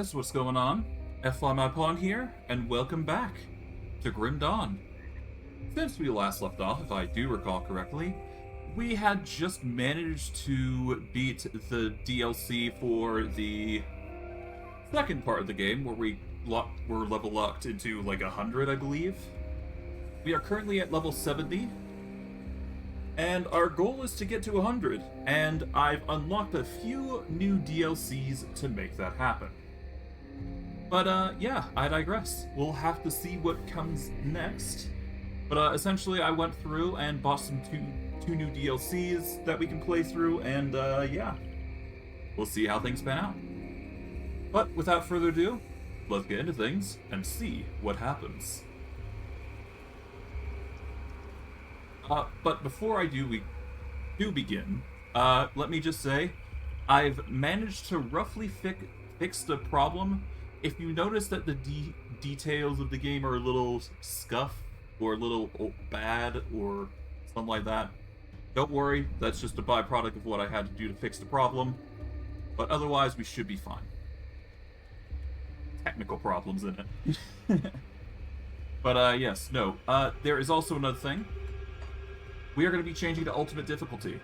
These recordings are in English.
guys, what's going on? FYMyPawn here, and welcome back to Grim Dawn. Since we last left off, if I do recall correctly, we had just managed to beat the DLC for the second part of the game, where we were level locked into like 100, I believe. We are currently at level 70, and our goal is to get to 100, and I've unlocked a few new DLCs to make that happen. But yeah, I digress. We'll have to see what comes next. But essentially, I went through and bought some two new DLCs that we can play through, and yeah, we'll see how things pan out. But without further ado, let's get into things and see what happens. But before we begin, let me just say, I've managed to roughly fix the problem. If you notice that the details of the game are a little scuff, or a little bad, or something like that, don't worry, that's just a byproduct of what I had to do to fix the problem. But otherwise, we should be fine. Technical problems in it. But yes, no. There is also another thing. We are going to be changing to ultimate difficulty.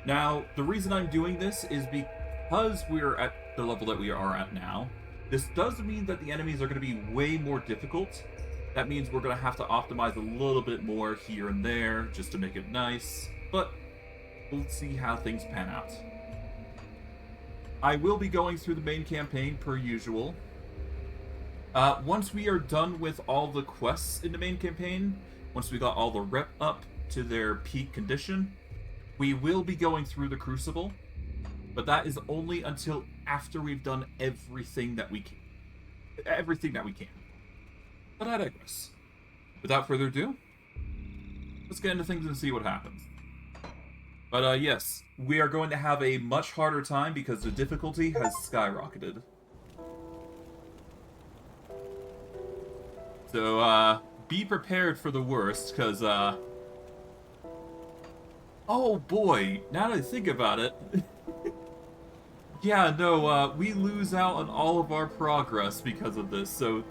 Now, the reason I'm doing this is because we're at the level that we are at now. This does mean that the enemies are going to be way more difficult. That means we're going to have to optimize a little bit more here and there just to make it nice. But we'll see how things pan out. I will be going through the main campaign per usual. Once we are done with all the quests in the main campaign, once we got all the rep up to their peak condition, we will be going through the Crucible, but that is only until after we've done everything that we can. But I digress. Without further ado, let's get into things and see what happens. But yes, we are going to have a much harder time because the difficulty has skyrocketed. So be prepared for the worst, because oh boy, now that I think about it, yeah, no, we lose out on all of our progress because of this, so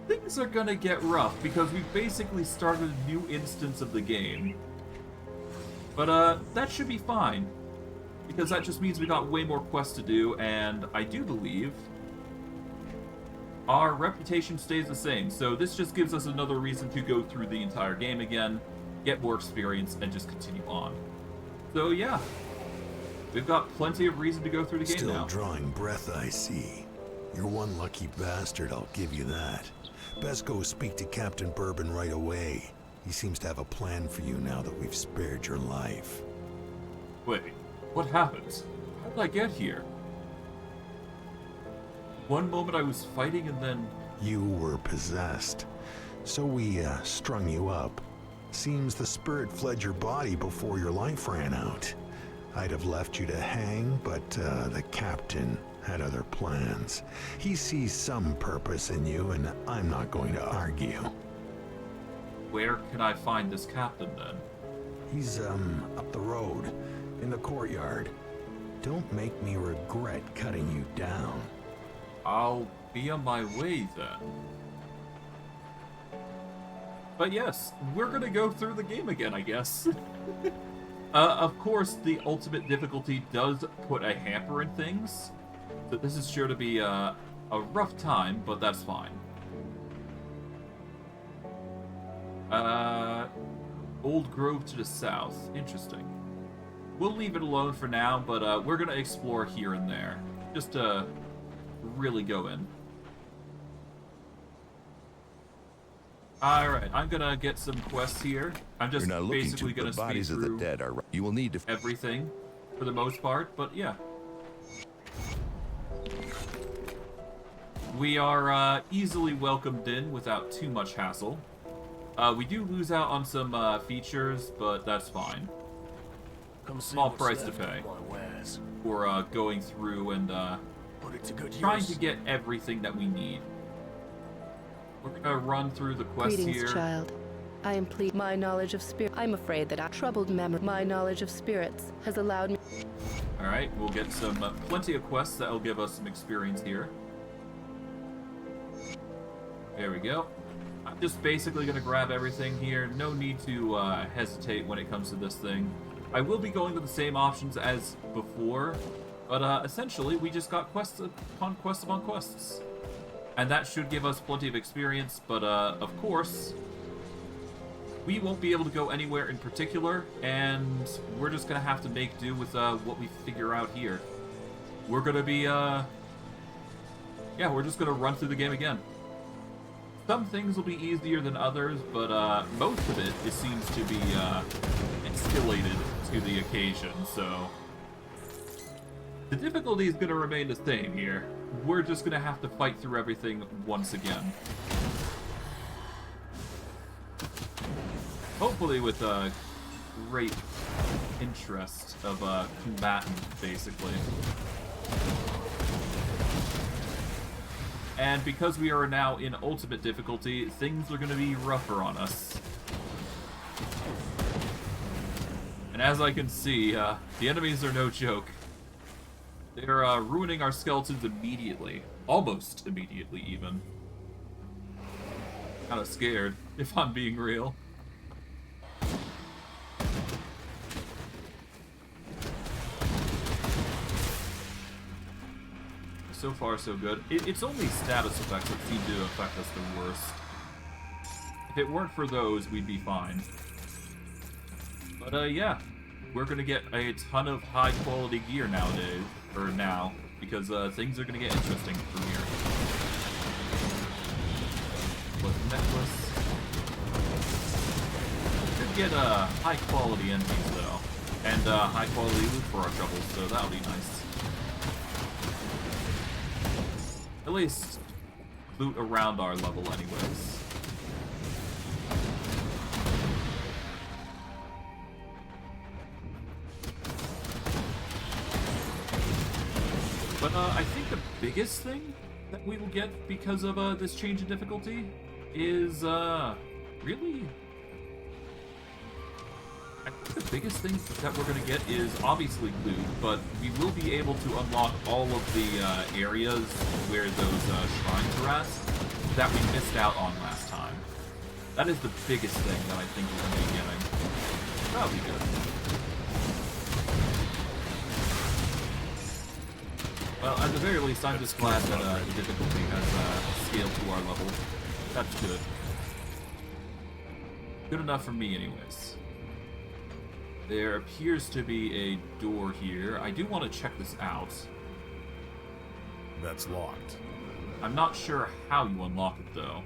things are gonna get rough, because we basically started a new instance of the game. But that should be fine, because that just means we got way more quests to do, and I do believe our reputation stays the same, so this just gives us another reason to go through the entire game again, get more experience, and just continue on. So yeah, we've got plenty of reason to go through the game now. Still drawing breath, I see. You're one lucky bastard, I'll give you that. Best go speak to Captain Bourbon right away. He seems to have a plan for you now that we've spared your life. Wait, what happened? How did I get here? One moment I was fighting and then... You were possessed. So we strung you up. Seems the spirit fled your body before your life ran out. I'd have left you to hang, but the captain had other plans. He sees some purpose in you, and I'm not going to argue. Where can I find this captain, then? He's, up the road, in the courtyard. Don't make me regret cutting you down. I'll be on my way, then. But yes, we're gonna go through the game again, I guess. Of course, the ultimate difficulty does put a hamper in things. So this is sure to be a rough time, but that's fine. Old Grove to the south. Interesting. We'll leave it alone for now, but we're gonna explore here and there. Just to really go in. Alright, I'm gonna get some quests here. I'm just basically gonna speed through the dead are you will need to everything for the most part, but yeah. We are easily welcomed in without too much hassle. We do lose out on some features, but that's fine. Small price to pay for going through and trying to get everything that we need. We're gonna run through the quests Greetings, here. child. I am pleased. My knowledge of spirit. I'm afraid that troubled memory. My knowledge of spirits has allowed me. Alright, we'll get some plenty of quests that'll give us some experience here. There we go. I'm just basically going to grab everything here. No need to hesitate when it comes to this thing. I will be going to the same options as before, but essentially we just got quests upon quests upon quests. And that should give us plenty of experience, but of course, we won't be able to go anywhere in particular, and we're just going to have to make do with what we figure out here. We're going to be, yeah, we're just going to run through the game again. Some things will be easier than others, but most of it seems to be escalated to the occasion, so the difficulty is going to remain the same here. We're just going to have to fight through everything once again. Hopefully with great interest of combatant, basically. And because we are now in ultimate difficulty, things are going to be rougher on us. And as I can see, the enemies are no joke. They're ruining our skeletons immediately. Almost immediately, even. Kinda scared, if I'm being real. So far, so good. It's only status effects that seem to affect us the worst. If it weren't for those, we'd be fine. But, yeah. We're gonna get a ton of high-quality gear nowadays. Or now. Because, things are gonna get interesting from here. What necklace? Could get, high-quality enemies, though. And, high-quality loot for our troubles, so that'll be nice. At least loot around our level anyways. But I think the biggest thing that we will get because of this change in difficulty is really... I think the biggest thing that we're going to get is obviously loot, but we will be able to unlock all of the areas where those shrines are at that we missed out on last time. That is the biggest thing that I think we're going to be getting. That'll be good. Well, at the very least, I'm just glad that the difficulty has scaled to our level. That's good. Good enough for me anyways. There appears to be a door here. I do want to check this out. That's locked. I'm not sure how you unlock it, though.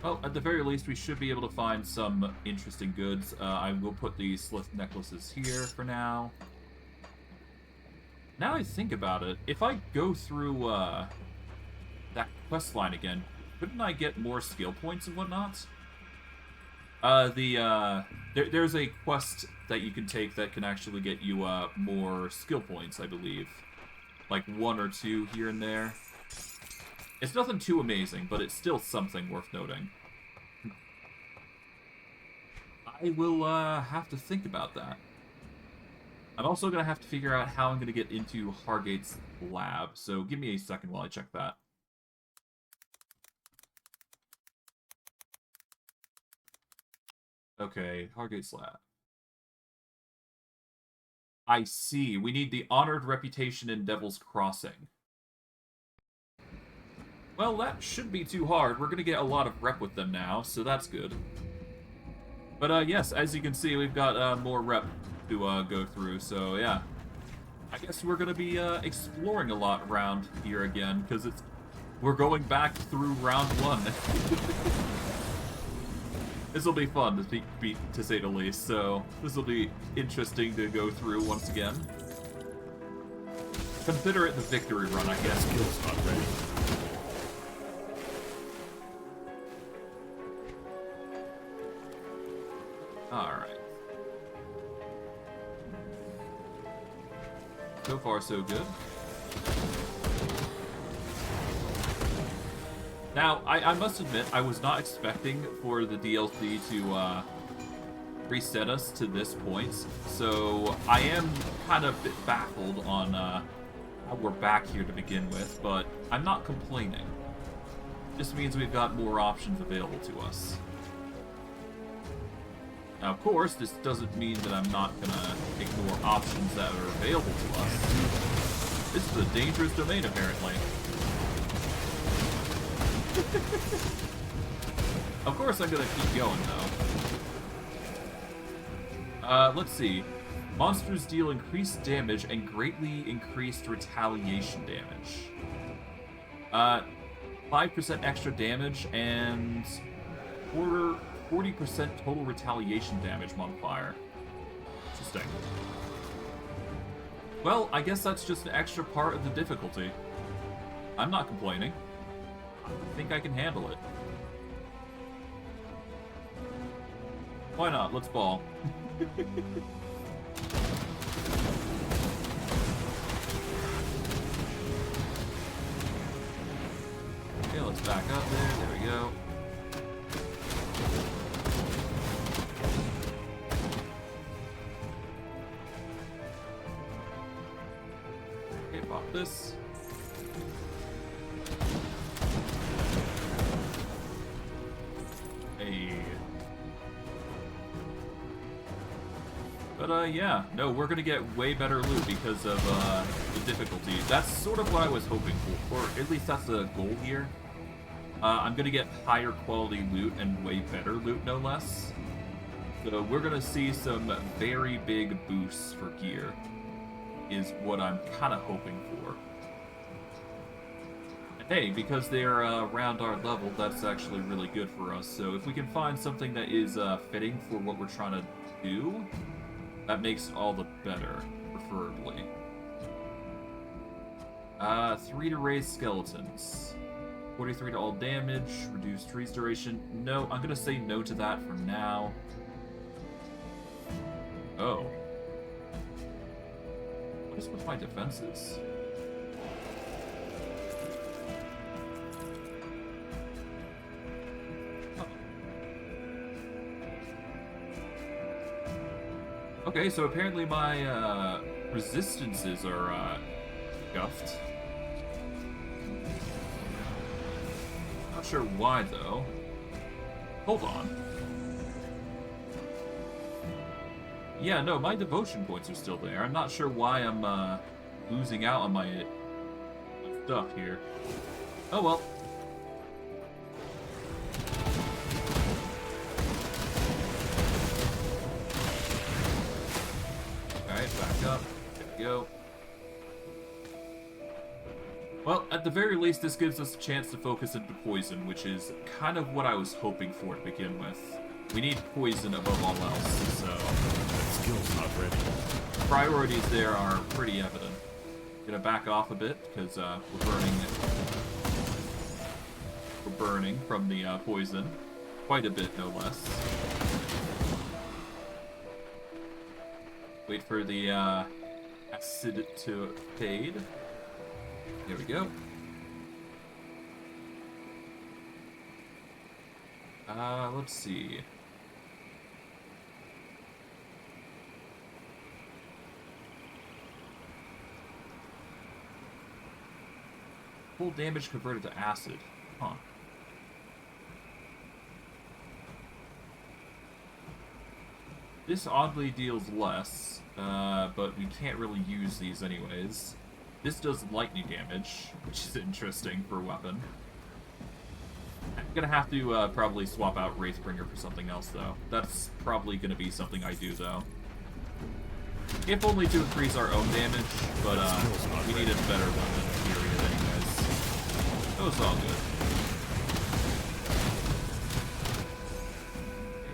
Well, at the very least, we should be able to find some interesting goods. I will put the Slith necklaces here for now. Now I think about it, if I go through that quest line again, couldn't I get more skill points and whatnot? There's a quest that you can take that can actually get you more skill points, I believe. Like 1 or 2 here and there. It's nothing too amazing, but it's still something worth noting. I will have to think about that. I'm also going to have to figure out how I'm going to get into Hargate's lab, so give me a second while I check that. Okay, Hargate's lab. I see. We need the honored reputation in Devil's Crossing. Well, that shouldn't be too hard. We're going to get a lot of rep with them now, so that's good. But yes, as you can see, we've got more rep to go through, so yeah. I guess we're going to be exploring a lot around here again, because we're going back through round 1. This will be fun, to say the least, so this will be interesting to go through once again. Consider it the victory run, I guess. Skill's not ready. Alright. So far, so good. Now, I must admit, I was not expecting for the DLC to reset us to this point, so I am kind of a bit baffled on how we're back here to begin with, but I'm not complaining. This means we've got more options available to us. Now, of course, this doesn't mean that I'm not gonna ignore options that are available to us. This is a dangerous domain, apparently. Of course I'm gonna keep going, though. Let's see. Monsters deal increased damage and greatly increased retaliation damage. 5% extra damage and 40% total retaliation damage modifier. Interesting. Well, I guess that's just an extra part of the difficulty. I'm not complaining. I think I can handle it. Why not? Let's ball. Okay, let's back up there. There we go. Okay, pop this. Hey. But, yeah. No, we're gonna get way better loot because of, the difficulty. That's sort of what I was hoping for, or at least that's the goal here. I'm gonna get higher quality loot and way better loot, no less. So we're gonna see some very big boosts for gear, is what I'm kind of hoping for. And hey, because they're around our level, that's actually really good for us. So if we can find something that is fitting for what we're trying to do, that makes all the better, preferably. 3 to raise skeletons. 43 to all damage, reduce freeze duration. No, I'm gonna say no to that for now. Oh. What is with my defenses? Huh. Okay, so apparently my resistances are scuffed. Not sure why though. Hold on. Yeah, no, my devotion points are still there. I'm not sure why I'm losing out on my stuff here. Oh well. Alright, back up. There we go. Well, at the very least, this gives us a chance to focus into poison, which is kind of what I was hoping for to begin with. We need poison above all else, so... That skill's not ready. Priorities there are pretty evident. Gonna back off a bit, because we're burning from the poison. Quite a bit, no less. Wait for the acid to fade. There we go. Let's see. Full damage converted to acid. Huh. This oddly deals less, but we can't really use these anyways. This does lightning damage, which is interesting for a weapon. I'm gonna have to probably swap out Wraithbringer for something else, though. That's probably gonna be something I do, though. If only to increase our own damage, but we need a better weapon, period, anyways. That was all good.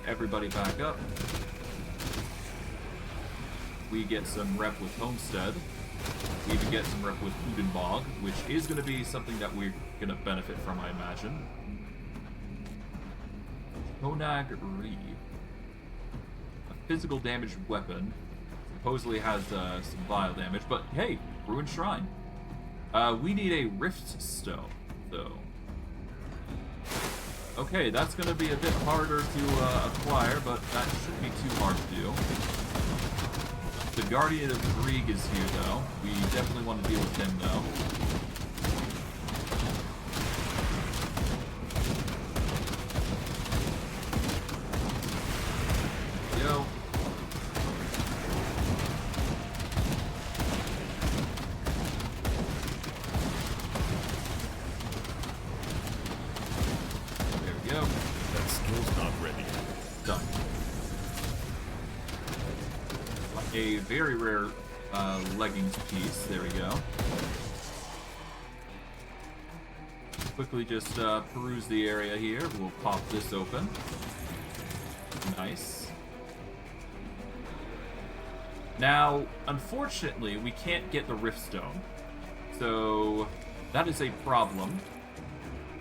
Okay, everybody back up. We get some rep with Homestead. We even get some rep with Udenbog, which is going to be something that we're going to benefit from, I imagine. Konag Reeve. A physical damage weapon. Supposedly has some vile damage, but hey, Ruined Shrine. We need a Rift Stone, though. Okay, that's going to be a bit harder to acquire, but that shouldn't be too hard to do. The Guardian of Grieg is here, though. We definitely want to deal with him, though. Yo. There we go. That skill's not ready. Done. A very rare leggings piece. There we go. Quickly just peruse the area here. We'll pop this open. Nice. Now, unfortunately, we can't get the Riftstone. So, that is a problem.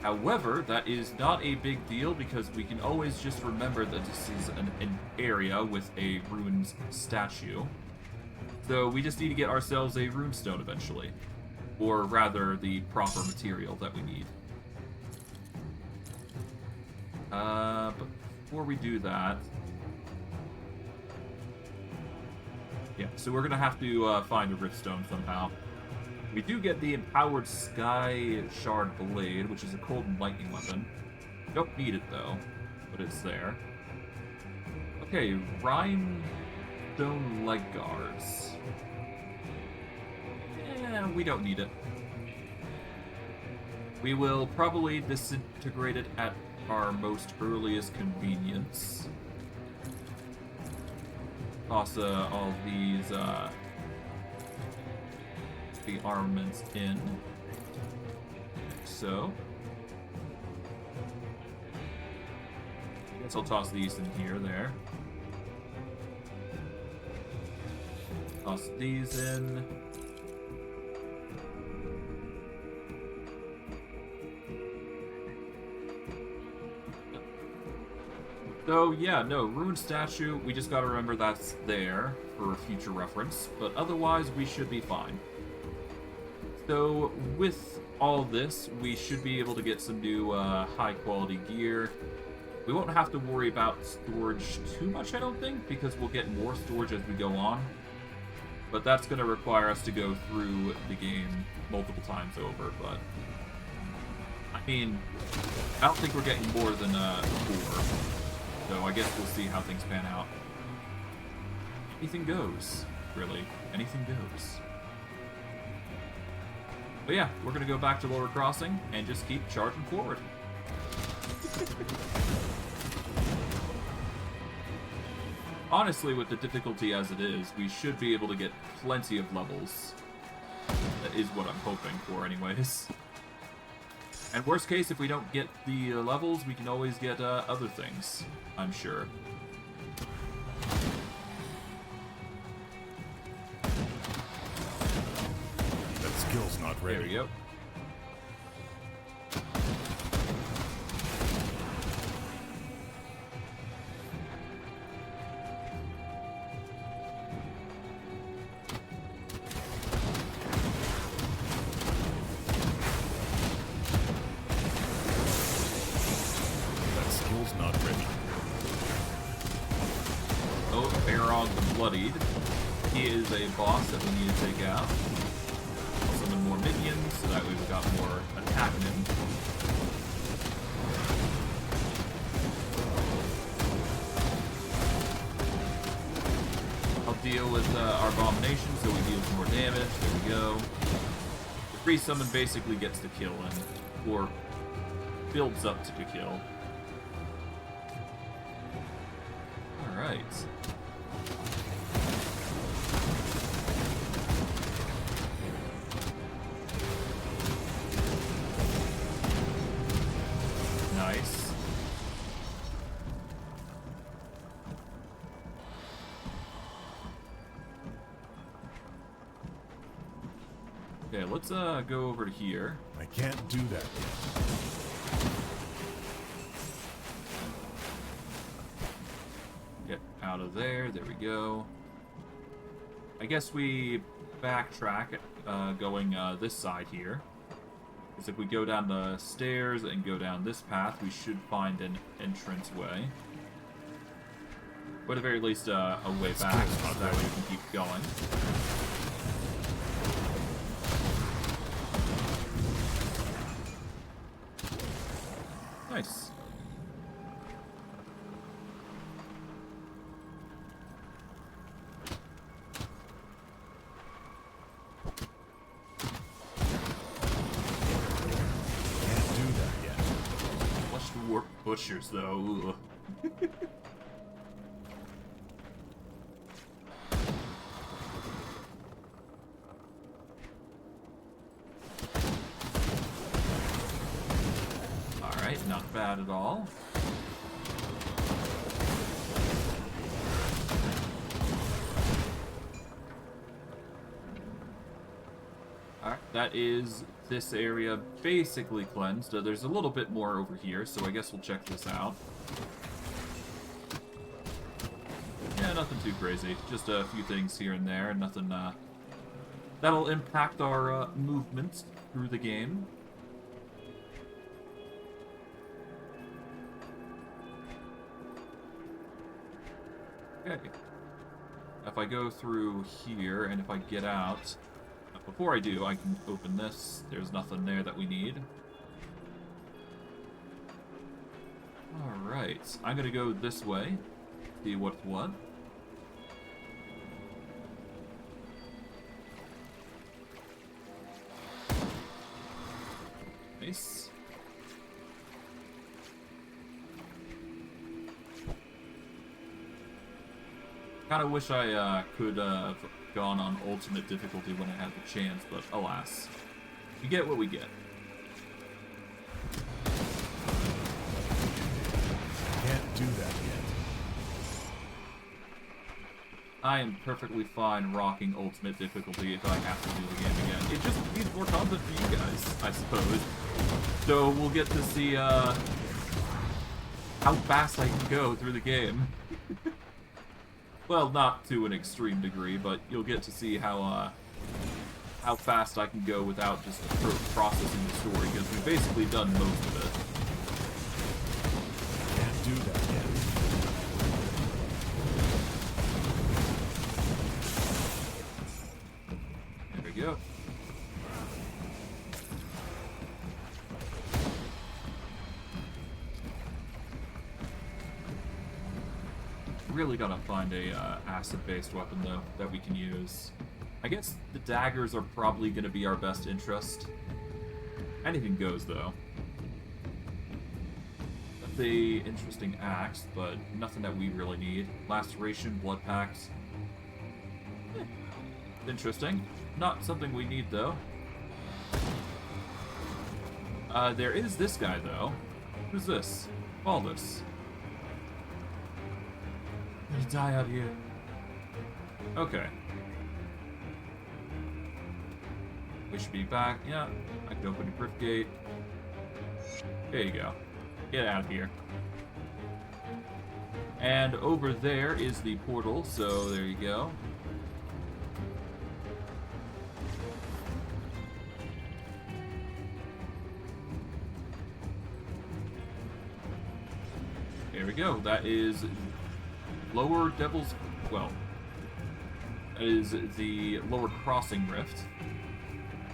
However, that is not a big deal because we can always just remember that this is an area with a ruined statue. So we just need to get ourselves a runestone eventually. Or rather, the proper material that we need. But before we do that... Yeah, so we're going to have to find a Riftstone somehow. We do get the Empowered Sky Shard Blade, which is a cold and lightning weapon. Don't need it, though, but it's there. Okay, Rhinestone Leg Guards. Yeah, we don't need it. We will probably disintegrate it at our most earliest convenience. Toss all these the armaments in. So I guess I'll toss these in here, there. Toss these in. So, yeah, no, Ruined Statue, we just gotta remember that's there for future reference, but otherwise we should be fine. So, with all this, we should be able to get some new high-quality gear. We won't have to worry about storage too much, I don't think, because we'll get more storage as we go on. But that's going to require us to go through the game multiple times over, but... I mean, I don't think we're getting more than 4. So I guess we'll see how things pan out. Anything goes, really. Anything goes. But yeah, we're going to go back to Lower Crossing and just keep charging forward. Honestly, with the difficulty as it is, we should be able to get plenty of levels. That is what I'm hoping for anyways. And worst case, if we don't get the levels, we can always get other things, I'm sure. That skill's not ready. There we go. That skill's not ready. Oh, Barog the Bloodied. He is a boss that we need to take out. Summon more minions, so that way we've got more attacking him. I'll deal with our Abomination, so we deal some more damage. There we go. The free summon basically gets the kill, or builds up to the kill. Alright. Nice. Okay, let's go over to here. I can't do that. Get out of there. There we go. I guess we backtrack going this side here. Because if we go down the stairs and go down this path, we should find an entranceway. Or at the very least, a way back, so that way we can keep going. Nice. Can't do that yet. Watch the warp butchers, though. Alright, not bad at all. Alright, that is this area basically cleansed. There's a little bit more over here, so I guess we'll check this out. Yeah, nothing too crazy. Just a few things here and there, nothing that'll impact our movement through the game. Okay. If I go through here, and if I get out, before I do, I can open this. There's nothing there that we need. Alright, I'm gonna go this way, see what's what. Nice. Kind of wish I could have gone on ultimate difficulty when I had the chance, but alas. We get what we get. Can't do that yet. I am perfectly fine rocking ultimate difficulty if I have to do the game again. It just needs more content for you guys, I suppose. So we'll get to see how fast I can go through the game. Well, not to an extreme degree, but you'll get to see how fast I can go without just processing the story, because we've basically done most of it. Can't do that yet. There we go. Really gotta find a acid-based weapon though that we can use. I guess the daggers are probably gonna be our best interest. Anything goes though. That's a interesting axe, but nothing that we really need. Laceration, blood packs. Interesting. Not something we need though. There is this guy though. Who's this? Baldus. I'm gonna die out here. Okay. We should be back. Yeah, I can open the Griff Gate. There you go. Get out of here. And over there is the portal, so there you go. There we go. That is Lower Devil's... well, that is the Lower Crossing Rift.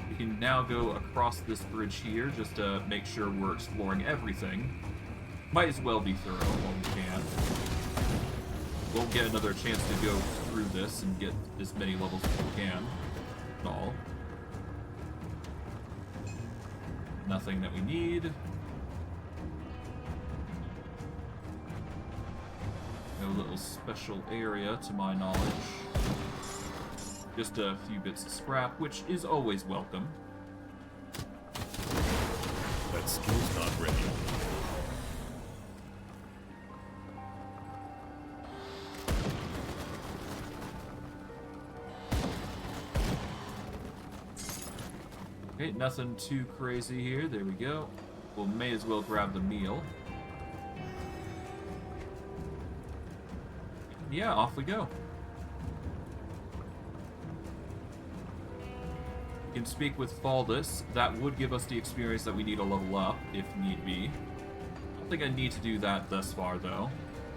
We can now go across this bridge here just to make sure we're exploring everything. Might as well be thorough while we can. Won't get another chance to go through this and get as many levels as we can at all. Nothing that we need. No little special area to my knowledge. Just a few bits of scrap, which is always welcome. That skill's not ready. Okay, nothing too crazy here. There we go. Well, may as well grab the meal. Yeah, off we go. We can speak with Faldus. That would give us the experience that we need to level up, if need be. I don't think I need to do that thus far, though.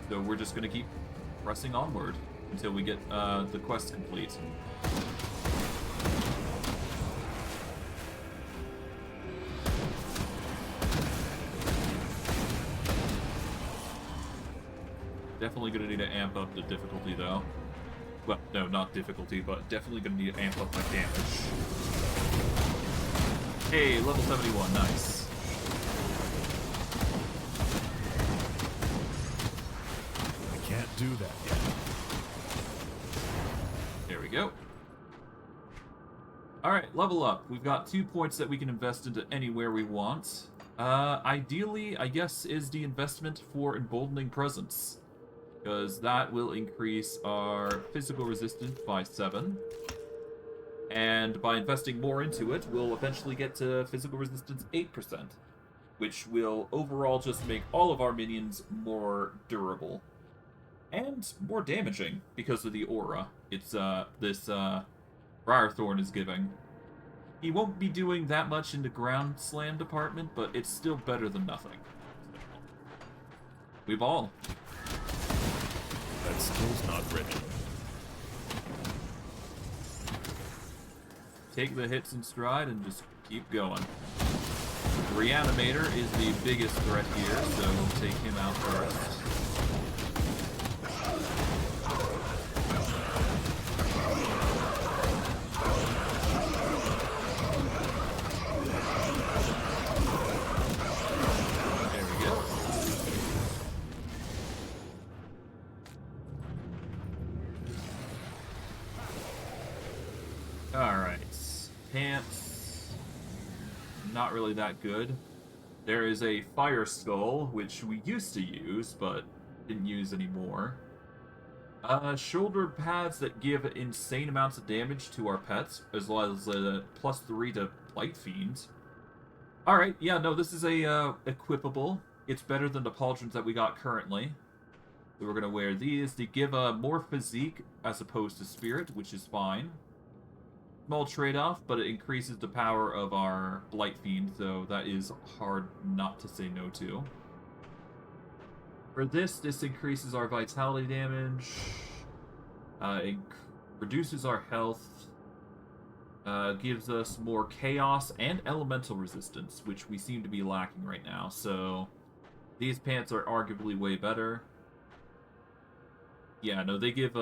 So we're just going to keep pressing onward until we get the quest complete. Definitely going to need to amp up the difficulty, though. Well, no, not difficulty, but definitely going to need to amp up my damage. Hey, level 71, nice. I can't do that yet. There we go. Alright, level up. We've got 2 points that we can invest into anywhere we want. Ideally, I guess, is the investment for Emboldening Presence, because that will increase our physical resistance by 7. And by investing more into it, we'll eventually get to physical resistance 8%, which will overall just make all of our minions more durable. And more damaging, because of the aura this Briarthorn is giving. He won't be doing that much in the ground slam department, but it's still better than nothing. We ball. That skill's not written. Take the hits in stride and just keep going. Reanimator is the biggest threat here, so we'll take him out first. There we go. Alright. Pants. Not really that good. There is a Fire Skull, which we used to use, but didn't use anymore. Shoulder pads that give insane amounts of damage to our pets, as well as +3 to Blight Fiend. Alright, yeah, no, this is a equipable. It's better than the pauldrons that we got currently. So we're gonna wear these. They give more physique as opposed to spirit, which is fine. Small trade-off, but it increases the power of our Blight Fiend, so that is hard not to say no to. For this increases our vitality damage, it reduces our health, gives us more chaos and elemental resistance, which we seem to be lacking right now, so these pants are arguably way better. Yeah, no, they give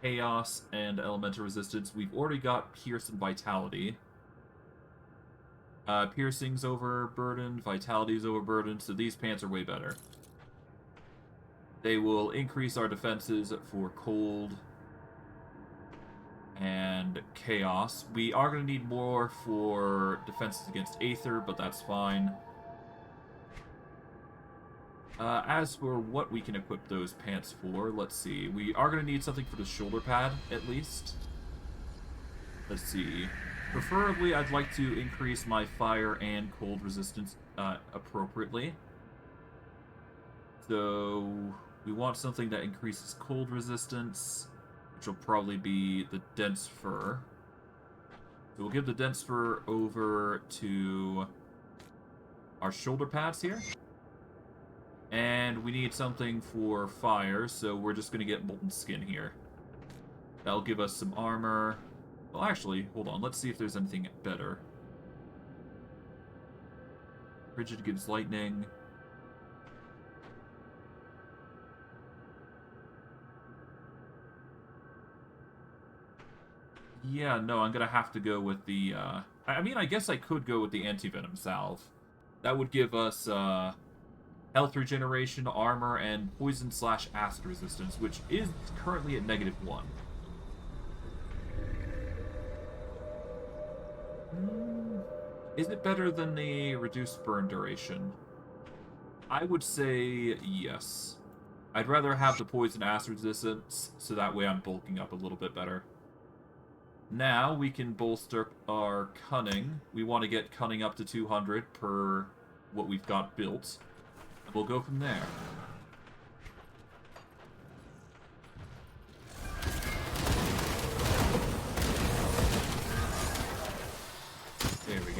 chaos and elemental resistance. We've already got Pierce and Vitality. Piercing's overburdened, Vitality's overburdened, so these pants are way better. They will increase our defenses for cold and chaos. We are going to need more for defenses against Aether, but that's fine. As for what we can equip those pants for, let's see. We are going to need something for the shoulder pad, at least. Let's see. Preferably, I'd like to increase my fire and cold resistance appropriately. So, we want something that increases cold resistance, which will probably be the dense fur. So we'll give the dense fur over to our shoulder pads here. And we need something for fire, so we're just going to get Molten Skin here. That'll give us some armor. Well, actually, hold on. Let's see if there's anything better. Frigid gives lightning. Yeah, no, I'm going to have to go with the... I mean, I guess I could go with the Anti-Venom Salve. That would give us... health regeneration, armor, and poison/acid resistance, which is currently at -1. Is it better than the reduced burn duration? I would say yes. I'd rather have the poison/acid resistance, so that way I'm bulking up a little bit better. Now we can bolster our cunning. We want to get cunning up to 200 per what we've got built. We'll go from there.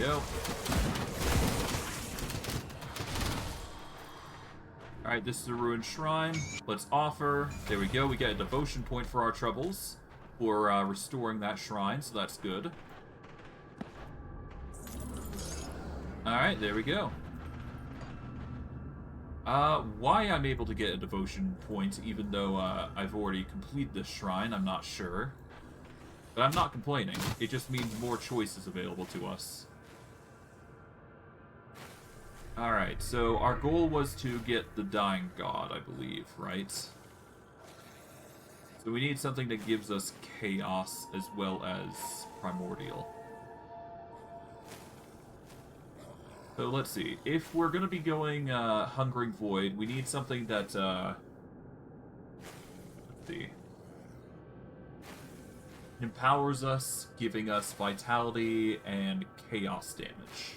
go. Alright, this is a ruined shrine. Let's offer. There we go. We get a devotion point for our troubles for restoring that shrine, so that's good. Alright, there we go. Why I'm able to get a devotion point even though I've already completed this shrine, I'm not sure. But I'm not complaining. It just means more choices available to us. Alright, so our goal was to get the Dying God, I believe, right? So we need something that gives us Chaos as well as Primordial. So let's see. If we're going to be going Hungering Void, we need something that... let's see. Empowers us, giving us Vitality and Chaos damage.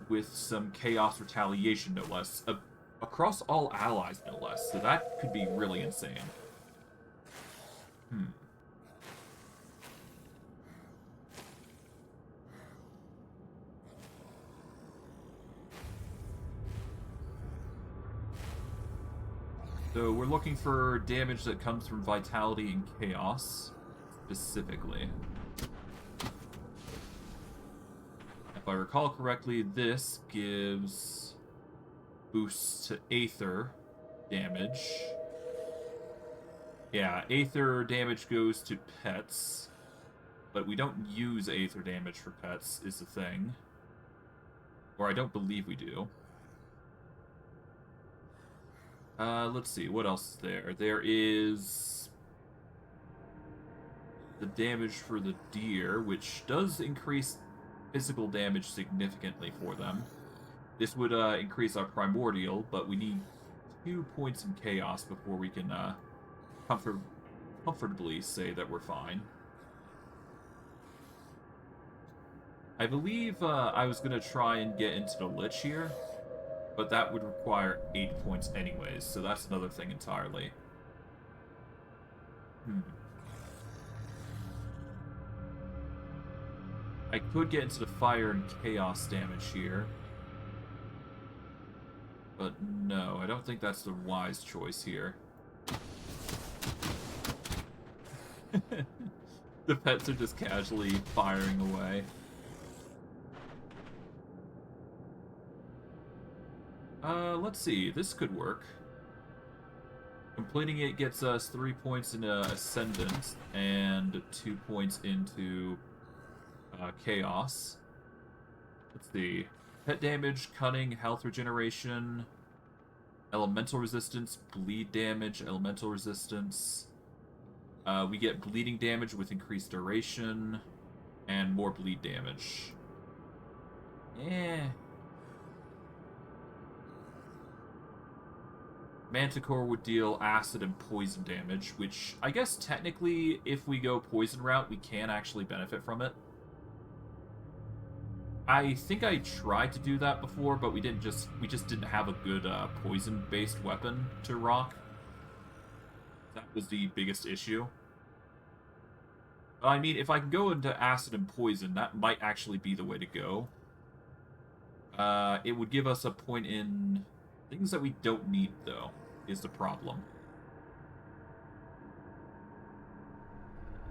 With some Chaos Retaliation, no less. Across all allies, no less. So that could be really insane. So we're looking for damage that comes from Vitality and Chaos, specifically. If I recall correctly, this gives boosts to Aether damage. Yeah, Aether damage goes to pets, but we don't use Aether damage for pets, is the thing. Or I don't believe we do. Let's see, what else is there? There is the damage for the deer, which does increase physical damage significantly for them. This would increase our primordial, but we need 2 points in chaos before we can comfortably say that we're fine. I believe I was going to try and get into the Lich here, but that would require 8 points anyways, so that's another thing entirely. I could get into the fire and chaos damage here. But no, I don't think that's the wise choice here. The pets are just casually firing away. Let's see. This could work. Completing it gets us 3 points into Ascendant and 2 points into Chaos. Let's see. Pet damage, cunning, health regeneration, elemental resistance, bleed damage, elemental resistance. We get bleeding damage with increased duration, and more bleed damage. Manticore would deal acid and poison damage, which I guess technically, if we go poison route, we can actually benefit from it. I think I tried to do that before, but we just didn't have a good poison-based weapon to rock. That was the biggest issue. I mean, if I can go into acid and poison, that might actually be the way to go. It would give us a point in things that we don't need, though, is the problem.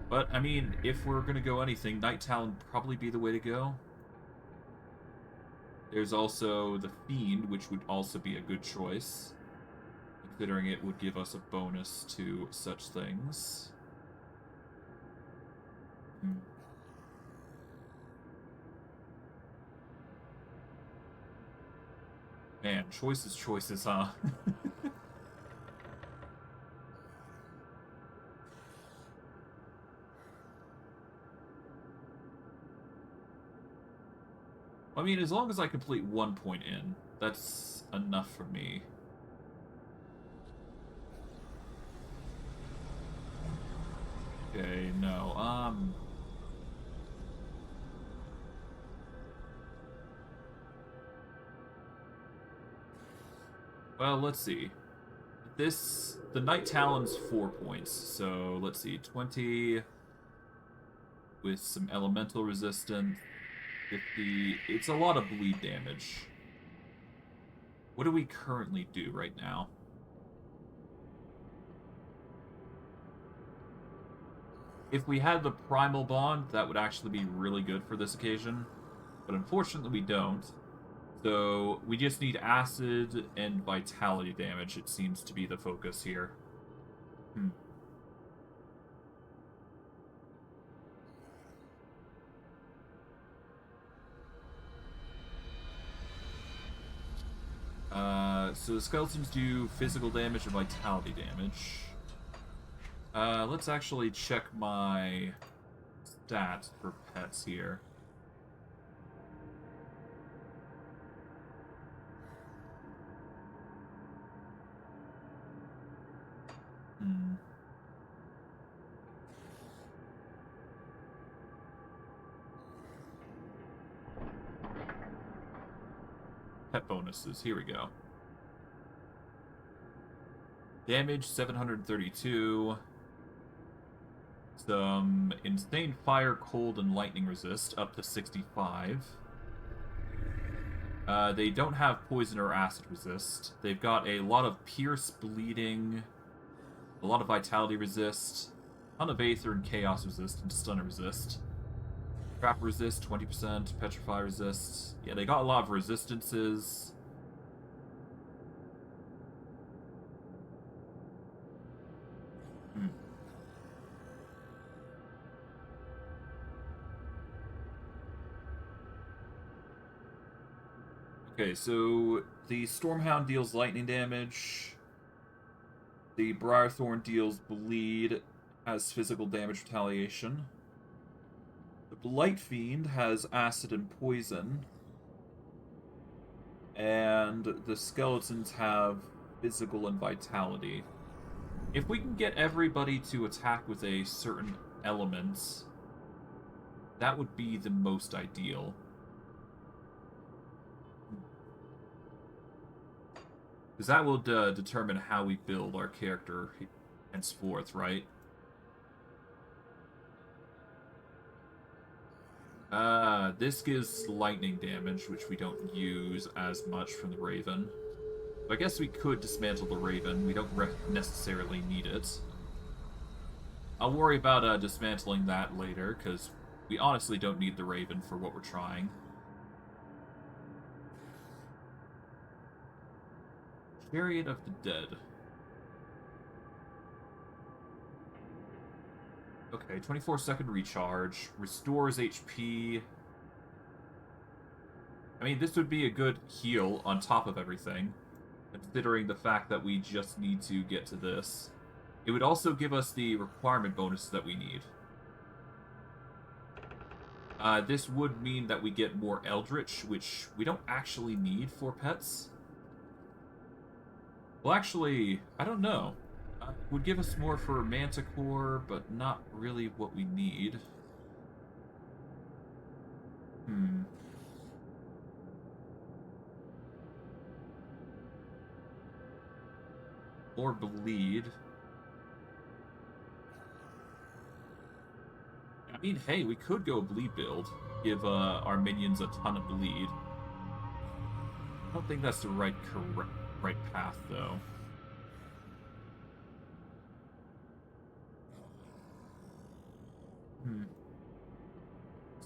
But, I mean, if we're going to go anything, Night Talon would probably be the way to go. There's also the Fiend, which would also be a good choice, considering it would give us a bonus to such things. Man, choices, huh? I mean, as long as I complete 1 point in, that's enough for me. Okay, no, well, let's see. The Night Talon's 4 points, so let's see, 20... with some elemental resistance. 50. It's a lot of bleed damage. What do we currently do right now? If we had the Primal Bond, that would actually be really good for this occasion. But unfortunately we don't. So we just need acid and vitality damage, it seems to be the focus here. So the skeletons do physical damage and vitality damage. Let's actually check my stats for pets here. Pet bonuses, here we go. Damage 732. Some insane fire, cold, and lightning resist up to 65. They don't have poison or acid resist. They've got a lot of pierce, bleeding, a lot of vitality resist, a ton of aether and chaos resist, and stunner resist. Trap resist 20%, petrify resist. Yeah, they got a lot of resistances. Okay, so the Stormhound deals lightning damage. The Briarthorn deals bleed, has physical damage retaliation. The Blight Fiend has acid and poison. And the skeletons have physical and vitality. If we can get everybody to attack with a certain element, that would be the most ideal. Because that will determine how we build our character henceforth, right? This gives lightning damage, which we don't use as much from the Raven. So I guess we could dismantle the Raven. We don't necessarily need it. I'll worry about dismantling that later, because we honestly don't need the Raven for what we're trying. Chariot of the Dead. Okay, 24-second recharge. Restores HP. I mean, this would be a good heal on top of everything, considering the fact that we just need to get to this. It would also give us the requirement bonus that we need. This would mean that we get more Eldritch, which we don't actually need for pets. Well, actually, I don't know. Would give us more for Manticore, but not really what we need. Or bleed. I mean, hey, we could go bleed build. Give our minions a ton of bleed. I don't think that's the right path, though.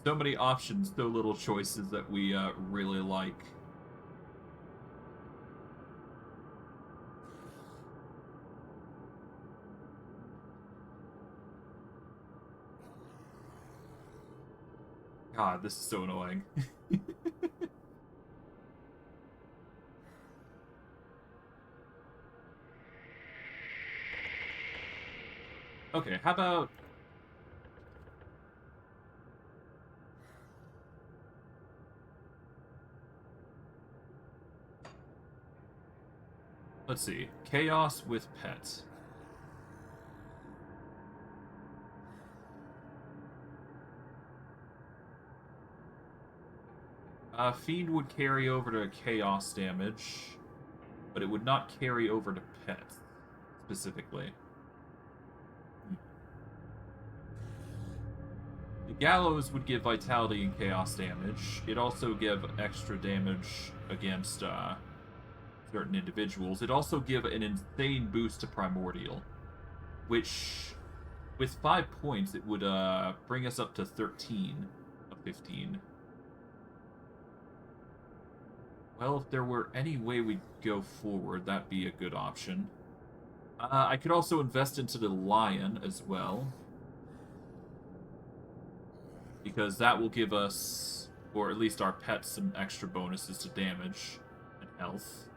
So many options, so little choices that we really like. God, this is so annoying. Okay, how about... Let's see. Chaos with pet. Fiend would carry over to chaos damage, but it would not carry over to pet, specifically. Gallows would give vitality and chaos damage. It also give extra damage against certain individuals. It also give an insane boost to Primordial, which, with 5 points, it would bring us up to 13 of 15. Well, if there were any way we'd go forward, that'd be a good option. I could also invest into the Lion as well, because that will give us, or at least our pets, some extra bonuses to damage and health.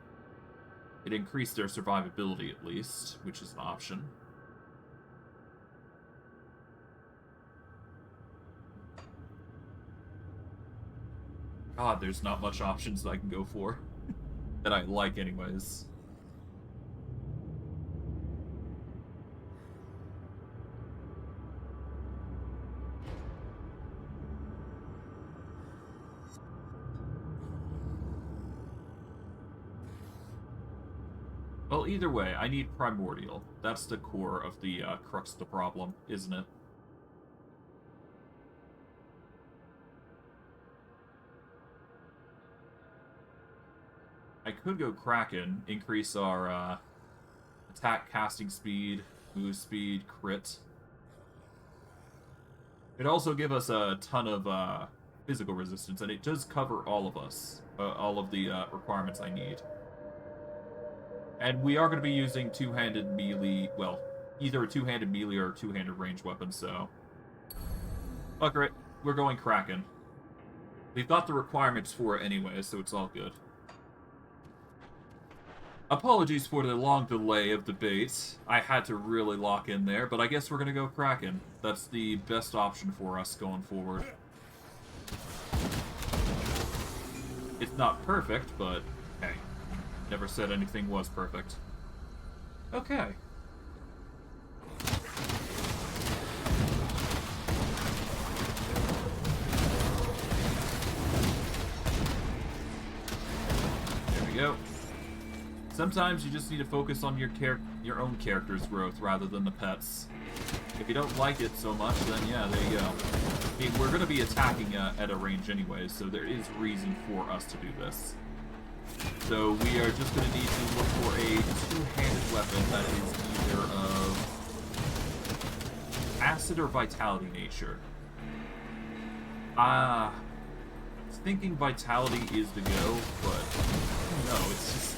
It increased their survivability at least, which is an option. God, there's not much options that I can go for. That I like anyways. Well, either way, I need Primordial. That's the core of the crux of the problem, isn't it? I could go Kraken, increase our attack, casting speed, move speed, crit. It'd also give us a ton of physical resistance, and it does cover all of us, all of the requirements I need. And we are going to be using two-handed melee, well, either a two-handed melee or a two-handed ranged weapon, so... Fuck it, we're going Kraken. We've got the requirements for it anyway, so it's all good. Apologies for the long delay of debate. I had to really lock in there, but I guess we're gonna go Kraken. That's the best option for us going forward. It's not perfect, but hey, never said anything was perfect. Okay. There we go. Sometimes you just need to focus on your own character's growth rather than the pets. If you don't like it so much, then yeah, there you go. I mean, we're going to be attacking at a range anyways, so there is reason for us to do this. So we are just going to need to look for a two-handed weapon that is either of acid or vitality nature. Thinking vitality is the go, but no, it's just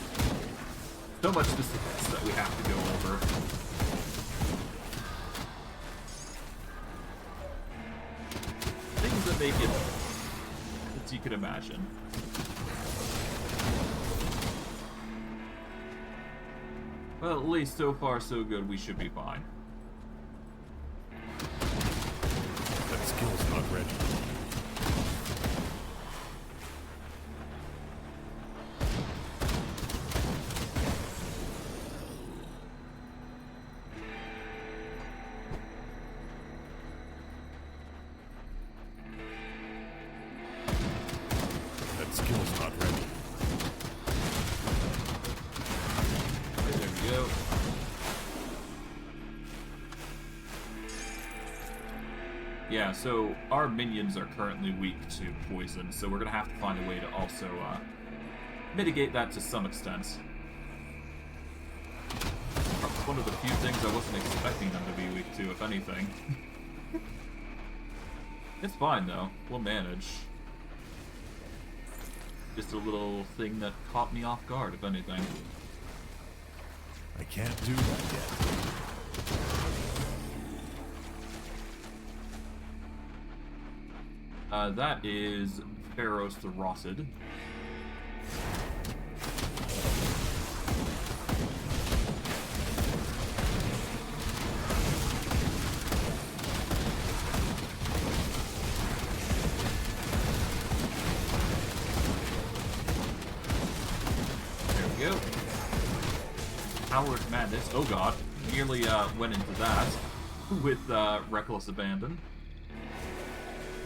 so much specifics that we have to go over. Things that make it as you could imagine. Well, at least so far so good, we should be fine. That skill's not ready. Yeah, so our minions are currently weak to poison, so we're going to have to find a way to also mitigate that to some extent. That's one of the few things I wasn't expecting them to be weak to, if anything. It's fine, though. We'll manage. Just a little thing that caught me off guard, if anything. I can't do that yet. That is Pharos the Rotted. There we go. Howard Madness. Oh god. Nearly went into that with Reckless Abandon.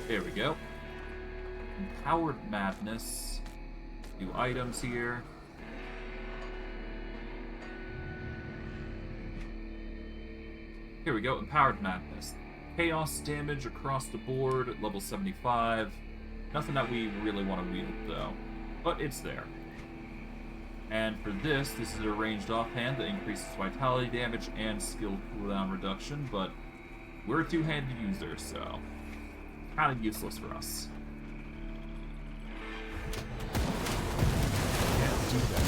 There we go. Empowered Madness. New items here. Here we go, Empowered Madness. chaos damage across the board at level 75. Nothing that we really want to wield, though. But it's there. And for this is a ranged offhand that increases vitality damage and skill cooldown reduction, but we're a two-handed user, so kind of useless for us. Can't do that.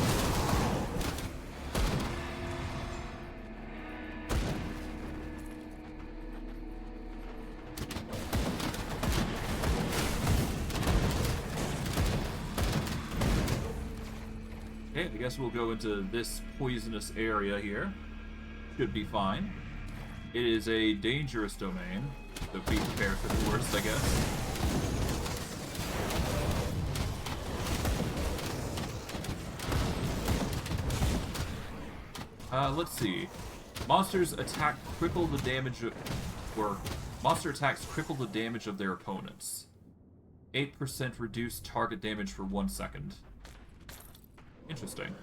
Okay, I guess we'll go into this poisonous area here. Should be fine. It is a dangerous domain, so be prepared for the worst, I guess. Let's see. Monsters attack cripple the damage or monster attacks cripple the damage of their opponents. 8% reduced target damage for 1 second. Interesting.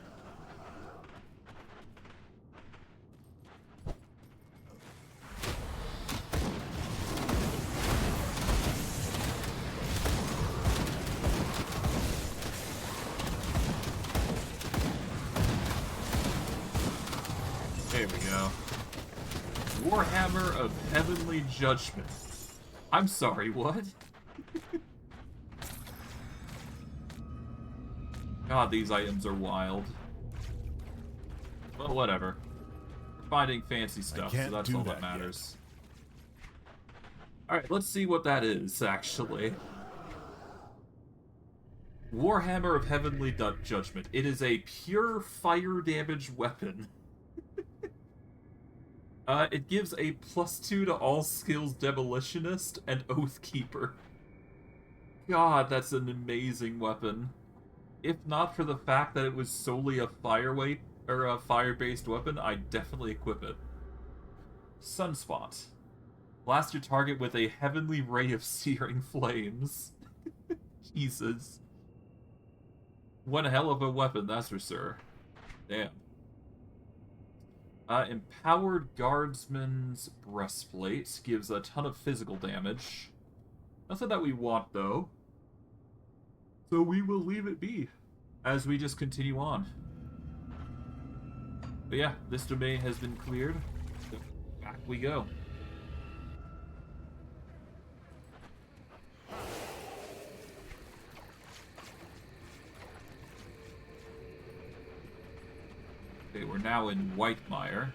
There we go. Warhammer of Heavenly Judgment. I'm sorry, what? God, these items are wild. Well, whatever. We're finding fancy stuff, so that's all that matters. Alright, let's see what that is, actually. Warhammer of Heavenly Judgment. It is a pure fire damage weapon. It gives a +2 to all skills Demolitionist and Oathkeeper. God, that's an amazing weapon. If not for the fact that it was solely a fire-based weapon, I'd definitely equip it. Sunspot. Blast your target with a heavenly ray of searing flames. Jesus. One hell of a weapon, that's for sure. Damn. Empowered Guardsman's Breastplate gives a ton of physical damage. Nothing that we want, though. So we will leave it be as we just continue on. But yeah, this domain has been cleared. So back we go. Okay, we're now in Whitemire.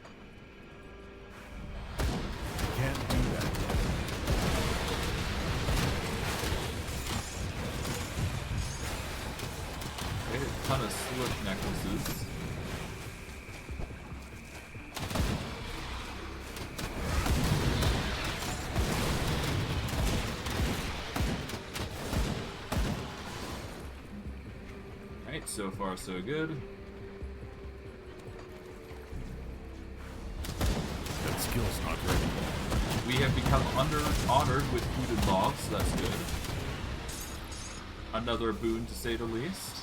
Can't do that yet. Okay, a ton of slip necklaces. Alright, so far so good. That skill's not ready. We have become honored with food and logs, so that's good. Another boon, to say the least.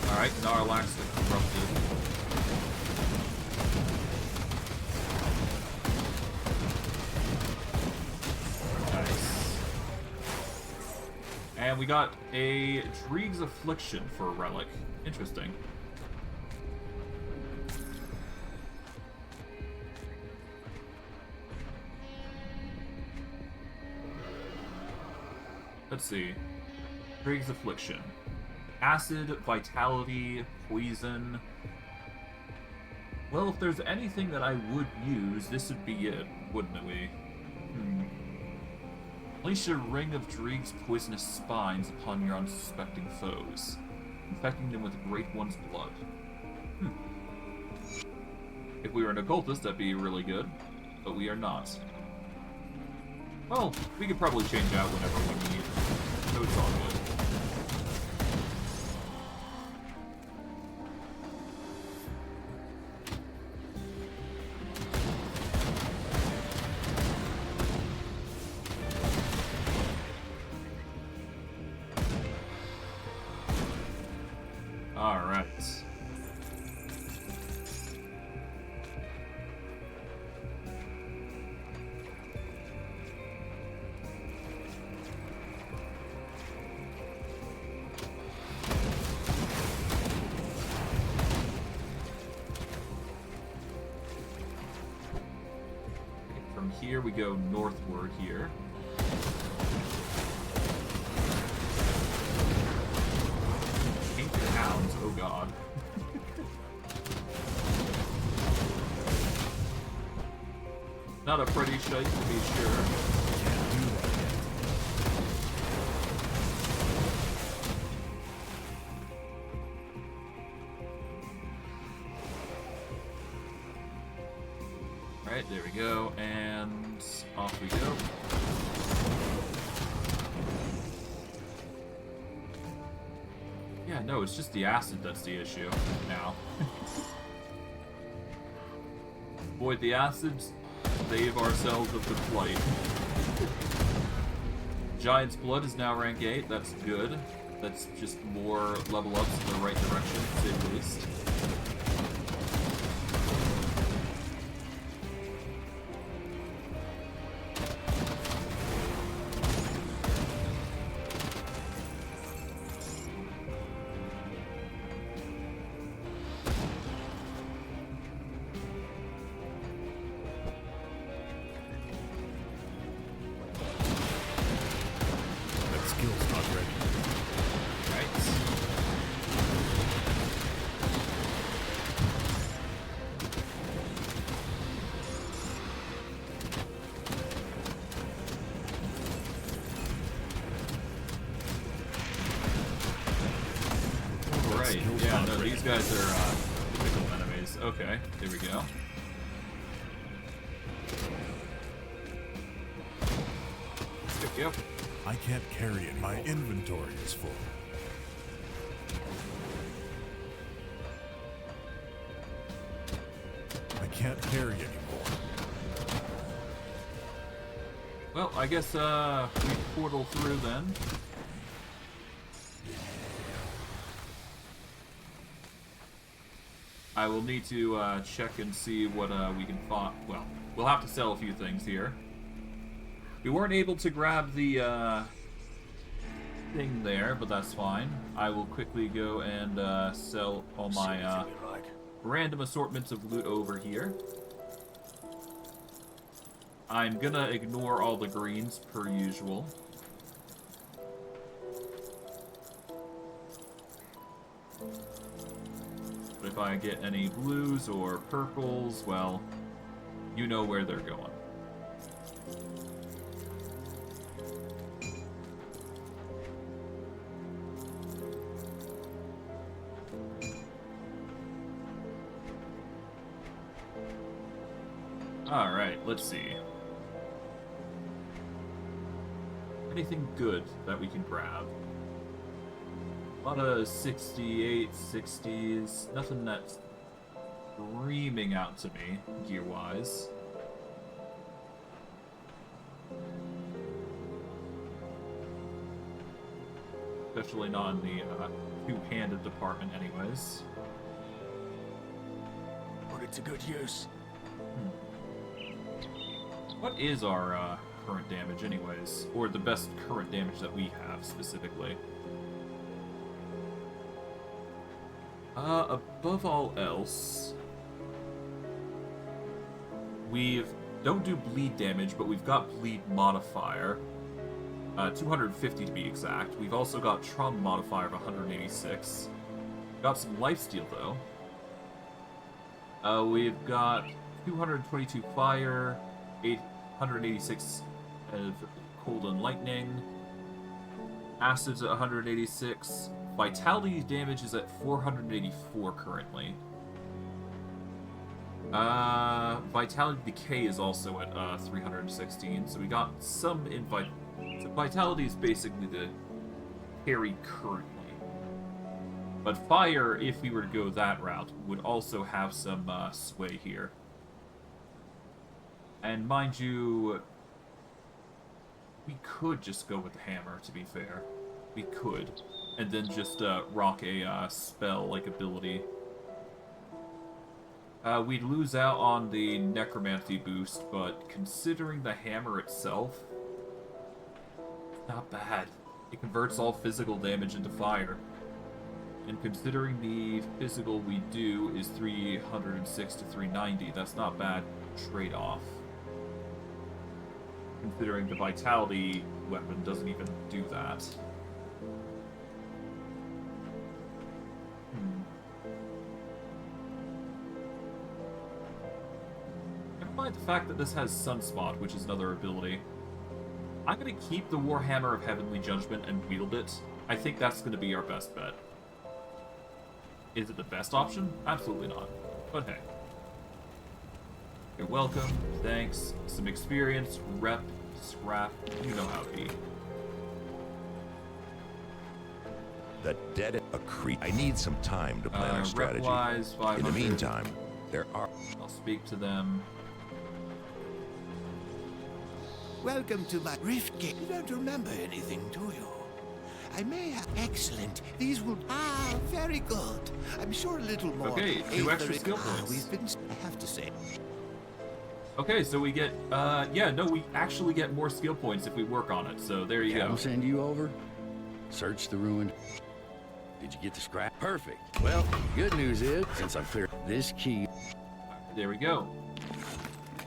Alright, Narlax the Corrupted. Nice. And we got a Dreeg's Affliction for a relic. Interesting. Let's see. Dreeg's Affliction. Acid, Vitality, Poison. Well, if there's anything that I would use, this would be it, wouldn't it? Unleash a ring of Dreeg's poisonous spines upon your unsuspecting foes, infecting them with the Great One's blood. If we were an occultist, that'd be really good, but we are not. Well, we could probably change out whenever we need, so it's all good. Alright. here, we go northward here. Painted hounds, oh god. Not a pretty sight to be sure. Can't do that yet. Alright, there we go, and off we go. Yeah, no, it's just the acid that's the issue now. Avoid the acids, save ourselves of the flight. Giant's Blood is now rank 8, that's good. That's just more level ups in the right direction, to say the least. That skill's not ready. Right. Alright, yeah, no, these guys are typical enemies. Okay, there we go. Yep. I can't carry it. My inventory is full. I can't carry anymore. Well, I guess we portal through then. I will need to check and see what we can find. Well, we'll have to sell a few things here. We weren't able to grab the thing there, but that's fine. I will quickly go and sell all my random assortments of loot over here. I'm gonna ignore all the greens per usual. But if I get any blues or purples, well, you know where they're going. Alright, let's see. Anything good that we can grab? A lot of 68, 60s. Nothing that's screaming out to me, gear-wise. Especially not in the two-handed department anyways. Put it to good use. What is our current damage anyways? Or the best current damage that we have specifically? Above all else, don't do bleed damage, but we've got bleed modifier. 250 to be exact. We've also got trauma modifier of 186. Got some lifesteal though. We've got 222 fire, 886 of cold and lightning. Acids at 186. Vitality damage is at 484 currently. Vitality decay is also at 316, so we got some in so vitality is basically the carry currently. But fire, if we were to go that route, would also have some sway here. And mind you, we could just go with the hammer, to be fair. We could. And then just rock a spell-like ability. We'd lose out on the necromancy boost, but considering the hammer itself, not bad. It converts all physical damage into fire. And considering the physical we do is 306 to 390, that's not bad trade-off. considering the Vitality weapon doesn't even do that. Never mind the fact that this has Sunspot, which is another ability. I'm going to keep the Warhammer of Heavenly Judgment and wield it. I think that's going to be our best bet. Is it the best option? Absolutely not. But hey. You're welcome. Thanks. Some experience, rep, scrap. You know how it be. The dead a creep. I need some time to plan our strategy. Rep-wise, 500. In the meantime, there are... I'll speak to them. Welcome to my rift gate. You don't remember anything, do you? I may have... Excellent. These will... Ah, very good. I'm sure a little more... Okay, 2 extra Aetheric- skill points. We've been... I have to say... Okay, so we get, yeah, no, we actually get more skill points if we work on it, so there you I'll go. send you over. Search the ruined. Did you get the scrap? Perfect. Well, good news is, since I've cleared this key... There we go.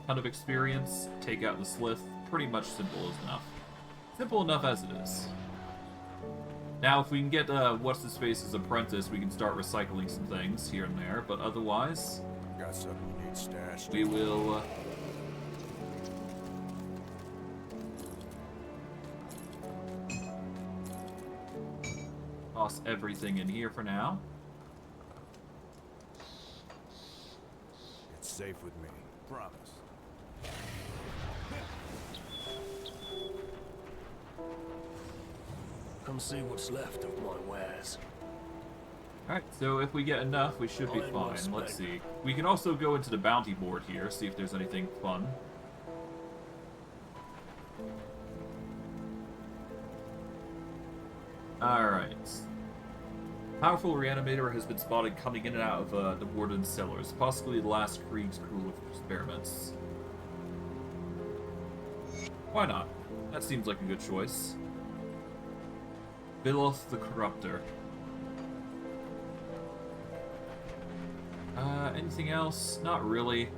Ton of experience, take out the Slith, pretty much simple as enough. Simple enough as it is. Now, if we can get, What's-His-Face's apprentice, we can start recycling some things here and there, but otherwise... Got something you need stashed. We will... toss everything in here for now. It's safe with me. Promise. Come see what's left of my wares. Alright, so if we get enough, we should be I fine. must Let's beg. see. We can also go into the bounty board here, see if there's anything fun. Alright. Powerful reanimator has been spotted coming in and out of the Warden's cellars, possibly the last Krieg's crew of experiments. Why not? That seems like a good choice. Biloth the Corruptor. Anything else? Not really.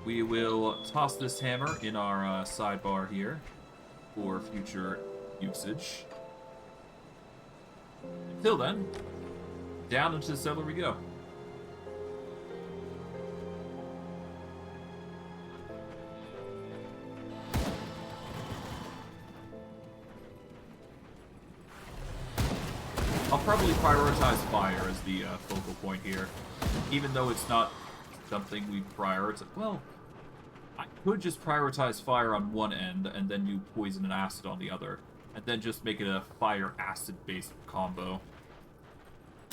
We will toss this hammer in our sidebar here for future usage. Until then, down into the cellar we go. I'll probably prioritize fire as the focal point here, even though it's not something we prioritize. Well, I could just prioritize fire on one end and then do poison and acid on the other, and then just make it a fire-acid based combo.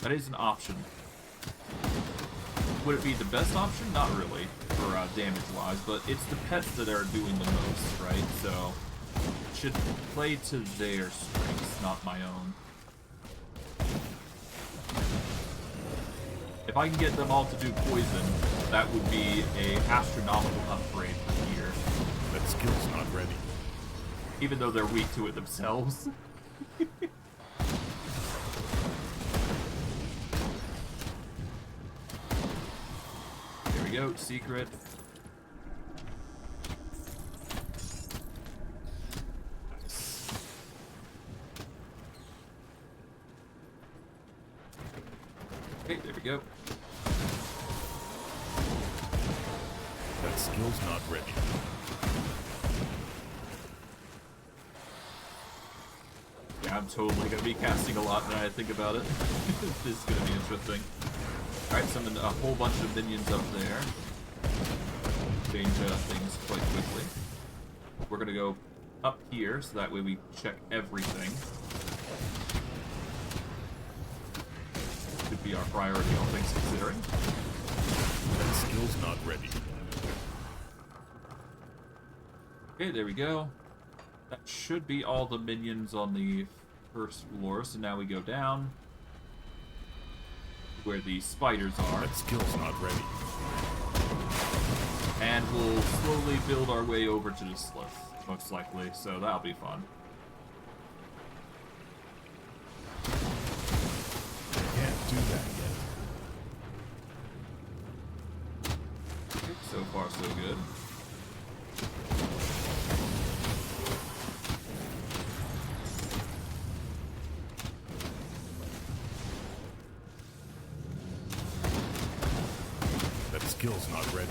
That is an option. Would it be the best option? Not really, for damage-wise, but it's the pets that are doing the most, right? So, it should play to their strengths, not my own. If I can get them all to do poison, that would be a astronomical upgrade for gear. That skill's not ready. Even though they're weak to it themselves. There we go, secret. Nice. Okay, there we go. That skill's not ready. Yeah, I'm totally gonna be casting a lot now I think about it. This is gonna be interesting. Alright, summon a whole bunch of minions up there. Change things quite quickly. We're gonna go up here, so that way we check everything. Should be our priority, all things considering. That skill's not ready. Okay, there we go. That should be all the minions on the first floor, so now we go down where the spiders are, That skill's not ready. and we'll slowly build our way over to the Slith, most likely, so that'll be fun. Can't do that yet. Okay, so far far so good. That skill's not ready.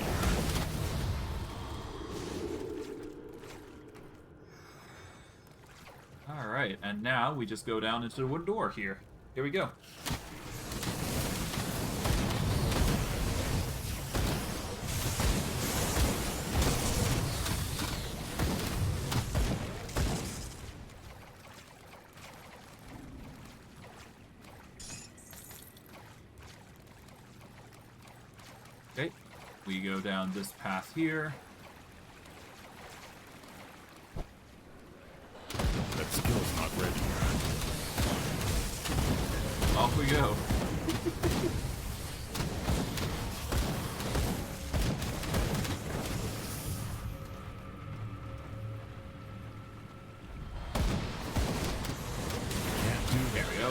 Alright, and now we just go down into the wooden door here. Here we go. Okay, we go down this path here. That skill's not ready. Off we go. Can't do There we go.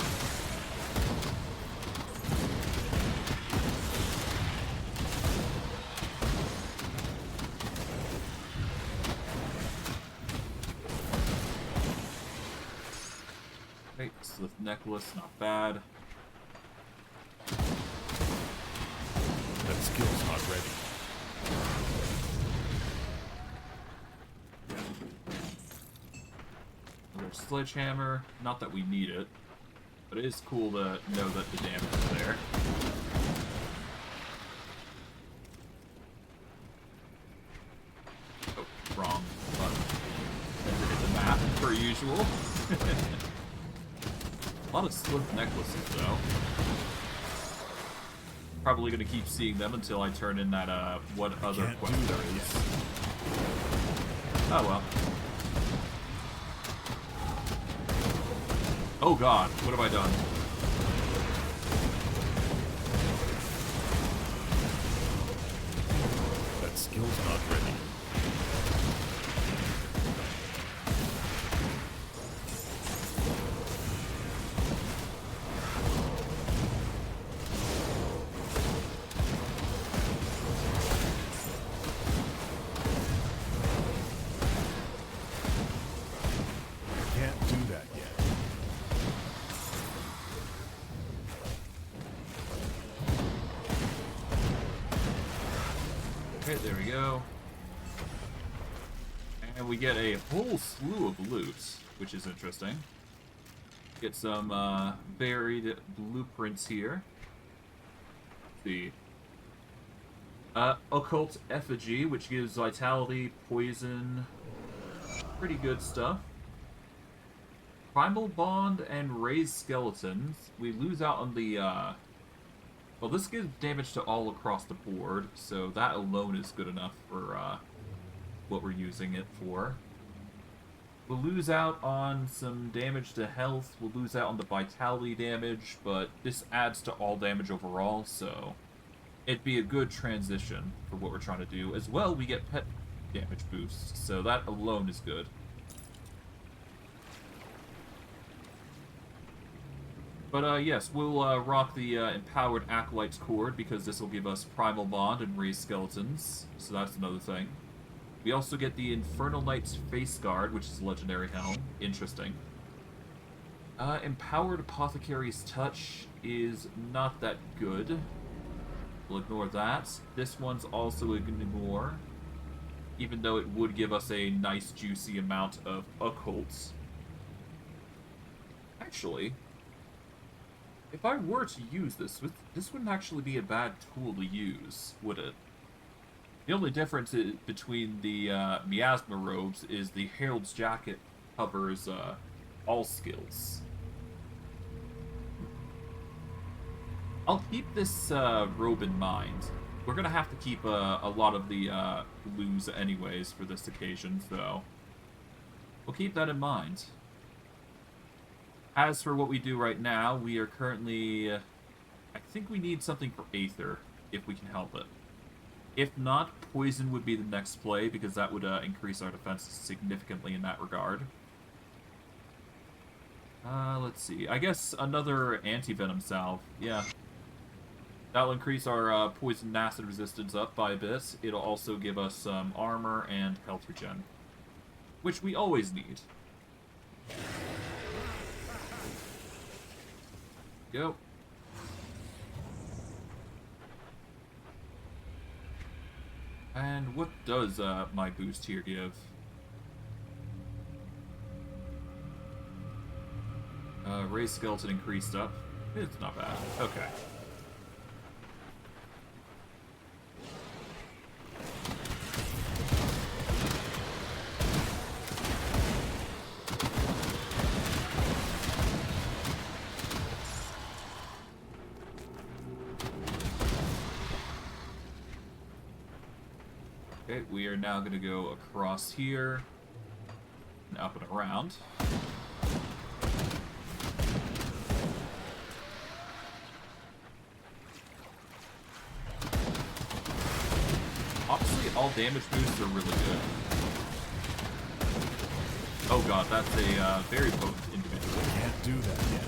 Okay, Slith necklace, not bad. that skill's not ready. Another sledgehammer. Not that we need it, but it is cool to know that the damage is there. Oh, wrong button. Never hit the map, per usual. A lot of Slith necklaces, though. Probably gonna keep seeing them until I turn in that, what other Can't quest do there that is. Oh well. Oh god, what have I done? That skill's not ready. Can't do that yet. Okay, there we go. And we get a whole slew of loot, which is interesting. Get some buried blueprints here. Let's see. Occult Effigy, which gives vitality, poison, pretty good stuff. Primal Bond and Raised Skeletons. We lose out on the, well, this gives damage to all across the board, so that alone is good enough for, what we're using it for. We'll lose out on some damage to health, we'll lose out on the vitality damage, but this adds to all damage overall, so it'd be a good transition for what we're trying to do. As well, we get pet damage boosts, so that alone is good. But yes, we'll rock the Empowered Acolyte's Cord, because this will give us Primal Bond and Raised Skeletons, so that's another thing. We also get the Infernal Knight's Face Guard, which is a legendary helm. Interesting. Empowered Apothecary's Touch is not that good. We'll ignore that. This one's also ignore, even though it would give us a nice juicy amount of occults. Actually, if I were to use this wouldn't actually be a bad tool to use, would it? The only difference between the Miasma robes is the Herald's Jacket covers all skills. I'll keep this robe in mind. We're gonna have to keep a lot of the blues anyways for this occasion, so we'll keep that in mind. As for what we do right now, we are currently... I think we need something for Aether, if we can help it. If not, Poison would be the next play, because that would increase our defenses significantly in that regard. Let's see. I guess another anti-venom salve. Yeah. That'll increase our poison and acid resistance up by a bit. It'll also give us some armor and health regen, which we always need. Go. And what does my boost here give? Raised skeleton increased up. It's not bad. Okay. Okay, we are now going to go across here and up and around. Honestly, all damage boosts are really good. Oh god, that's a very potent individual. Can't do that yet.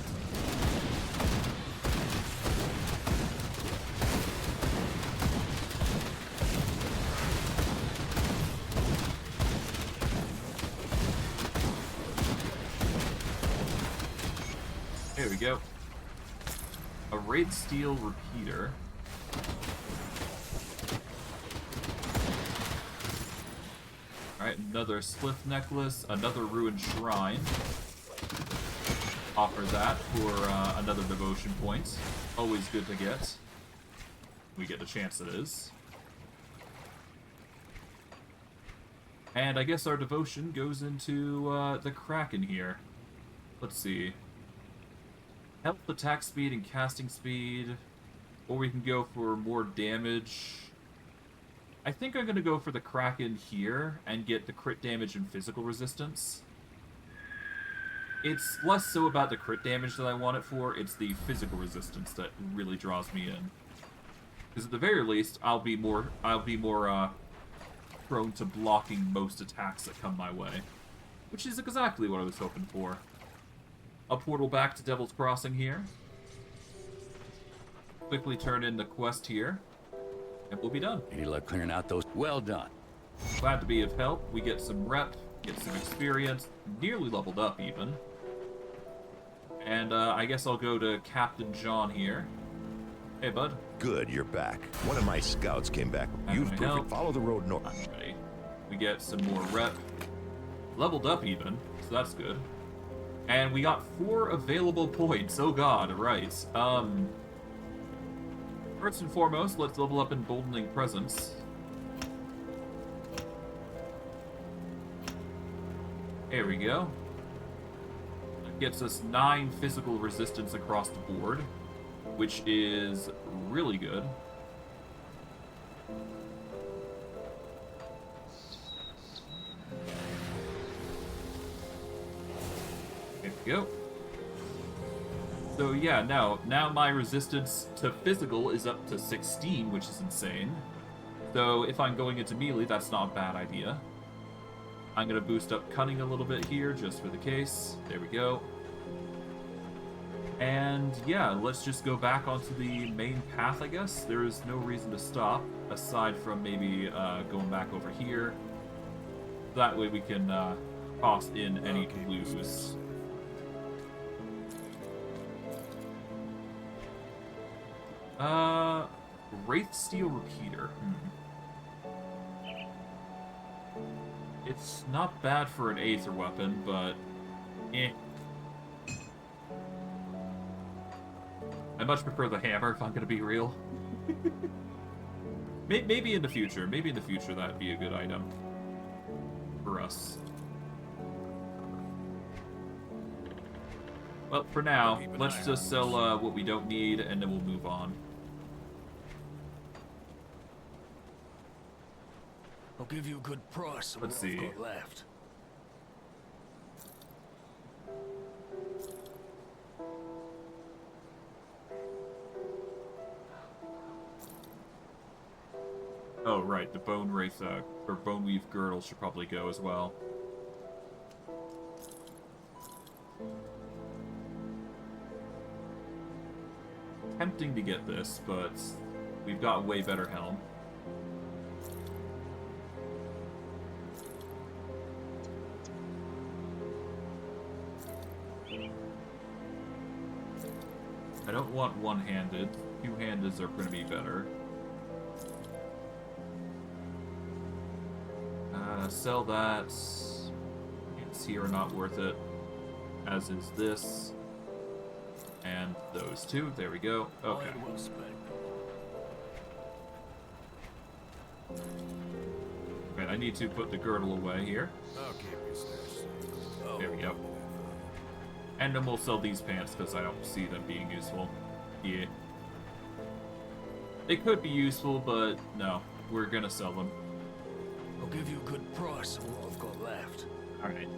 There we go. A Wraith Steel Repeater. Alright, another Spliff Necklace, another Ruined Shrine. Offer that for another Devotion point. Always good to get. We get the chance it is. And I guess our Devotion goes into the Kraken here. Let's see. Health, attack speed, and casting speed. Or we can go for more damage. I think I'm going to go for the Kraken here and get the crit damage and physical resistance. It's less so about the crit damage that I want it for, it's the physical resistance that really draws me in. Because at the very least, I'll be more prone to blocking most attacks that come my way. Which is exactly what I was hoping for. A portal back to Devil's Crossing here. Quickly turn in the quest here. And we'll be done. Any luck clearing out those? Well done. Glad to be of help. We get some rep, get some experience, nearly leveled up even. And I guess I'll go to Captain John here. Hey, bud. Good, you're back. One of my scouts came back. You've my perfect. help. Follow the road north. I'm ready. We get some more rep. Leveled up even, so that's good. And we got 4 available points. Oh god, right. First and foremost, let's level up Emboldening Presence. There we go. That gets us 9 physical resistance across the board, which is really good. There we go. So yeah, now my resistance to physical is up to 16, which is insane. So if I'm going into melee, that's not a bad idea. I'm going to boost up Cunning a little bit here, just for the case. There we go. And yeah, let's just go back onto the main path, I guess. There is no reason to stop, aside from maybe going back over here. That way we can toss in any clues. Wraith Steel Repeater. It's not bad for an Aether weapon, but eh. I much prefer the hammer, if I'm gonna be real. Maybe in the future. Maybe in the future that'd be a good item for us. Well, for now, let's just sell what we don't need, and then we'll move on. I'll give you a good price on Let's what I've see. got left. Oh, right, the Bone Wraith, or Bone Weave Girdle should probably go as well. tempting to get this, but we've got a way better helm. I don't want one-handed. Two-handeds are going to be better. Sell that. It's here, not worth it. As is this. And those two. There we go. Okay. Well spent. Right, I need to put the girdle away here. I'll keep you safe. There we go. And then we'll sell these pants because I don't see them being useful. Yeah. They could be useful, but no. We're gonna sell them. I'll give you a good price on what I've got left. Alright.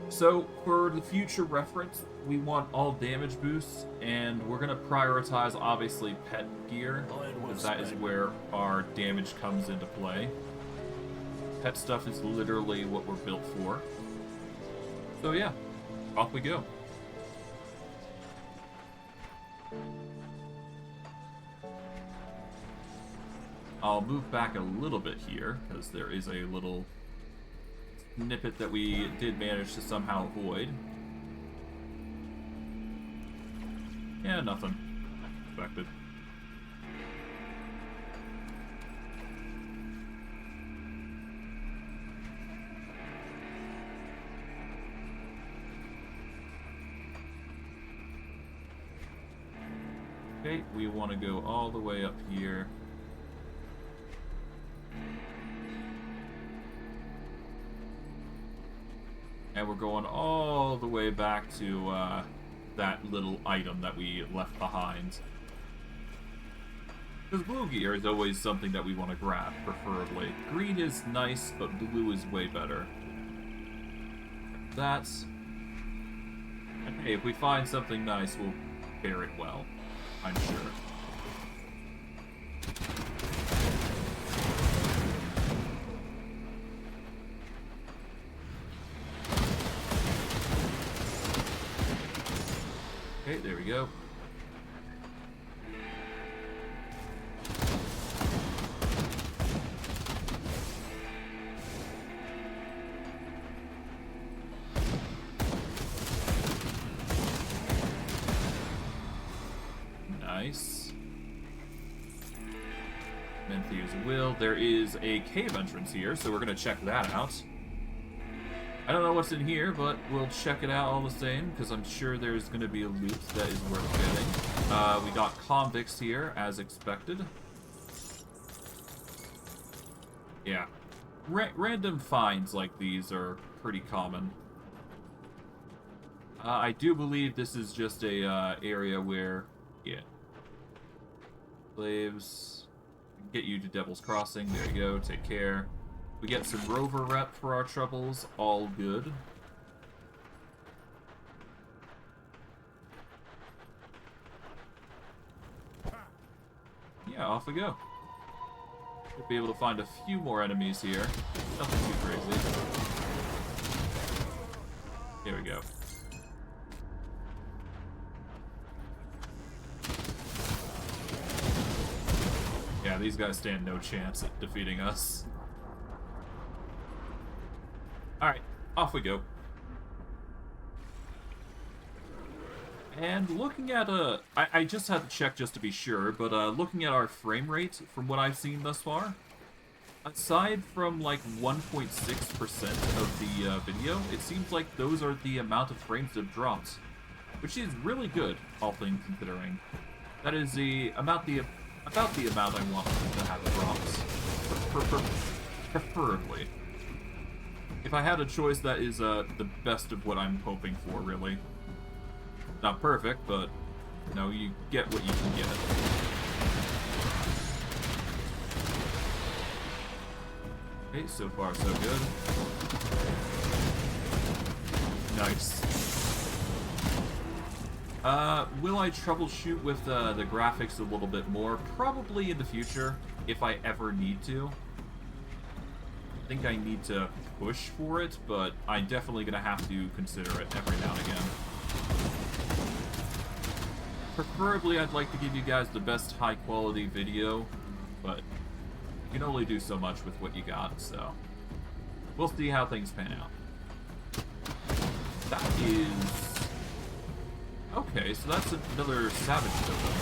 So, for the future reference, we want all damage boosts, and we're gonna prioritize, obviously, pet gear, because that is where our damage comes into play. Pet stuff is literally what we're built for. So yeah, off we go. I'll move back a little bit here, because there is a little snippet that we did manage to somehow avoid. Yeah, nothing. Expected. Okay, we want to go all the way up here. And we're going all the way back to that little item that we left behind. Because blue gear is always something that we want to grab, preferably. Green is nice, but blue is way better. That's... And hey, if we find something nice, we'll bear it well. I'm sure. Okay, there we go. Nice. Menthier's Will. There is a cave entrance here, so we're going to check that out. I don't know what's in here, but we'll check it out all the same, because I'm sure there's going to be a loot that is worth getting. We got convicts here, as expected. Yeah. Random finds like these are pretty common. I do believe this is just a area where... Yeah. Slaves. Get you to Devil's Crossing. There you go. Take care. We get some rover rep for our troubles. All good. Yeah, off we go. We'll be able to find a few more enemies here. Nothing too crazy. Here we go. Yeah, these guys stand no chance at defeating us. Alright, off we go. And looking at I just had to check just to be sure, but looking at our frame rate from what I've seen thus far, aside from like 1.6% of the video, it seems like those are the amount of frames that have dropped, which is really good, all things considering. That is about the amount I want to have drops, preferably. If I had a choice, that is the best of what I'm hoping for, really. Not perfect, but, you know, you get what you can get. Okay, so far so good. Nice. Will I troubleshoot with the graphics a little bit more? Probably in the future, if I ever need to. I think I need to push for it, but I'm definitely going to have to consider it every now and again. Preferably, I'd like to give you guys the best high-quality video, but you can only do so much with what you got, so we'll see how things pan out. That is... Okay, so that's another Savage Totem.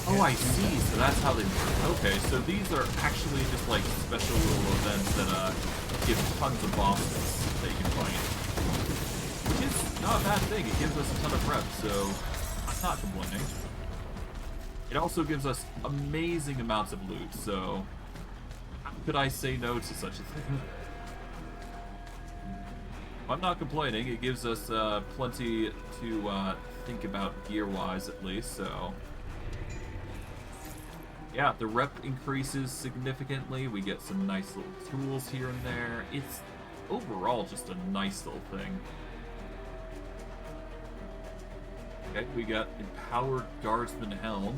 Oh, I see, so that's how they work. Okay, so these are actually just like special little events that give tons of bosses that you can fight. Which is not a bad thing, it gives us a ton of reps, so I'm not complaining. It also gives us amazing amounts of loot, so how could I say no to such a thing? I'm not complaining, it gives us plenty to think about gear-wise at least, so... Yeah, the rep increases significantly, we get some nice little tools here and there. It's overall just a nice little thing. Okay, we got Empowered Guardsman Helm,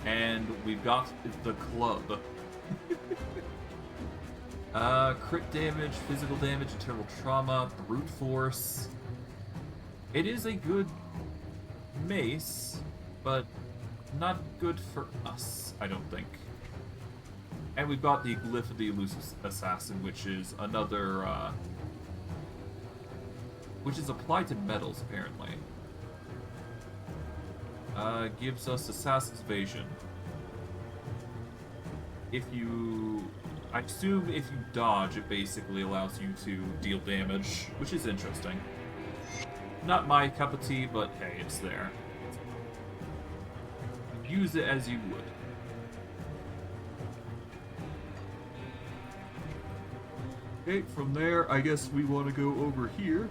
and we've got the club. Crit damage, physical damage, internal trauma, brute force. It is a good mace, but not good for us, I don't think. And we've got the Glyph of the Elusive Assassin, which is another, which is applied to metals, apparently. Gives us Assassin's Evasion. If you... I assume if you dodge, it basically allows you to deal damage, which is interesting. Not my cup of tea, but hey, it's there. Use it as you would. Okay, from there, I guess we want to go over here.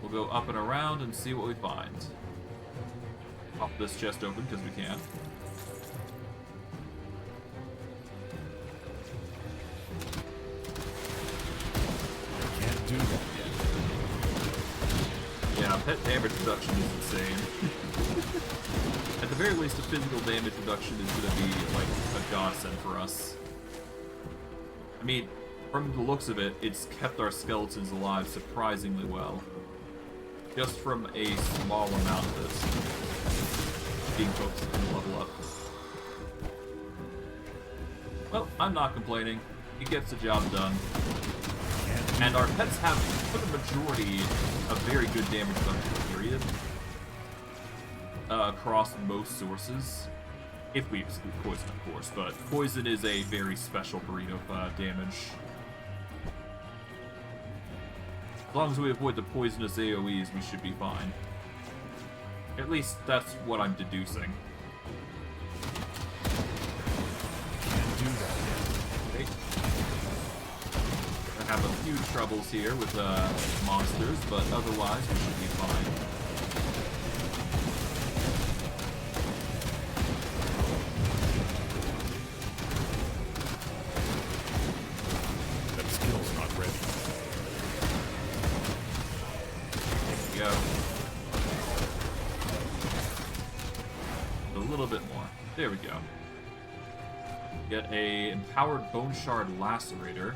We'll go up and around and see what we find. Pop this chest open because we can. Can't do that yet. Yeah, pet damage reduction is insane. At the very least, the physical damage reduction is going to be like a godsend for us. I mean, from the looks of it, it's kept our skeletons alive surprisingly well. Just from a small amount of this being focused on the level up. Well, I'm not complaining. It gets the job done. And our pets have, for the majority, a very good damage reduction period. Across most sources. If we exclude poison, of course, but poison is a very special breed of damage. As long as we avoid the poisonous AoEs, we should be fine. At least that's what I'm deducing. Can't do that yet. Okay. I have a few troubles here with monsters, but otherwise we should be fine. That skill's not ready. There we go. A little bit more. There we go. Get a Empowered Bone Shard Lacerator.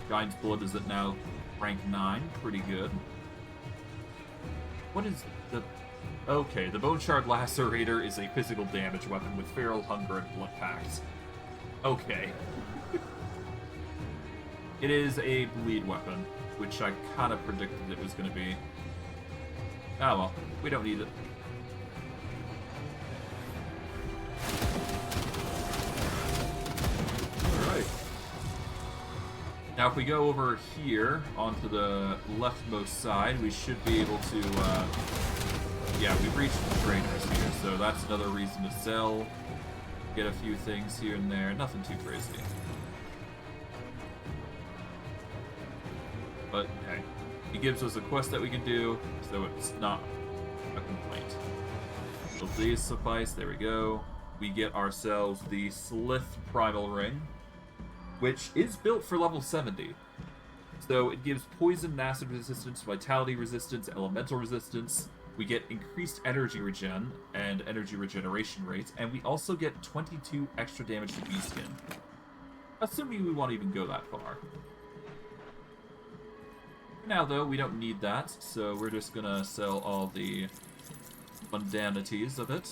Giant's Blood is at now rank 9. Pretty good. What is the... Okay, the Bone Shard Lacerator is a physical damage weapon with Feral Hunger and Blood Pact. Okay. It is a bleed weapon, which I kind of predicted it was going to be. Ah well, we don't need it. Alright. Now if we go over here, onto the leftmost side, we should be able to, yeah, we've reached the traders here, so that's another reason to sell. Get a few things here and there, nothing too crazy. But hey, he gives us a quest that we can do, so it's not a complaint. So these suffice, there we go. We get ourselves the Slith Primal Ring, which is built for level 70. So it gives poison and acid resistance, vitality resistance, elemental resistance. We get increased energy regen and energy regeneration rates, and we also get 22 extra damage to B-Skin. Assuming we want to even go that far. Now, though, we don't need that, so we're just gonna sell all the mundanities of it.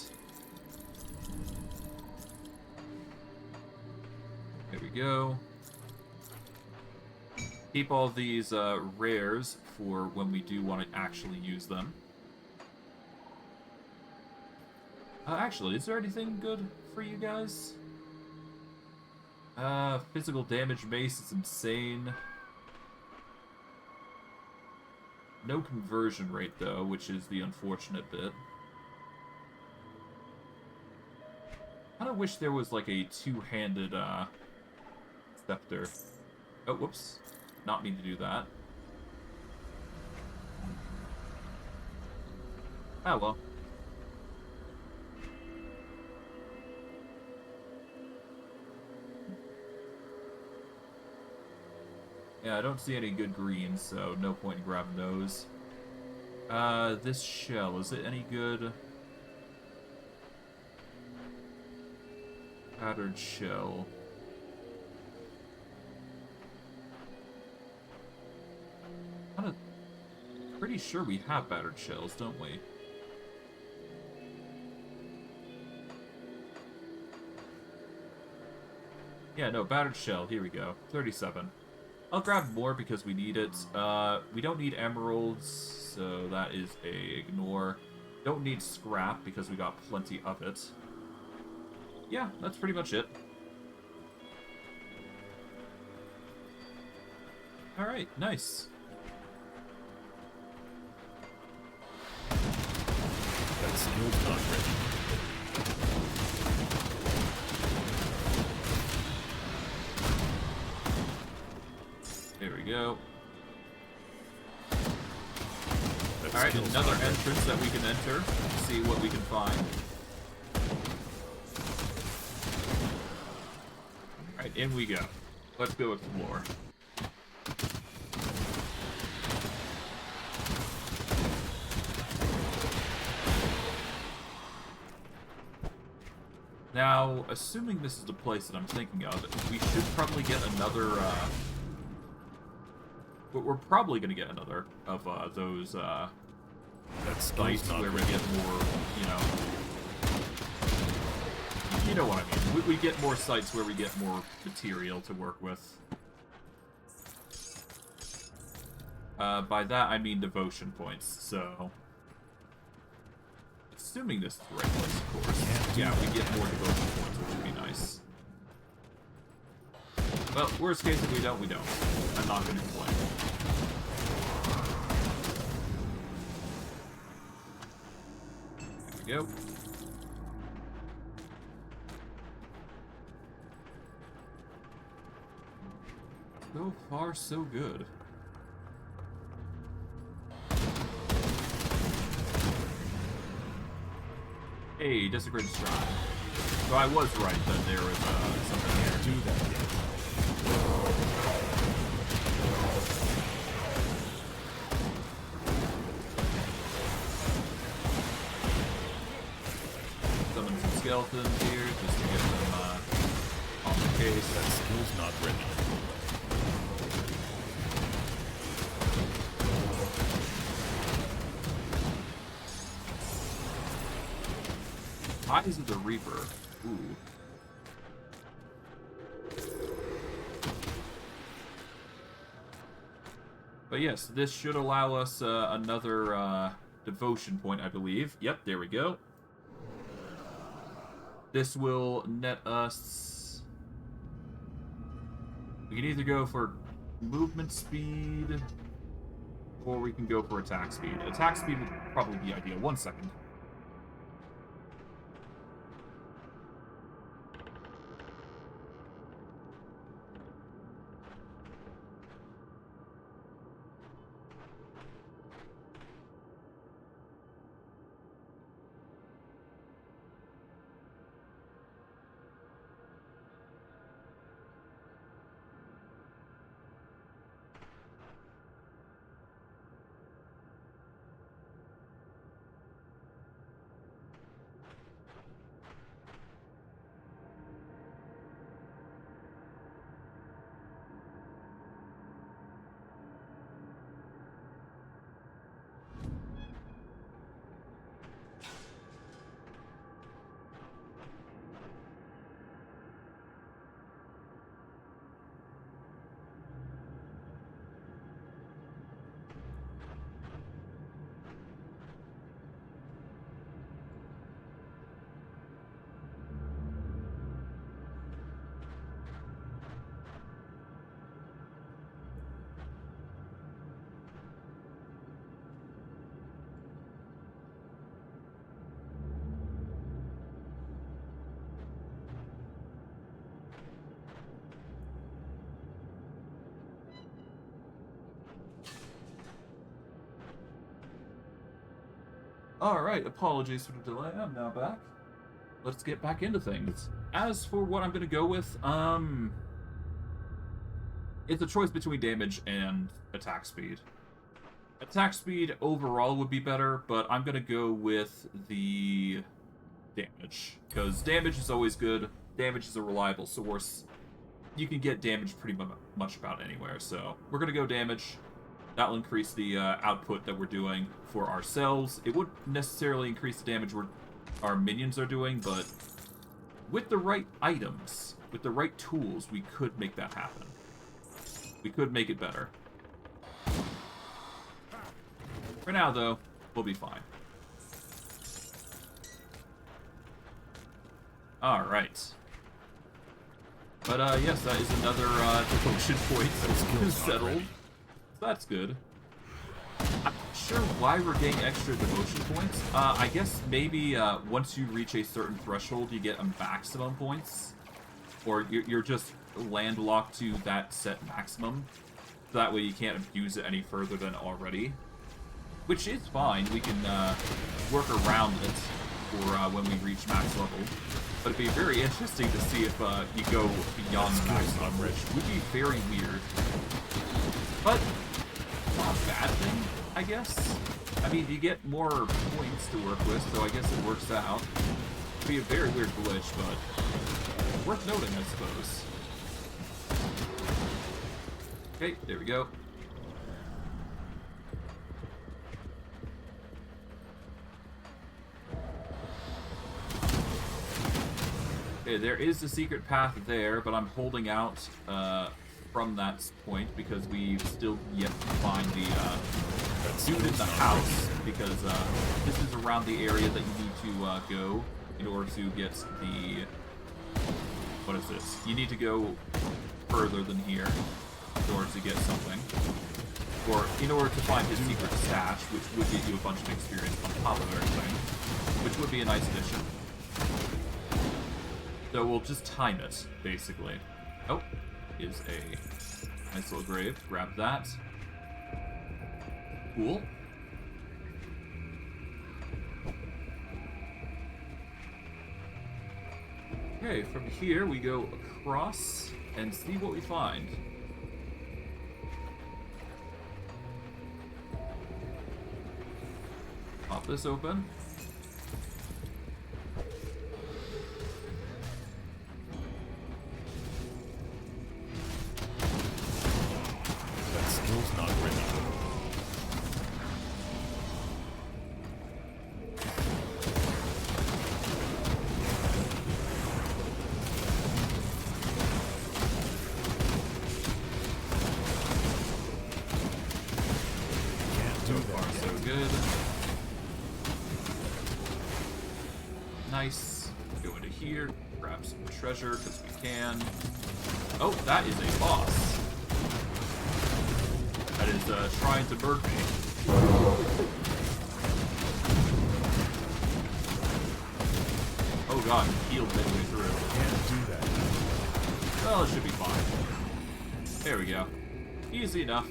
There we go. Keep all these rares for when we do want to actually use them. Actually, is there anything good for you guys? Physical damage mace is insane. No conversion rate, though, which is the unfortunate bit. I kinda wish there was, like, a two-handed, scepter. Oh, whoops. Not mean to do that. Ah, well. Yeah, I don't see any good greens, so no point in grabbing those. This shell, is it any good? Battered shell. Pretty sure we have battered shells, don't we? Yeah, no, battered shell. Here we go. 37. I'll grab more because we need it. We don't need emeralds, so that is a ignore. Don't need scrap because we got plenty of it. Yeah, that's pretty much it. Alright, nice. That skill's not ready. There we go. That Alright, skill's another not ready. entrance that we can enter. See what we can find. Alright, in we go. Let's go explore. Now, assuming this is the place that I'm thinking of, we should probably get another, but we're probably going to get another of those That skill's sites not where we ready. get more, you know what I mean. We get more sites where we get more material to work with. By that, I mean devotion points, so... Assuming this is the right place, of course. Yeah, we get more devotion points, which would be nice. Well, worst case, if we don't, we don't. I'm not going to complain. There we go. So far, so good. Hey, Desecrated Shrine. So I was right that there was something here. Do that yet. Summon some skeletons here just to get them on the case. That skill's not ready. Eyes of the Reaper. Ooh. But yes, this should allow us another devotion point, I believe. Yep, there we go. This will net us... We can either go for movement speed, or we can go for attack speed. Attack speed would probably be ideal. 1 second. Alright, apologies for the delay. I'm now back. Let's get back into things. As for what I'm gonna go with, it's a choice between damage and attack speed. Attack speed overall would be better, but I'm gonna go with the damage. Because damage is always good. Damage is a reliable source. You can get damage pretty much about anywhere, so we're gonna go damage. That'll increase the output that we're doing for ourselves. It wouldn't necessarily increase the damage our minions are doing, but with the right items, with the right tools, we could make that happen. We could make it better. For now, though, we'll be fine. Alright. But, yes, that is another devotion point that's settled. So that's good. I'm not sure why we're getting extra devotion points. I guess maybe once you reach a certain threshold, you get a maximum points. Or you're just landlocked to that set maximum. So that way you can't abuse it any further than already. Which is fine. We can work around it for when we reach max level. But it'd be very interesting to see if you go beyond the maximum, which would be very weird. But not a bad thing, I guess. I mean, you get more points to work with, so I guess it works out. It'd be a very weird glitch, but worth noting, I suppose. Okay, there we go. Okay, there is a secret path there, but I'm holding out from that point because we've still yet to find the dude in the house, because this is around the area that you need to go in order to get the... What is this? You need to go further than here in order to get something. Or in order to find his secret stash, which would get you a bunch of experience on top of everything, which would be a nice addition. So we'll just time it, basically. Oh, is a nice little grave. Grab that. Cool. Okay, from here we go across and see what we find. Pop this open. That skill's not ready. So far, so good. Nice. Go into here, grab some treasure because we can. Oh, that is a boss. That is trying to murder me. Oh god, he healed midway through. Can't do that. Well, it should be fine. There we go. Easy enough.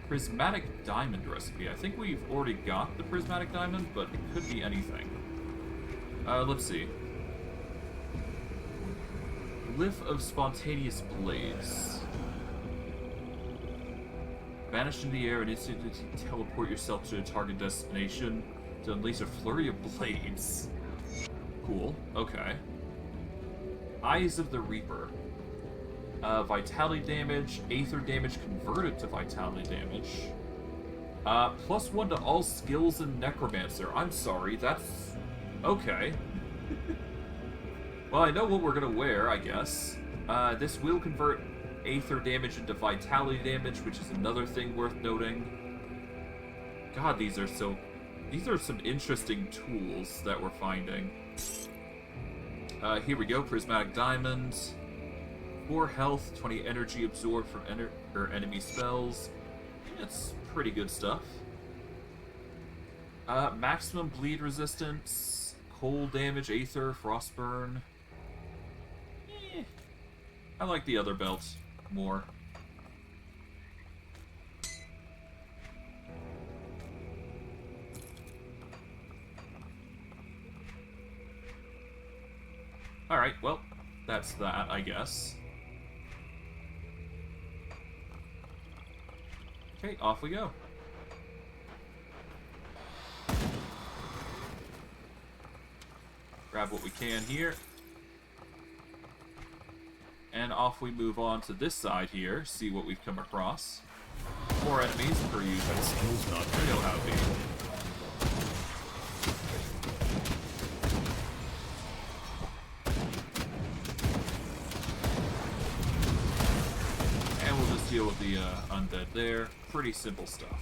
Prismatic diamond recipe. I think we've already got the prismatic diamond, but it could be anything. Let's see. Glyph of spontaneous blades. Vanish in the air and instantly teleport yourself to a target destination to unleash a flurry of blades. Cool. Okay. Eyes of the Reaper. Vitality damage, Aether damage converted to vitality damage. +1 to all skills in Necromancer. I'm sorry, that's... okay. Well, I know what we're gonna wear, I guess. This will convert Aether damage into vitality damage, which is another thing worth noting. God, these are some interesting tools that we're finding. Here we go, Prismatic Diamond. 4 health, 20 energy absorbed from enemy spells. That's pretty good stuff. Maximum bleed resistance, cold damage, Aether, Frostburn. I like the other belt more. Alright, well, that's that, I guess. Okay, off we go. Grab what we can here. And off we move on to this side here, see what we've come across. More enemies per usual. That skill's not You know how it be. And we'll just deal with the undead there. Pretty simple stuff.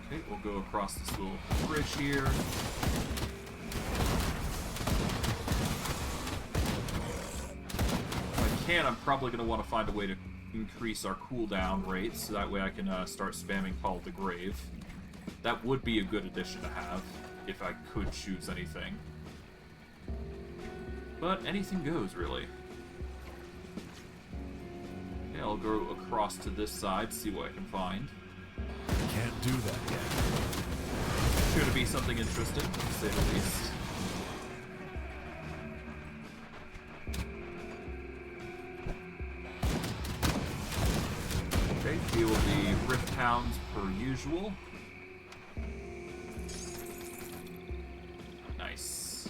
Okay, we'll go across this little bridge here. I'm probably going to want to find a way to increase our cooldown rates, so that way I can start spamming Call of the Grave. That would be a good addition to have, if I could choose anything. But anything goes, really. Okay, I'll go across to this side, see what I can find. Can't do that yet. Sure to be something interesting, to say the least. Deal with the Rift Hounds per usual. Nice.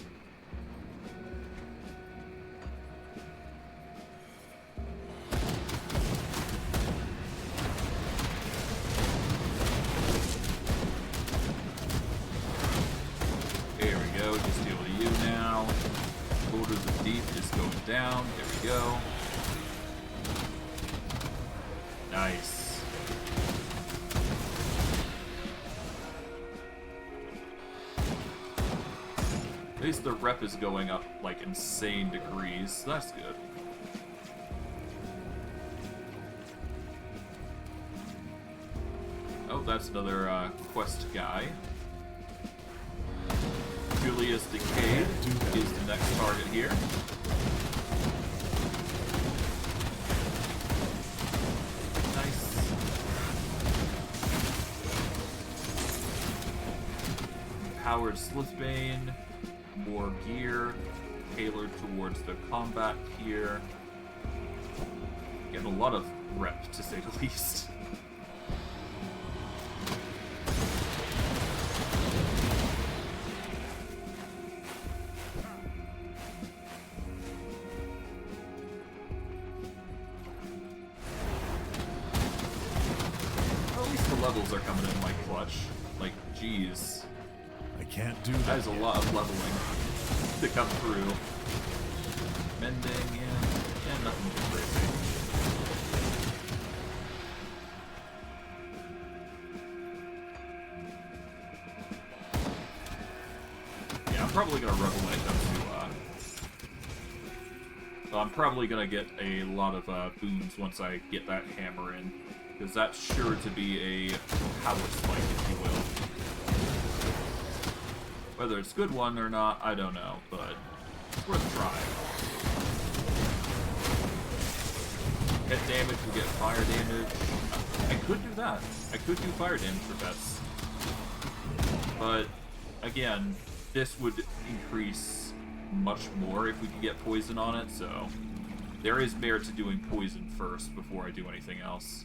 There we go, just deal with you now. Borders of Deep is going down. There we go. Nice. At least the rep is going up, like, insane degrees, so that's good. Oh, that's another, quest guy. Julius Decade is the next target here. Nice. Empowered Slithbane. More gear tailored towards the combat here. Getting a lot of rep, to say the least. Well, at least the levels are coming in like clutch. Like, geez. I can't do that. That is a lot of leveling to come through. Mending, and nothing too crazy. Yeah, I'm probably gonna rebel when it comes to, I'm probably gonna get a lot of, boons once I get that hammer in. Because that's sure to be a power spike, if you will. Whether it's a good one or not, I don't know, but it's worth a try. Hit damage, we get fire damage. I could do that. I could do fire damage for vets. But, again, this would increase much more if we could get poison on it, so there is merit to doing poison first before I do anything else.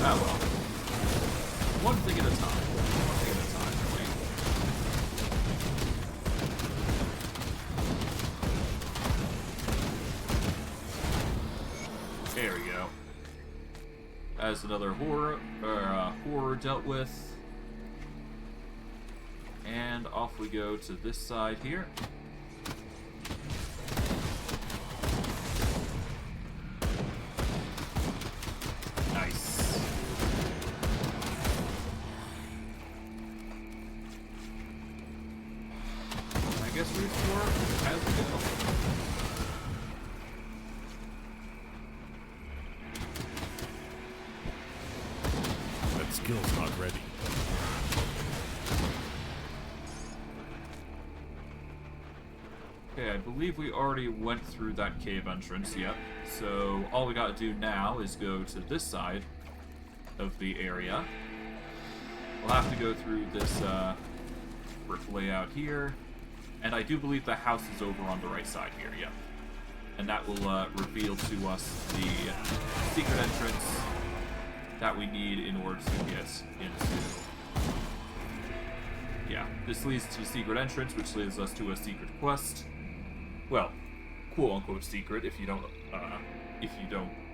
Ah well. One thing at a time. One thing at a time, really. There we go. As another horror dealt with. And off we go to this side here. Nice. I guess we explore as we go. That skill's not ready. Okay, I believe we already went through that cave entrance, yep. So all we gotta do now is go to this side of the area. We'll have to go through this brick layout here. And I do believe the house is over on the right side here, yeah. And that will reveal to us the secret entrance that we need in order to get into... Yeah, this leads to a secret entrance, which leads us to a secret quest. Well, quote-unquote secret, if you don't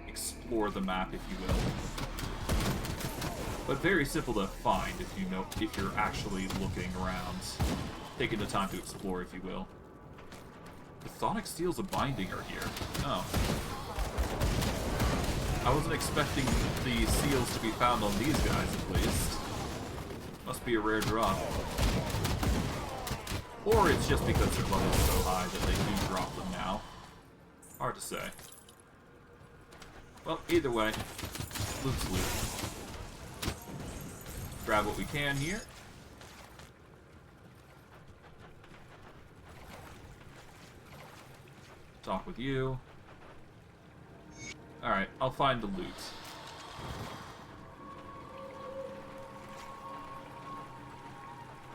explore the map, if you will. But very simple to find if you're actually looking around, taking the time to explore, if you will. The Chthonic Seals of Binding are here. Oh. I wasn't expecting the seals to be found on these guys, at least. Must be a rare drop. Or it's just because their level's so high that they do drop them now. Hard to say. Well, either way, loot's loot. Grab what we can here. Talk with you. Alright, I'll find the loot.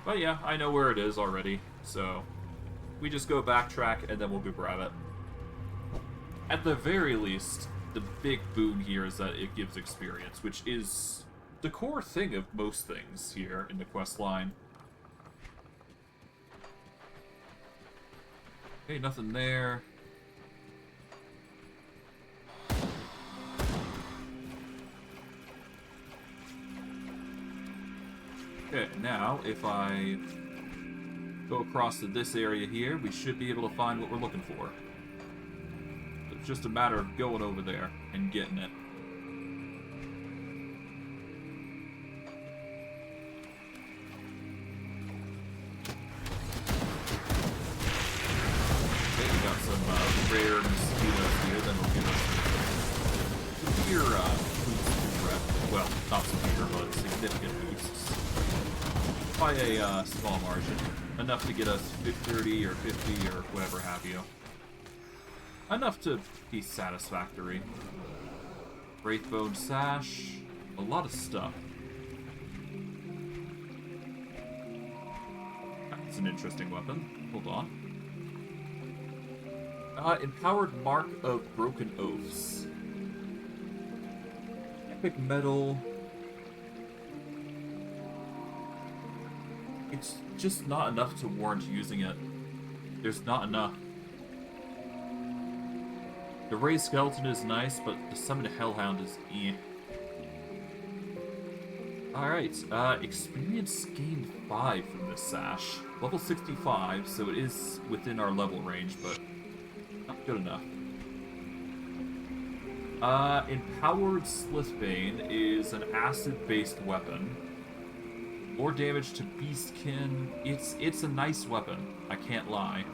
But yeah, I know where it is already, so we just go backtrack and then we'll go grab it. At the very least, the big boon here is that it gives experience, which is the core thing of most things here in the quest line. Okay, nothing there. Okay, now if I go across to this area here, we should be able to find what we're looking for. It's just a matter of going over there and getting it. Okay, we got some rare mosquitoes here, then we'll get us severe boosts to rep. Well, not severe, but significant boosts. By a small margin. Enough to get us 30 or 50 or whatever have you. Enough to be satisfactory. Wraithbone Sash. A lot of stuff. That's an interesting weapon. Hold on. Empowered Mark of Broken Oaths. Epic Metal. It's just not enough to warrant using it. There's not enough. The Raised Skeleton is nice, but the Summoned Hellhound is eh. Alright, experience gained 5 from this sash. Level 65, so it is within our level range, but not good enough. Empowered Slithbane is an acid-based weapon. More damage to Beastkin. It's a nice weapon. I can't lie.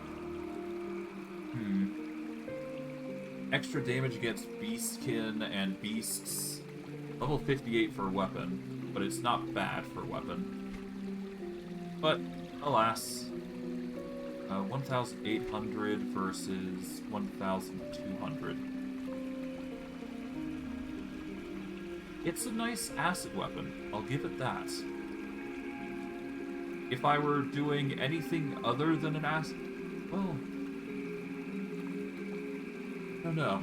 Extra damage against Beastkin and beasts. Level 58 for a weapon, but it's not bad for a weapon. But alas, 1,800 versus 1,200. It's a nice acid weapon. I'll give it that. If I were doing anything other than an acid... Well... I don't know.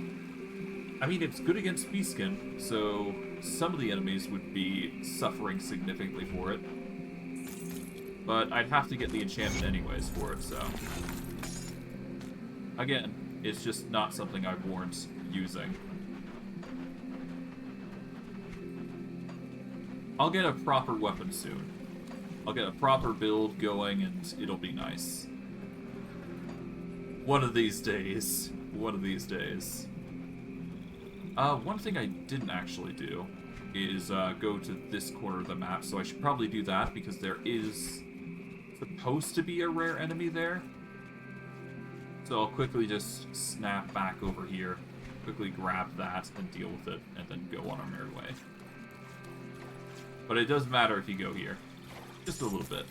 I mean, it's good against Beastkin, so some of the enemies would be suffering significantly for it. But I'd have to get the enchantment anyways for it, so... Again, it's just not something I warrant using. I'll get a proper weapon soon. I'll get a proper build going and it'll be nice. One of these days. One of these days. One thing I didn't actually do is go to this corner of the map, so I should probably do that because there is supposed to be a rare enemy there. So I'll quickly just snap back over here, quickly grab that and deal with it, and then go on our merry way. But it doesn't matter if you go here. Just a little bit.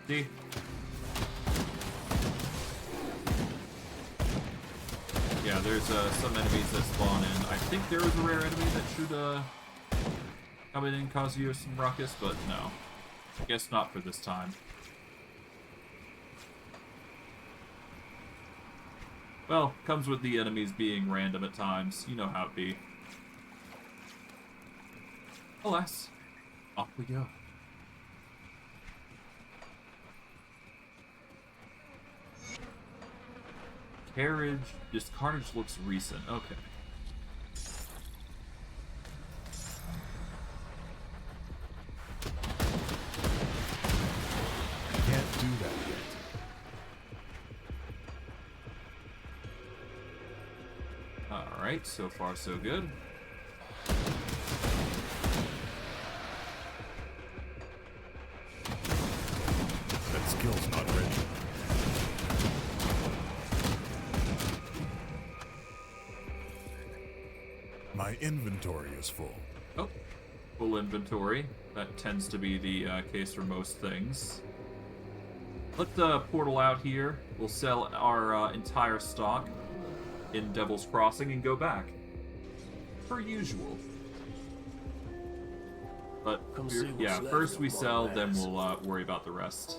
See? Yeah, there's some enemies that spawn in. I think there is a rare enemy that should come in and cause you some ruckus, but no. Guess not for this time. Well, comes with the enemies being random at times. You know how it be. Alas, off we go. Carriage. This carnage looks recent. Okay. Can't do that yet. Alright, so far so good. That skill's not ready. My inventory is full. Oh, full inventory. That tends to be the case for most things. Let the portal out here. We'll sell our entire stock in Devil's Crossing and go back. Per usual. But, Come see what's yeah, left first of we my sell, then wares. we'll worry about the rest.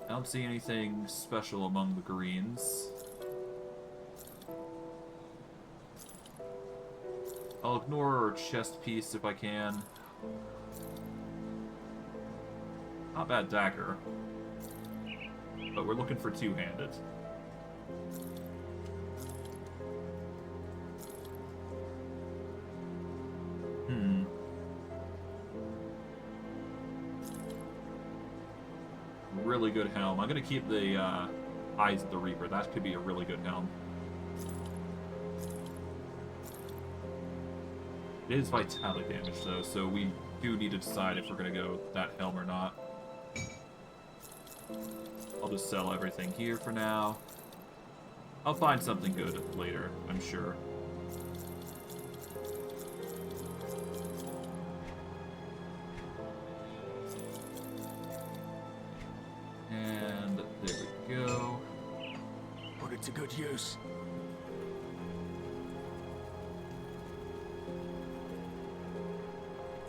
I don't see anything special among the greens. I'll ignore our chest piece if I can. Not bad dagger. But we're looking for two-handed. Really good helm. I'm gonna keep the Eyes of the Reaper. That could be a really good helm. It is vitality damage though, so we do need to decide if we're gonna go that helm or not. I'll just sell everything here for now. I'll find something good later, I'm sure. And there we go. Put it to good use.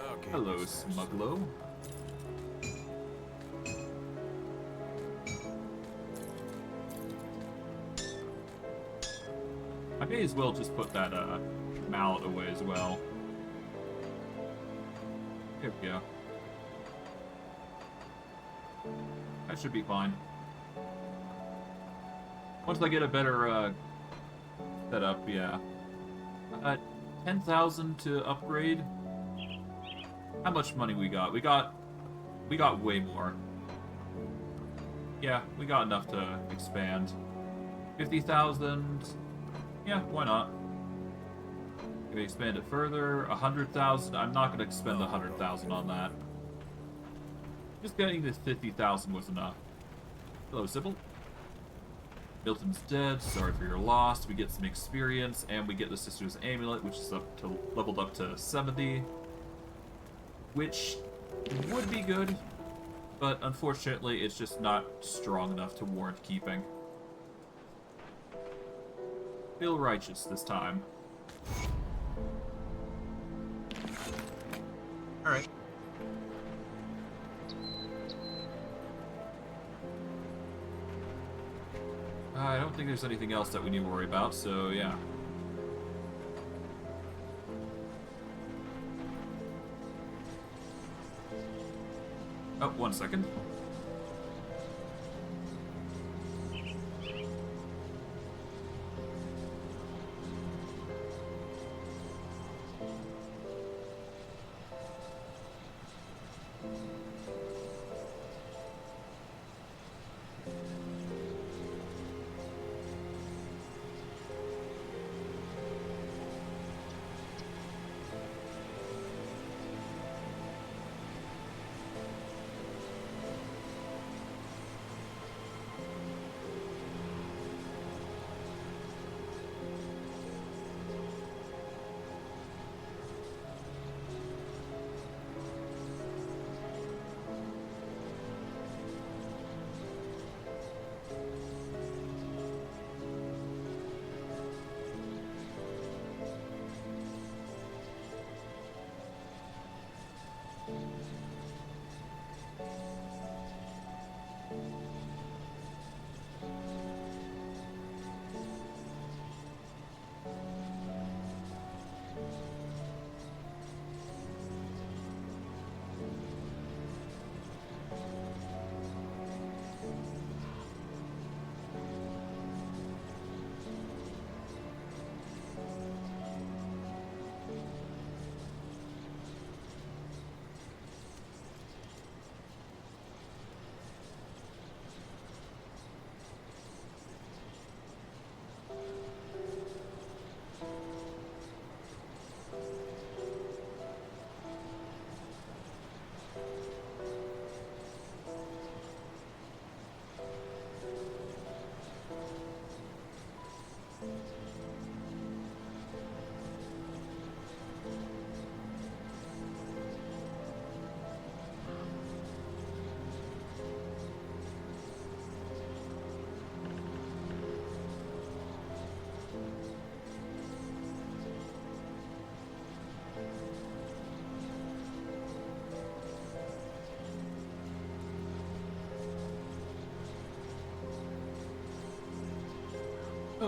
Okay. Hello, Smuglo. I may as well just put that mallet away as well. There we go. That should be fine. Once I get a better setup, yeah. 10,000 to upgrade. How much money we got? We got way more. Yeah, we got enough to expand. 50,000. Yeah, why not? Can we expand it further? 100,000. I'm not going to expend 100,000 on that. Just getting to 50,000 was enough. Hello, Sybil. Milton's dead. Sorry for your loss. We get some experience, and we get the Sister's Amulet, which is leveled up to 70. Which would be good, but unfortunately it's just not strong enough to warrant keeping. Feel righteous this time. Alright. I don't think there's anything else that we need to worry about, so yeah. Oh, 1 second.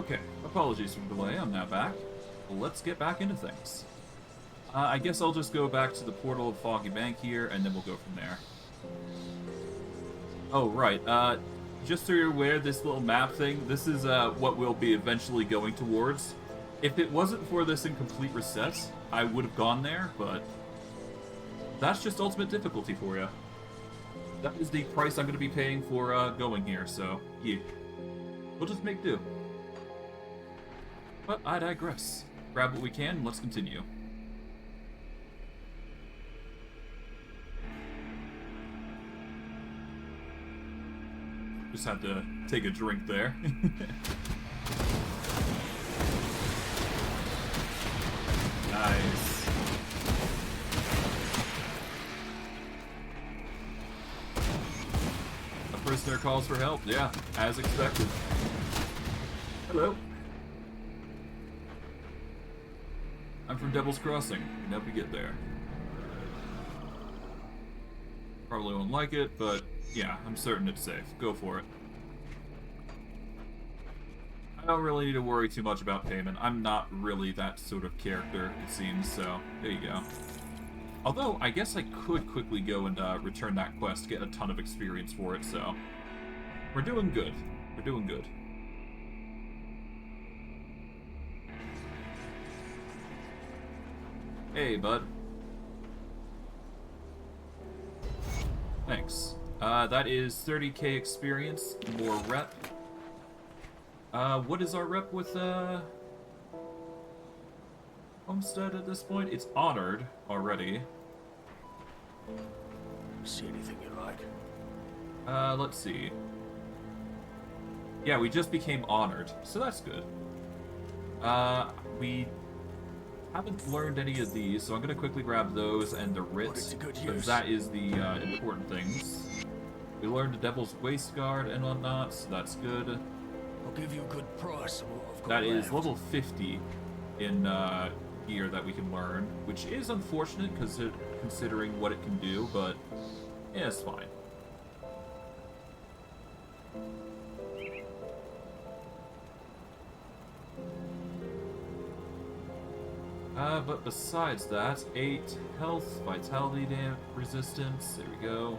Okay, apologies for the delay, I'm now back. Let's get back into things. I guess I'll just go back to the portal of Foggy Bank here, and then we'll go from there. Oh, right, just so you're aware, this little map thing, this is what we'll be eventually going towards. If it wasn't for this incomplete reset, I would have gone there, but that's just ultimate difficulty for you. That is the price I'm going to be paying for going here, so yeah. We'll just make do. But I digress. Grab what we can, and let's continue. Just had to take a drink there. Nice. A prisoner calls for help. Yeah, as expected. Hello. I'm from Devil's Crossing. Can help you get there. Probably won't like it, but yeah, I'm certain it's safe. Go for it. I don't really need to worry too much about payment. I'm not really that sort of character, it seems, so there you go. Although, I guess I could quickly go and return that quest, get a ton of experience for it, so... We're doing good. We're doing good. Hey, bud. Thanks. That is 30k experience, more rep. What is our rep with, Homestead at this point? It's honored already. See anything you like? Let's see. Yeah, we just became honored, so that's good. We haven't learned any of these, so I'm gonna quickly grab those and the writs, because that is the important things. We learned the Devil's Waist Guard and whatnot, so that's good. I'll give you a good price of what I've got That is left. level 50 in gear that we can learn, which is unfortunate because considering what it can do, but yeah, it's fine. But besides that, 8 health, vitality resistance, there we go.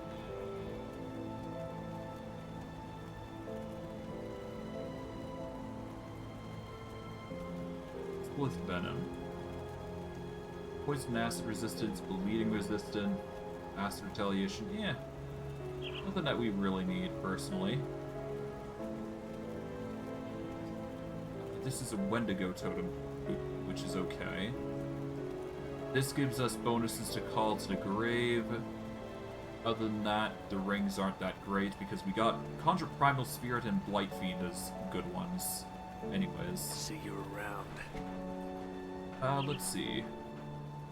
Split venom. Poison acid resistance, bleeding resistant, acid retaliation, yeah. Nothing that we really need, personally. This is a Wendigo totem, which is okay. This gives us bonuses to Call to the Grave. Other than that, the rings aren't that great because we got Conjure Primal Spirit and Blight Fiend as good ones. Anyways. See you around. Let's see.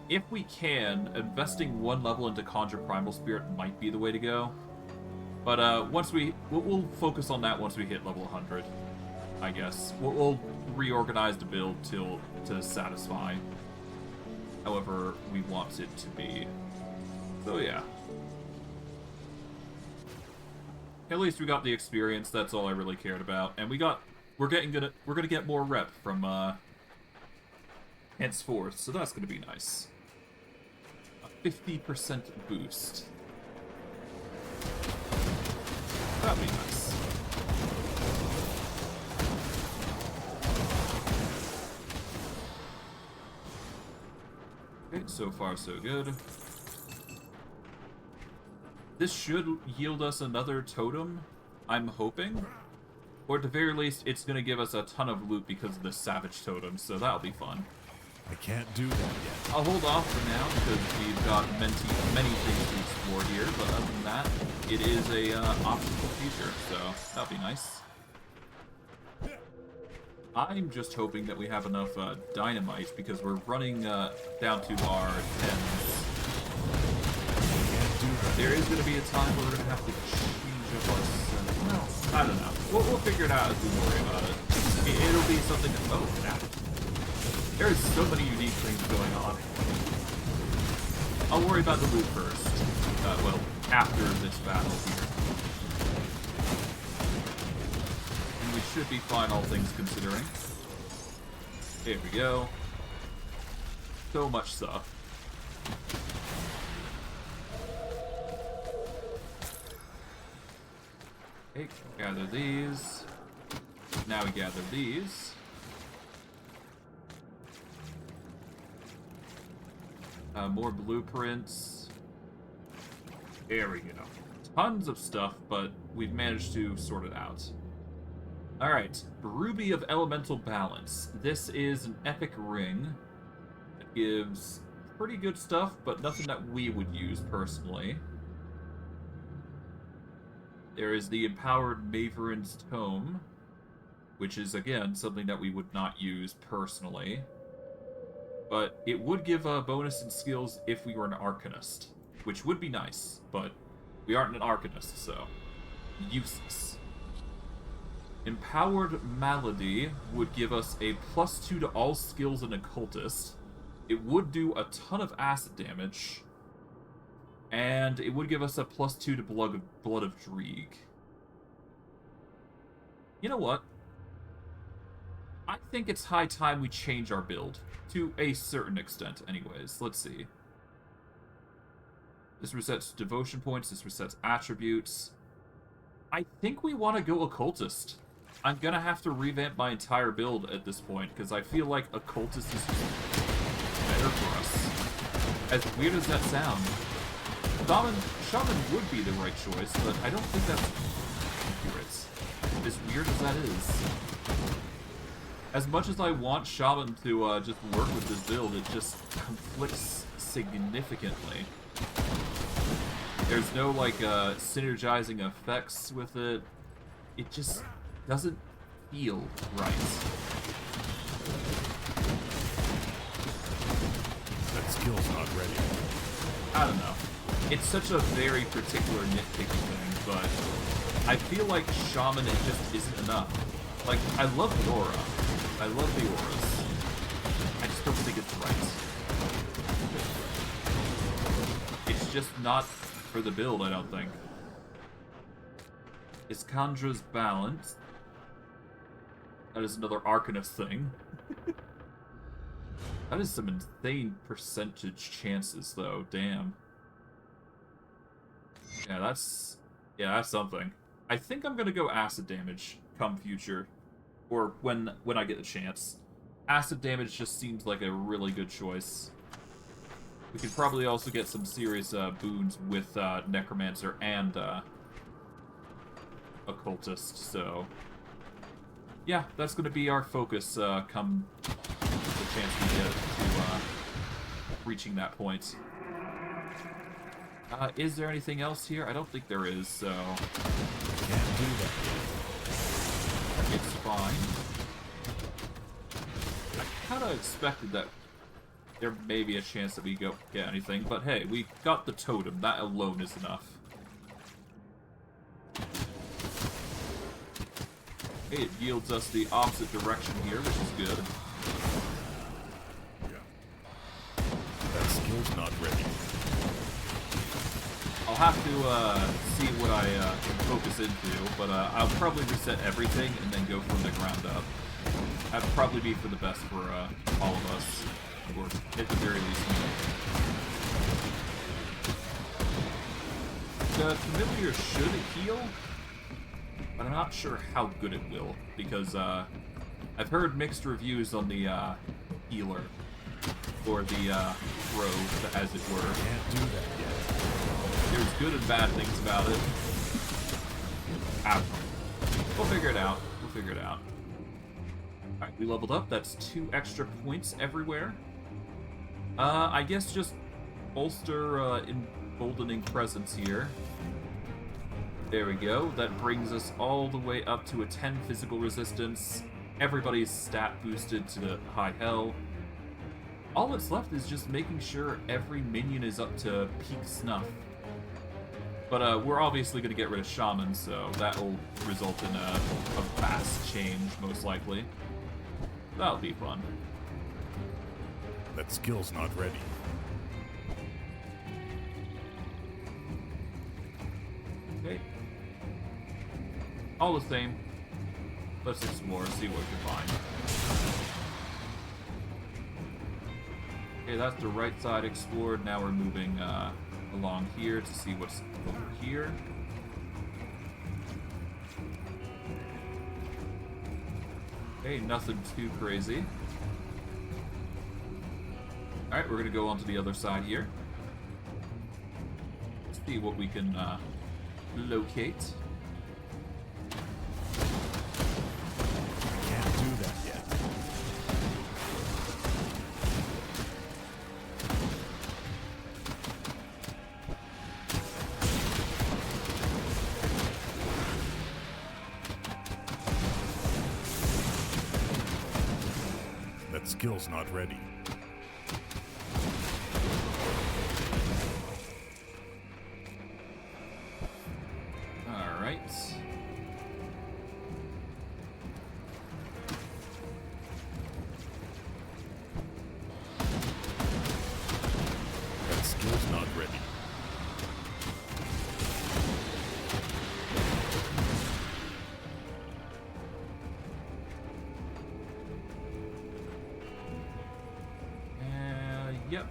If we can, investing 1 level into Conjure Primal Spirit might be the way to go. But once we'll focus on that once we hit level 100, I guess. We'll reorganize the build to satisfy however we want it to be. So yeah. At least we got the experience. That's all I really cared about, and we're gonna get more rep from henceforth. So that's gonna be nice. A 50% boost. That'd be nice. Okay, so far so good. This should yield us another totem, I'm hoping. Or at the very least, it's going to give us a ton of loot because of the Savage Totem, so that'll be fun. I can't do that yet. I'll hold off for now because we've got many things to explore here, but other than that, it is a optional feature, so that'll be nice. I'm just hoping that we have enough dynamite because we're running down to our 10s. There is going to be a time where we're going to have to change up our settings. Well, I don't know. We'll figure it out as we worry about it. It'll be something that... Oh, snap. There's so many unique things going on. I'll worry about the loot first. Well, after this battle here. And we should be fine, all things considering. Here we go. So much stuff. Okay, gather these. Now we gather these. More blueprints. There we go. Tons of stuff, but we've managed to sort it out. Alright, Ruby of Elemental Balance. This is an epic ring. It gives pretty good stuff, but nothing that we would use personally. There is the Empowered Maveren's Tome, which is, again, something that we would not use personally. But it would give a bonus in skills if we were an Arcanist, which would be nice, but we aren't an Arcanist, so useless. Empowered Malady would give us a +2 to all skills in Occultist. It would do a ton of acid damage, and it would give us a +2 to Blood of Dreeg. You know what? I think it's high time we change our build. To a certain extent, anyways. Let's see. This resets devotion points, this resets attributes. I think we want to go Occultist. I'm gonna have to revamp my entire build at this point, because I feel like Occultist is better for us. As weird as that sounds. Shaman would be the right choice, but I don't think that's accurate. As weird as that is. As much as I want Shaman to just work with this build, it just conflicts significantly. There's no, like, synergizing effects with it. It just doesn't feel right. That skill's not ready. I don't know. It's such a very particular nitpicky thing, but I feel like Shaman, it just isn't enough. Like, I love the aura. I love the auras. I just don't think it's right. It's just not for the build, I don't think. Iskandra's Balance. That is another Arcanist thing. That is some insane percentage chances, though. Damn. Yeah, that's something. I think I'm gonna go acid damage come future. Or when I get the chance. Acid damage just seems like a really good choice. We could probably also get some serious boons with Necromancer and Occultist, so... Yeah, that's going to be our focus come the chance we get to reaching that point. Is there anything else here? I don't think there is, so... Can't do that yet. It's fine. I kind of expected that there may be a chance that we get anything, but hey, we got the totem. That alone is enough. Okay, it yields us the opposite direction here, which is good. That skill's not ready. I'll have to see what I can focus into, but I'll probably reset everything and then go from the ground up. That'd probably be for the best for all of us, or at the very least me. The familiar should heal, but I'm not sure how good it will, because I've heard mixed reviews on the healer, or the rogue, as it were. Can't do that yet. There's good and bad things about it. We'll figure it out. We'll figure it out. Alright, we leveled up. That's 2 extra points everywhere. I guess just bolster emboldening presence here. There we go. That brings us all the way up to a 10 physical resistance. Everybody's stat boosted to the high hell. All that's left is just making sure every minion is up to peak snuff. But we're obviously going to get rid of Shaman, so that will result in a fast change, most likely. That'll be fun. That skill's not ready. Okay. All the same. Let's explore, see what we can find. Okay, that's the right side explored. Now we're moving along here to see what's over here. Okay, nothing too crazy. Alright, we're gonna go on to the other side here. See what we can locate. Can't do that yet. That skill's not ready. Alright. That skill's not ready. Yep.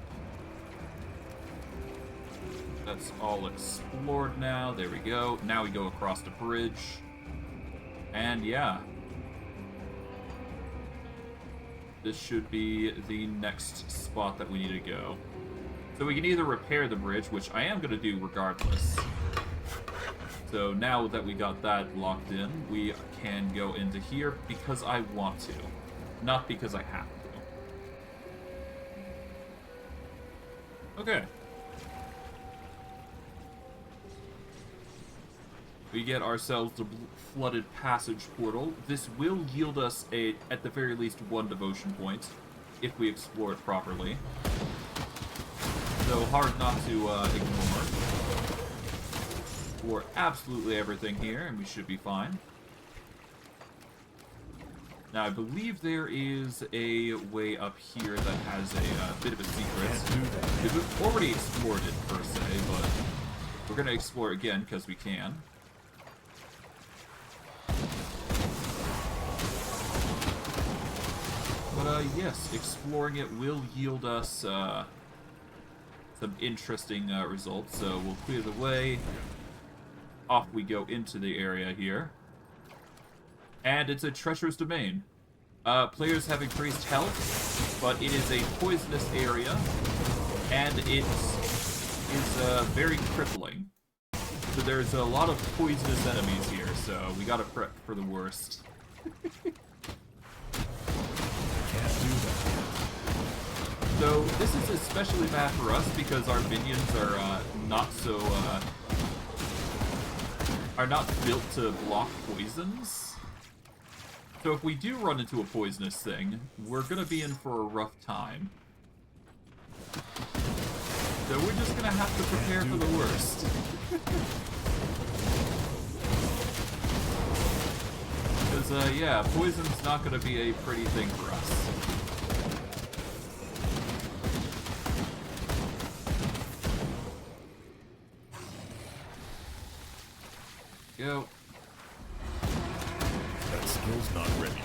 That's all explored now. There we go. Now we go across the bridge. And yeah. This should be the next spot that we need to go. So we can either repair the bridge, which I am going to do regardless. So now that we got that locked in, we can go into here because I want to, not because I have to. Okay. We get ourselves the flooded passage portal. This will yield us at the very least, one devotion point if we explore it properly. So hard not to ignore. Explore absolutely everything here, and we should be fine. Now, I believe there is a way up here that has a bit of a secret. Can't do that. Because we've already explored it, per se, but we're going to explore it again because we can. But, yes, exploring it will yield us some interesting results. So we'll clear the way. Off we go into the area here. And it's a treacherous domain. Players have increased health, but it is a poisonous area, and it is very crippling. So there's a lot of poisonous enemies here, so we gotta prep for the worst. Can't do that. So this is especially bad for us because our minions are not built to block poisons. So if we do run into a poisonous thing, we're gonna be in for a rough time. So we're just gonna have to prepare for the worst. Because, yeah, poison's not gonna be a pretty thing for us. Go. That skill's not ready.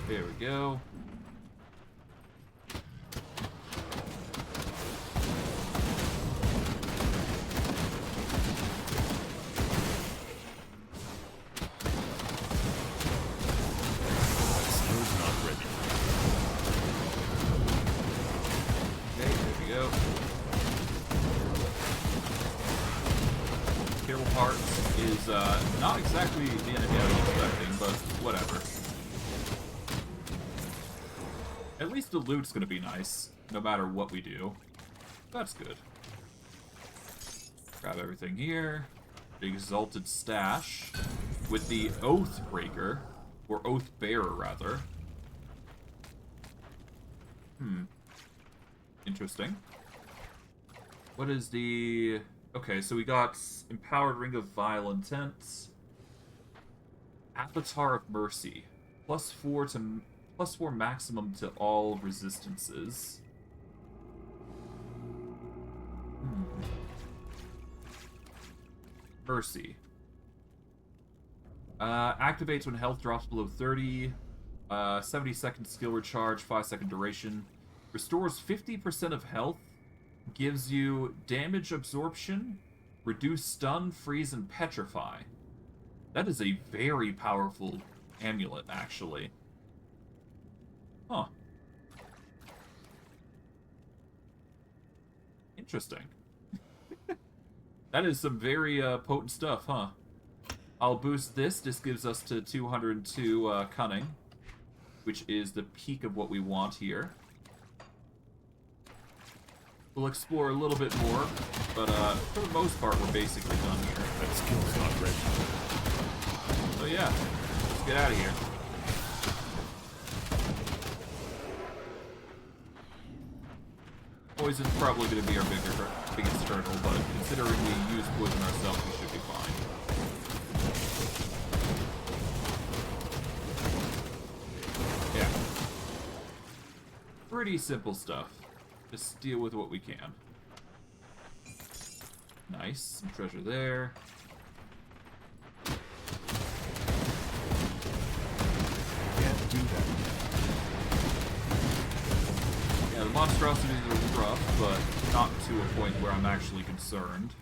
There we go. That skill's not ready. Okay, there we go. Kill Heart is not exactly the enemy I was expecting, but whatever. At least the loot's gonna be nice, no matter what we do. That's good. Grab everything here. The Exalted Stash. With the Oathbreaker, or Oathbearer, rather. Interesting. What is the... Okay, so we got Empowered Ring of Vile Intent. Avatar of Mercy. +4 maximum to all resistances. Mercy. Activates when health drops below 30. 70-second skill recharge, 5-second duration. Restores 50% of health. Gives you damage absorption, reduce stun, freeze, and petrify. That is a very powerful amulet, actually. Huh. Interesting. That is some very potent stuff, huh? I'll boost this. This gives us to 202 cunning, which is the peak of what we want here. We'll explore a little bit more, but for the most part, we're basically done here. That skill's not ready. So yeah, let's get out of here. Poison's probably going to be our biggest hurdle, but considering we use poison ourselves, we should be fine. Yeah. Pretty simple stuff. Just deal with what we can. Nice. Some treasure there. Can't do that. Yeah, the monstrosities are rough, but not to a point where I'm actually concerned.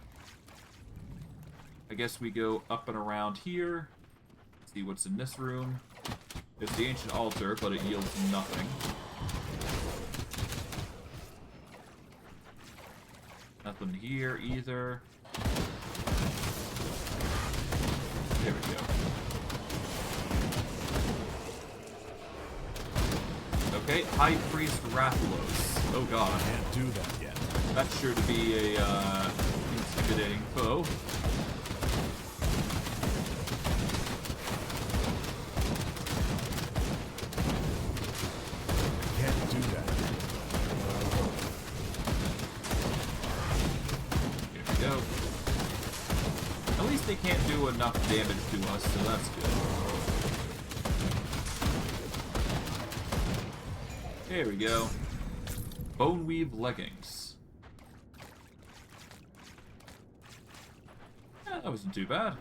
I guess we go up and around here. See what's in this room. It's the ancient altar, but it yields nothing. Nothing here either. There we go. Okay, High Priest Rathalos. Oh god. Can't do that yet. That's sure to be a intimidating foe. Can't do that. Here we go. At least they can't do enough damage to us, so that's good. There we go. Boneweave leggings. Yeah, that wasn't too bad.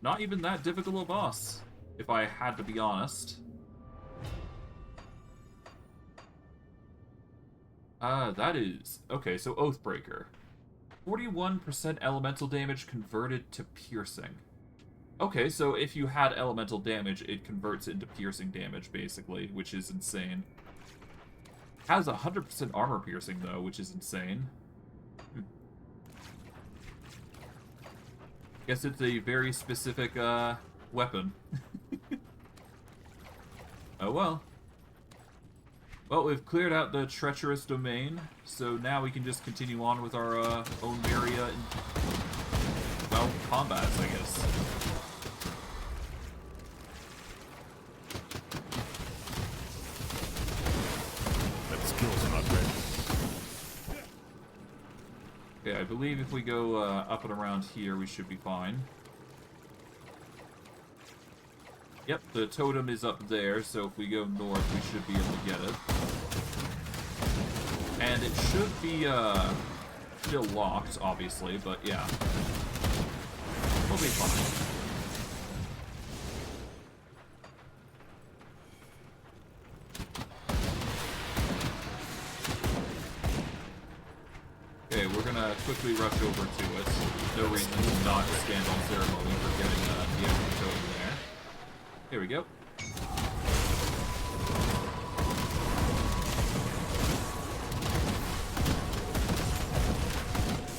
Not even that difficult a boss, if I had to be honest. That is... Okay, so Oathbreaker. 41% elemental damage converted to piercing. Okay, so if you had elemental damage, it converts into piercing damage, basically, which is insane. Has 100% armor piercing, though, which is insane. Guess it's a very specific, weapon. Oh well. Well, we've cleared out the treacherous domain, so now we can just continue on with our, own area and, well, combats, I guess. That skill's not ready. Okay, I believe if we go, up and around here, we should be fine. Yep, the totem is up there, so if we go north, we should be able to get it. And it should be, still locked, obviously, but yeah. We'll be fine. Okay, we're gonna quickly rush over to it. No reason to not stand on ceremony for getting, the extra totem there. Here we go.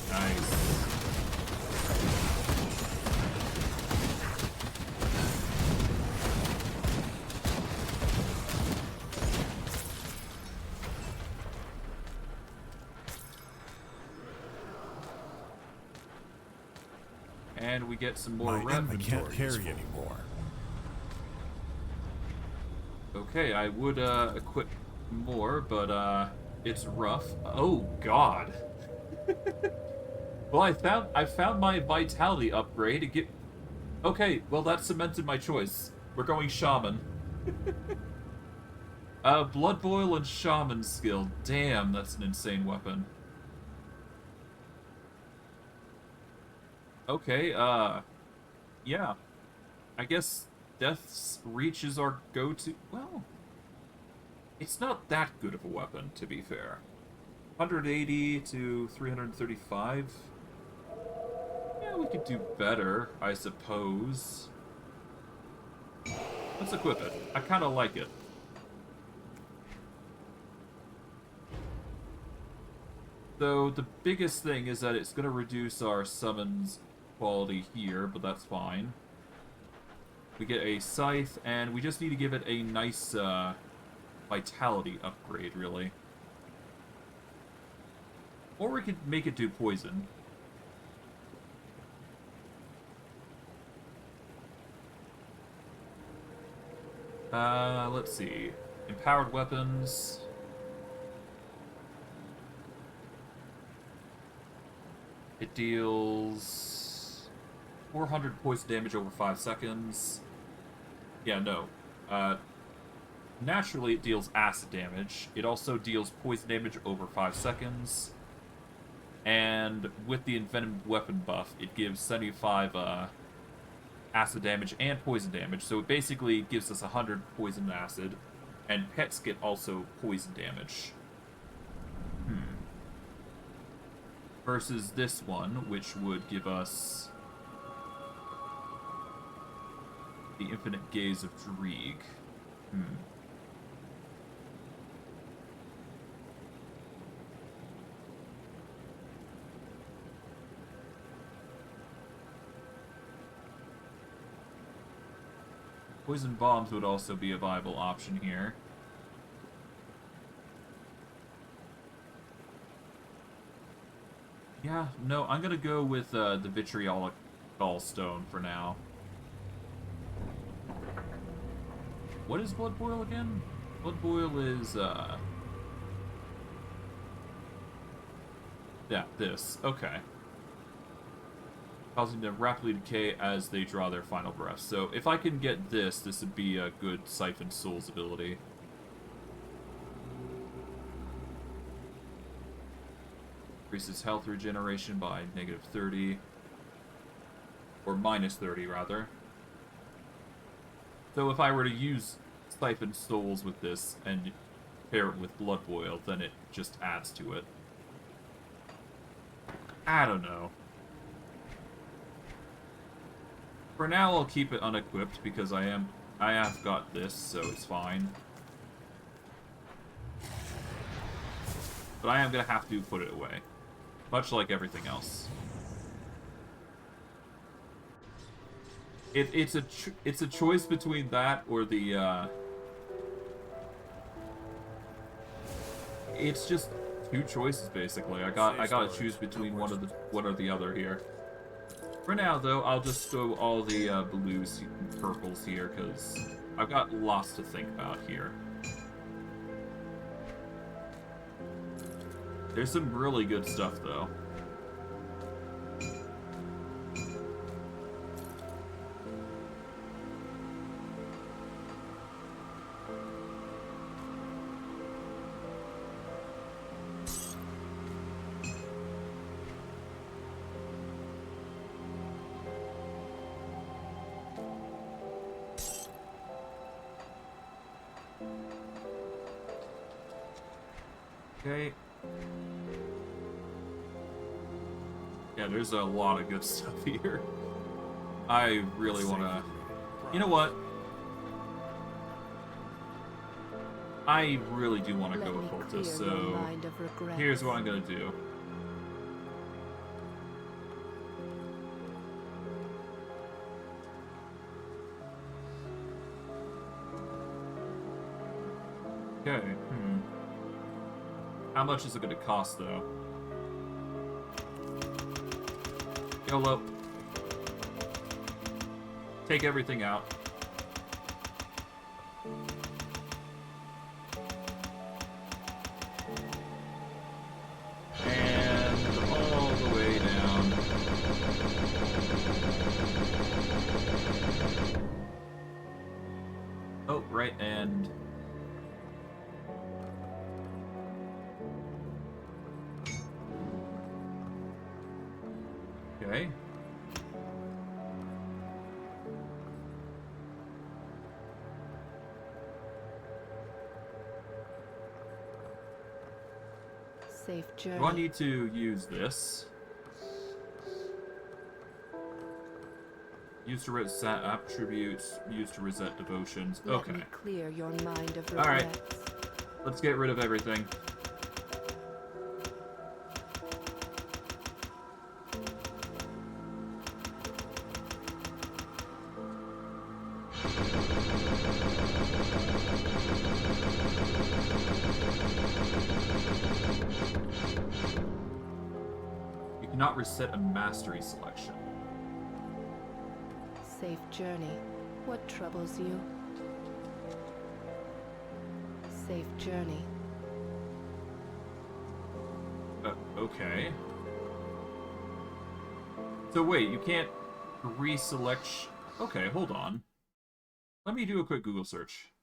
Nice. And we get some more My inventory revenue. can't carry anymore. Okay, I would equip more, but it's rough. Oh god. Well, I found my vitality upgrade. Okay, well that cemented my choice. We're going shaman. Blood boil and shaman skill. Damn, that's an insane weapon. Okay, yeah. I guess Death's Reach is our go-to... Well, it's not that good of a weapon, to be fair. 180 to 335. Yeah, we could do better, I suppose. Let's equip it. I kind of like it. So the biggest thing is that it's going to reduce our summons quality here, but that's fine. We get a scythe, and we just need to give it a nice vitality upgrade, really. Or we could make it do poison. Let's see. Empowered weapons. It deals 400 poison damage over 5 seconds. Yeah, no. Naturally, it deals acid damage. It also deals poison damage over 5 seconds. And with the Envenomed Weapon buff, it gives 75 acid damage and poison damage. So it basically gives us 100 poison and acid. And pets get also poison damage. Versus this one, which would give us the Infinite Gaze of Dreeg. Poison bombs would also be a viable option here. Yeah, no, I'm gonna go with the Vitriolic Gallstone for now. What is Blood Boil again? Blood Boil is, yeah, this. Okay. Causing them rapidly decay as they draw their final breath. So if I can get this, this would be a good Siphon Souls ability. Increases health regeneration by -30. Or -30, rather. So if I were to use Siphon Souls with this and pair it with Blood Boil, then it just adds to it. I don't know. For now, I'll keep it unequipped because I have got this, so it's fine. But I am gonna have to put it away, much like everything else. It's a choice between that or the it's just two choices basically. I gotta choose between one or the other here. For now, though, I'll just go all the blues and purples here, because I've got lots to think about here. There's some really good stuff, though. Okay. Yeah, there's a lot of good stuff here. I really want to... You know what? I really do want to go with Cultist, so here's what I'm going to do. Okay, How much is it going to cost, though? YOLO. Take everything out. And all the way down. Oh, right, and... Okay. Safe Do I journey. need to use this? Use to reset attributes, use to reset devotions. Let Okay. me clear your mind of All right. regrets. Let's get rid of everything. You cannot reset a mastery selection. Safe journey. What troubles you? Safe journey. Okay. So wait, you can't reselect... Okay, hold on. Let me do a quick Google search.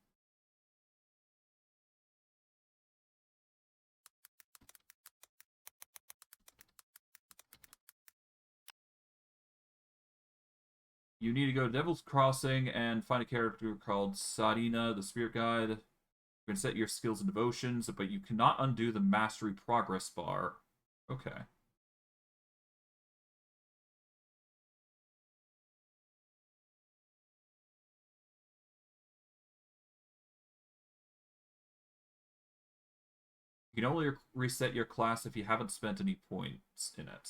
You need to go to Devil's Crossing and find a character called Sadina, the Spirit Guide. You can set your skills and devotions, but you cannot undo the Mastery Progress bar. Okay. You can only reset your class if you haven't spent any points in it.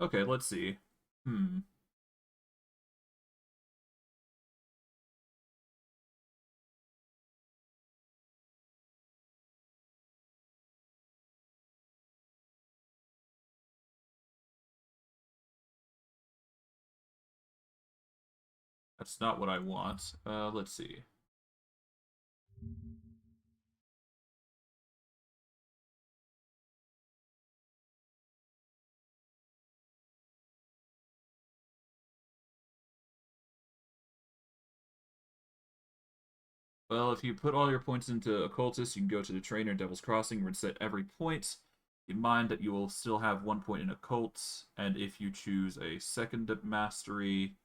Okay, let's see. That's not what I want. Let's see. Well, if you put all your points into Occultist, you can go to the Trainer Devil's Crossing and reset every point. Keep in mind that you will still have 1 point in Occult, and if you choose a second Mastery...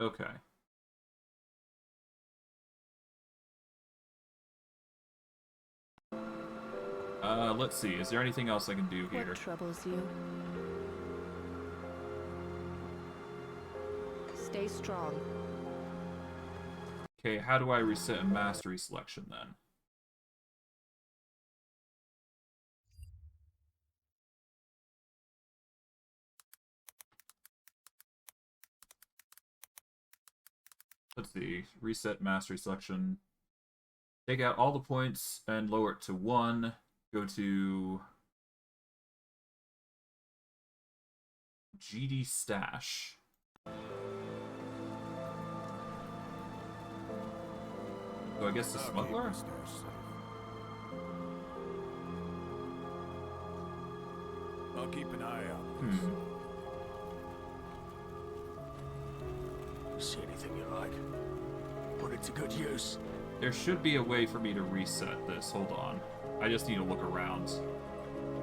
Okay. Let's see. Is there anything else I can do here? What troubles you? Stay strong. Okay, how do I reset a Mastery selection then? Let's see. Reset Mastery selection. Take out all the points and lower it to 1. Go to GD Stash. So I guess the Smuggler? I'll keep an eye out. See anything you like? Put it to good use. There should be a way for me to reset this. Hold on. I just need to look around.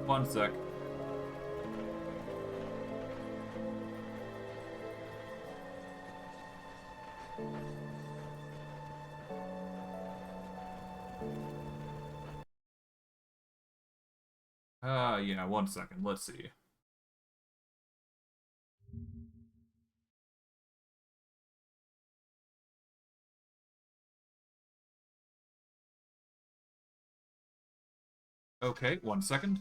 1 sec. Yeah, 1 second. Let's see. Okay, 1 second.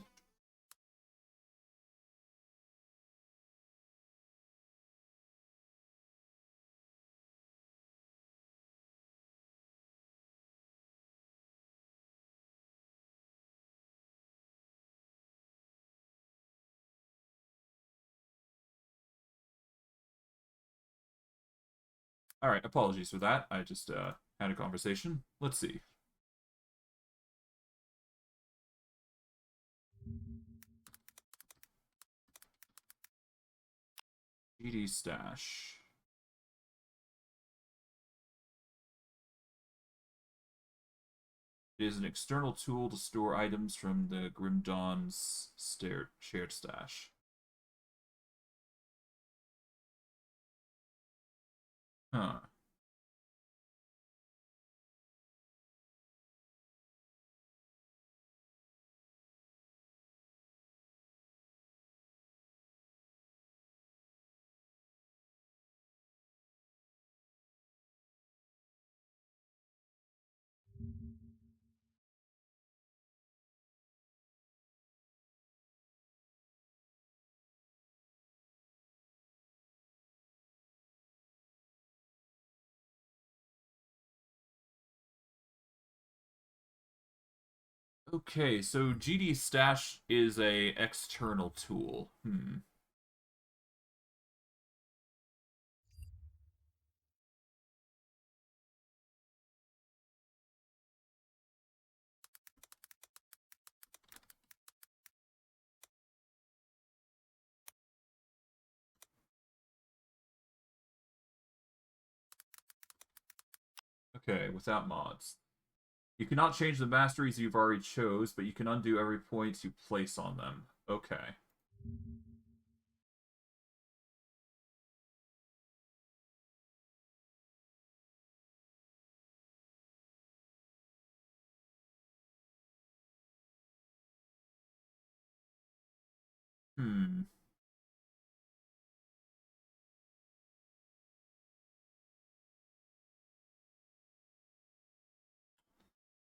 Alright, apologies for that. I just had a conversation. Let's see. GD Stash. It is an external tool to store items from the Grim Dawn's shared stash. Huh. Okay, so GD Stash is a external tool. Okay, without mods. You cannot change the masteries you've already chose, but you can undo every point you place on them. Okay. Hmm.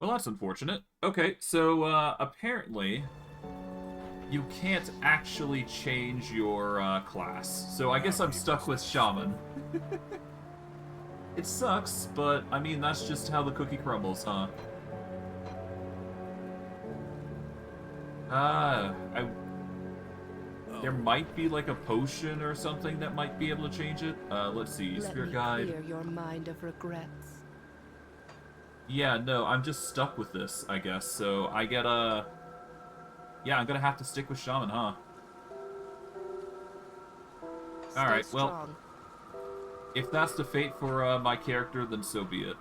Well, that's unfortunate. Okay, so apparently you can't actually change your class. So I guess I'm stuck with Shaman. It sucks, but I mean, that's just how the cookie crumbles, huh? There might be like a potion or something that might be able to change it. Let's see, Spirit Guide. Clear your mind of regrets. Yeah, no, I'm just stuck with this, I guess. So I get yeah, I'm gonna have to stick with Shaman, huh? Alright, well, if that's the fate for my character, then so be it.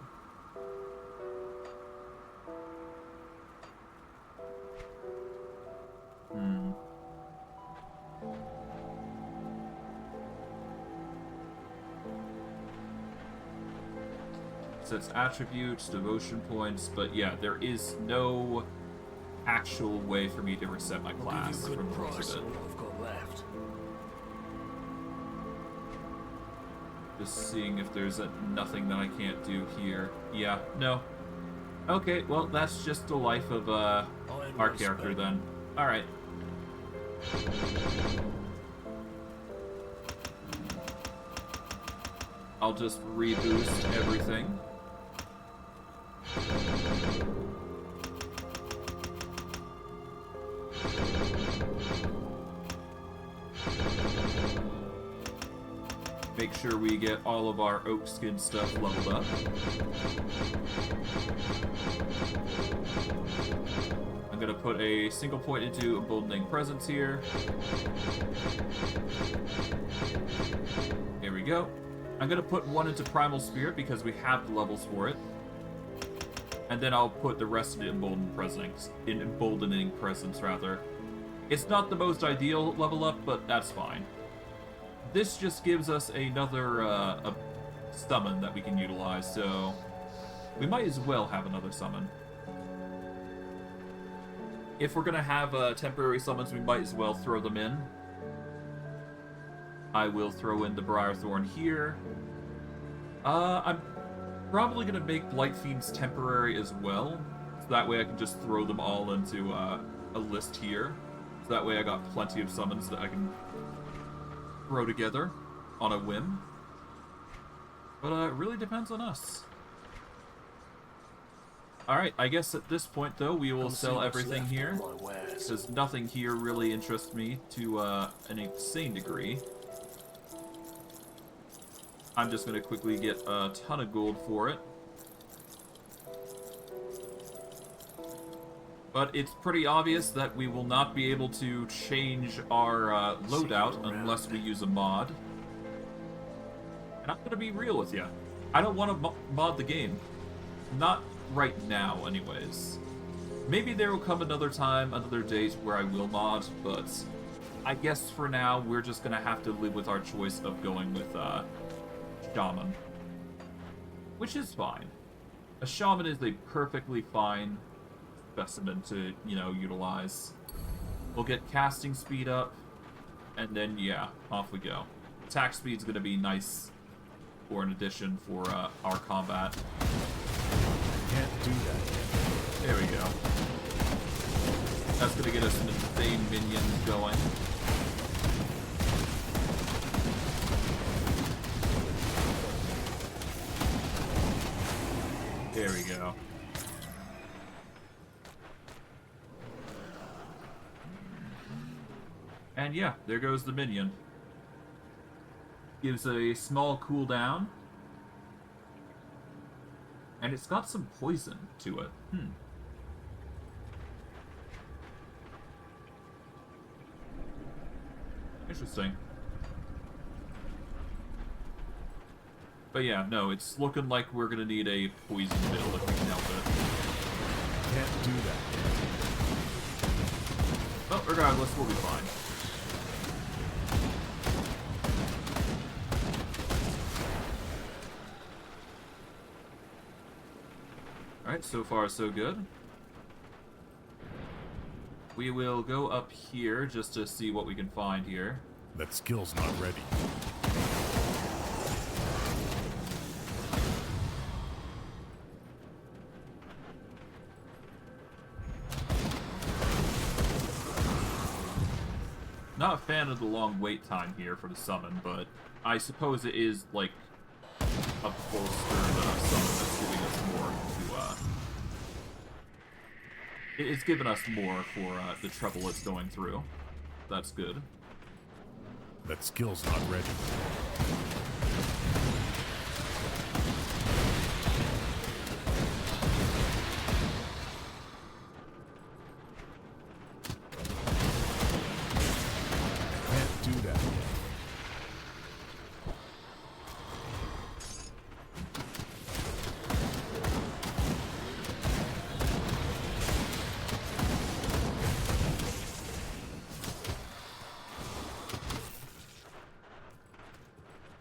Sets attributes, devotion points, but yeah, there is no actual way for me to reset my class from the looks of it. I've got left. Just seeing if there's nothing that I can't do here. Yeah, no. Okay, well, that's just the life of our character then. Alright. I'll just reboost everything. Make sure we get all of our oak skin stuff leveled up. I'm gonna put a single point into Emboldening Presence here. Here we go. I'm gonna put one into Primal Spirit because we have the levels for it. And then I'll put the rest into Emboldening Presence, rather. It's not the most ideal level up, but that's fine. This just gives us another a summon that we can utilize, so we might as well have another summon. If we're gonna have temporary summons, we might as well throw them in. I will throw in the Briarthorn here. I'm probably gonna make Blight Fiends temporary as well, so that way I can just throw them all into a list here. So that way I got plenty of summons that I can throw together on a whim. But it really depends on us. Alright, I guess at this point though, we will sell everything here, because nothing here really interests me to an insane degree. I'm just going to quickly get a ton of gold for it. But it's pretty obvious that we will not be able to change our loadout unless we use a mod. And I'm going to be real with you. I don't want to mod the game. Not right now, anyways. Maybe there will come another time, another date where I will mod, but I guess for now, we're just going to have to live with our choice of going with Shaman. Which is fine. A Shaman is a perfectly fine specimen to, you know, utilize. We'll get casting speed up, and then, yeah, off we go. Attack speed's gonna be nice for an addition for our combat. Can't do that yet. There we go. That's gonna get us an insane minion going. There we go. And yeah, there goes the minion. Gives a small cooldown. And it's got some poison to it. Interesting. But yeah, no, it's looking like we're gonna need a poison build if we can help it. Can't do that yet. Well, regardless, we'll be fine. Alright, so far so good. We will go up here just to see what we can find here. That skill's not ready. Not a fan of the long wait time here for the summon, but I suppose it is like a bolstered summon that's giving us more to it's given us more for the trouble it's going through. That's good. That skill's not ready. Can't do that yet.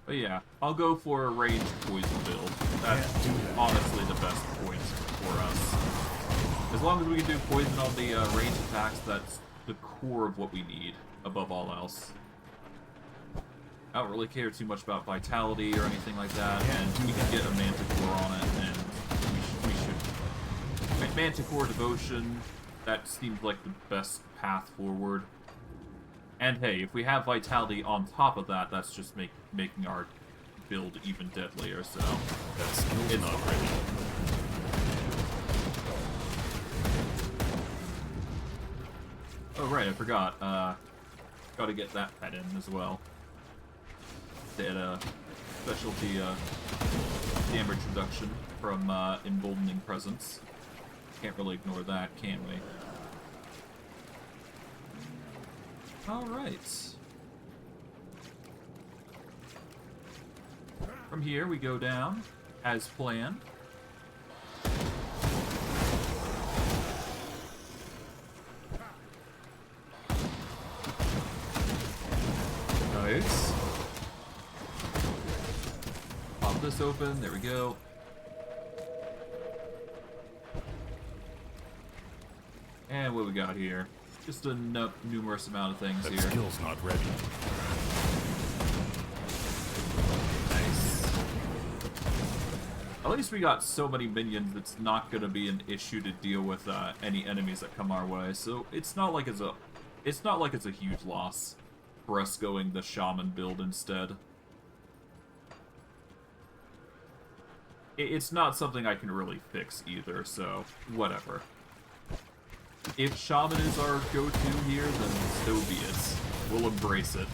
But yeah, I'll go for a ranged poison build. That's honestly the best point for us. As long as we can do poison on the ranged attacks, that's the core of what we need, above all else. I don't really care too much about vitality or anything like that, and we can get a Manticore on it, and we should... Manticore Devotion, that seems like the best path forward. And hey, if we have vitality on top of that, that's just making our build even deadlier, so... That skill's not ready. Oh right, I forgot. Gotta get that pet in as well. That specialty damage reduction from Emboldening Presence. Can't really ignore that, can we? Alright. From here, we go down, as planned. Nice. Pop this open, there we go. And what we got here? Just a numerous amount of things That here. skill's not ready. Nice. At least we got so many minions it's not gonna be an issue to deal with any enemies that come our way. So it's not like it's a huge loss for us going the shaman build instead. It's not something I can really fix either, so whatever. If shaman is our go-to here, then so be it. We'll embrace it.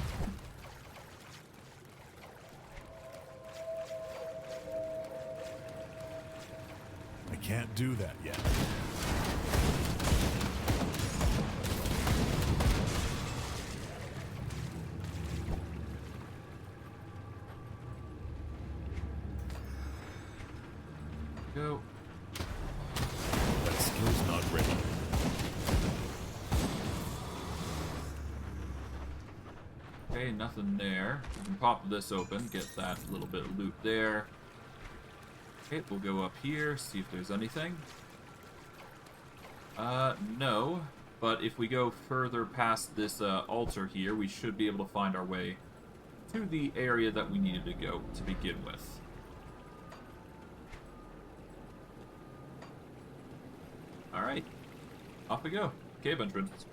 I can't do that yet. Go. That skill's not ready. Okay, nothing there. We can pop this open, get that little bit of loot there. Okay, we'll go up here, see if there's anything. No. But if we go further past this altar here, we should be able to find our way to the area that we needed to go to begin with. Alright. Off we go. Cave entrance.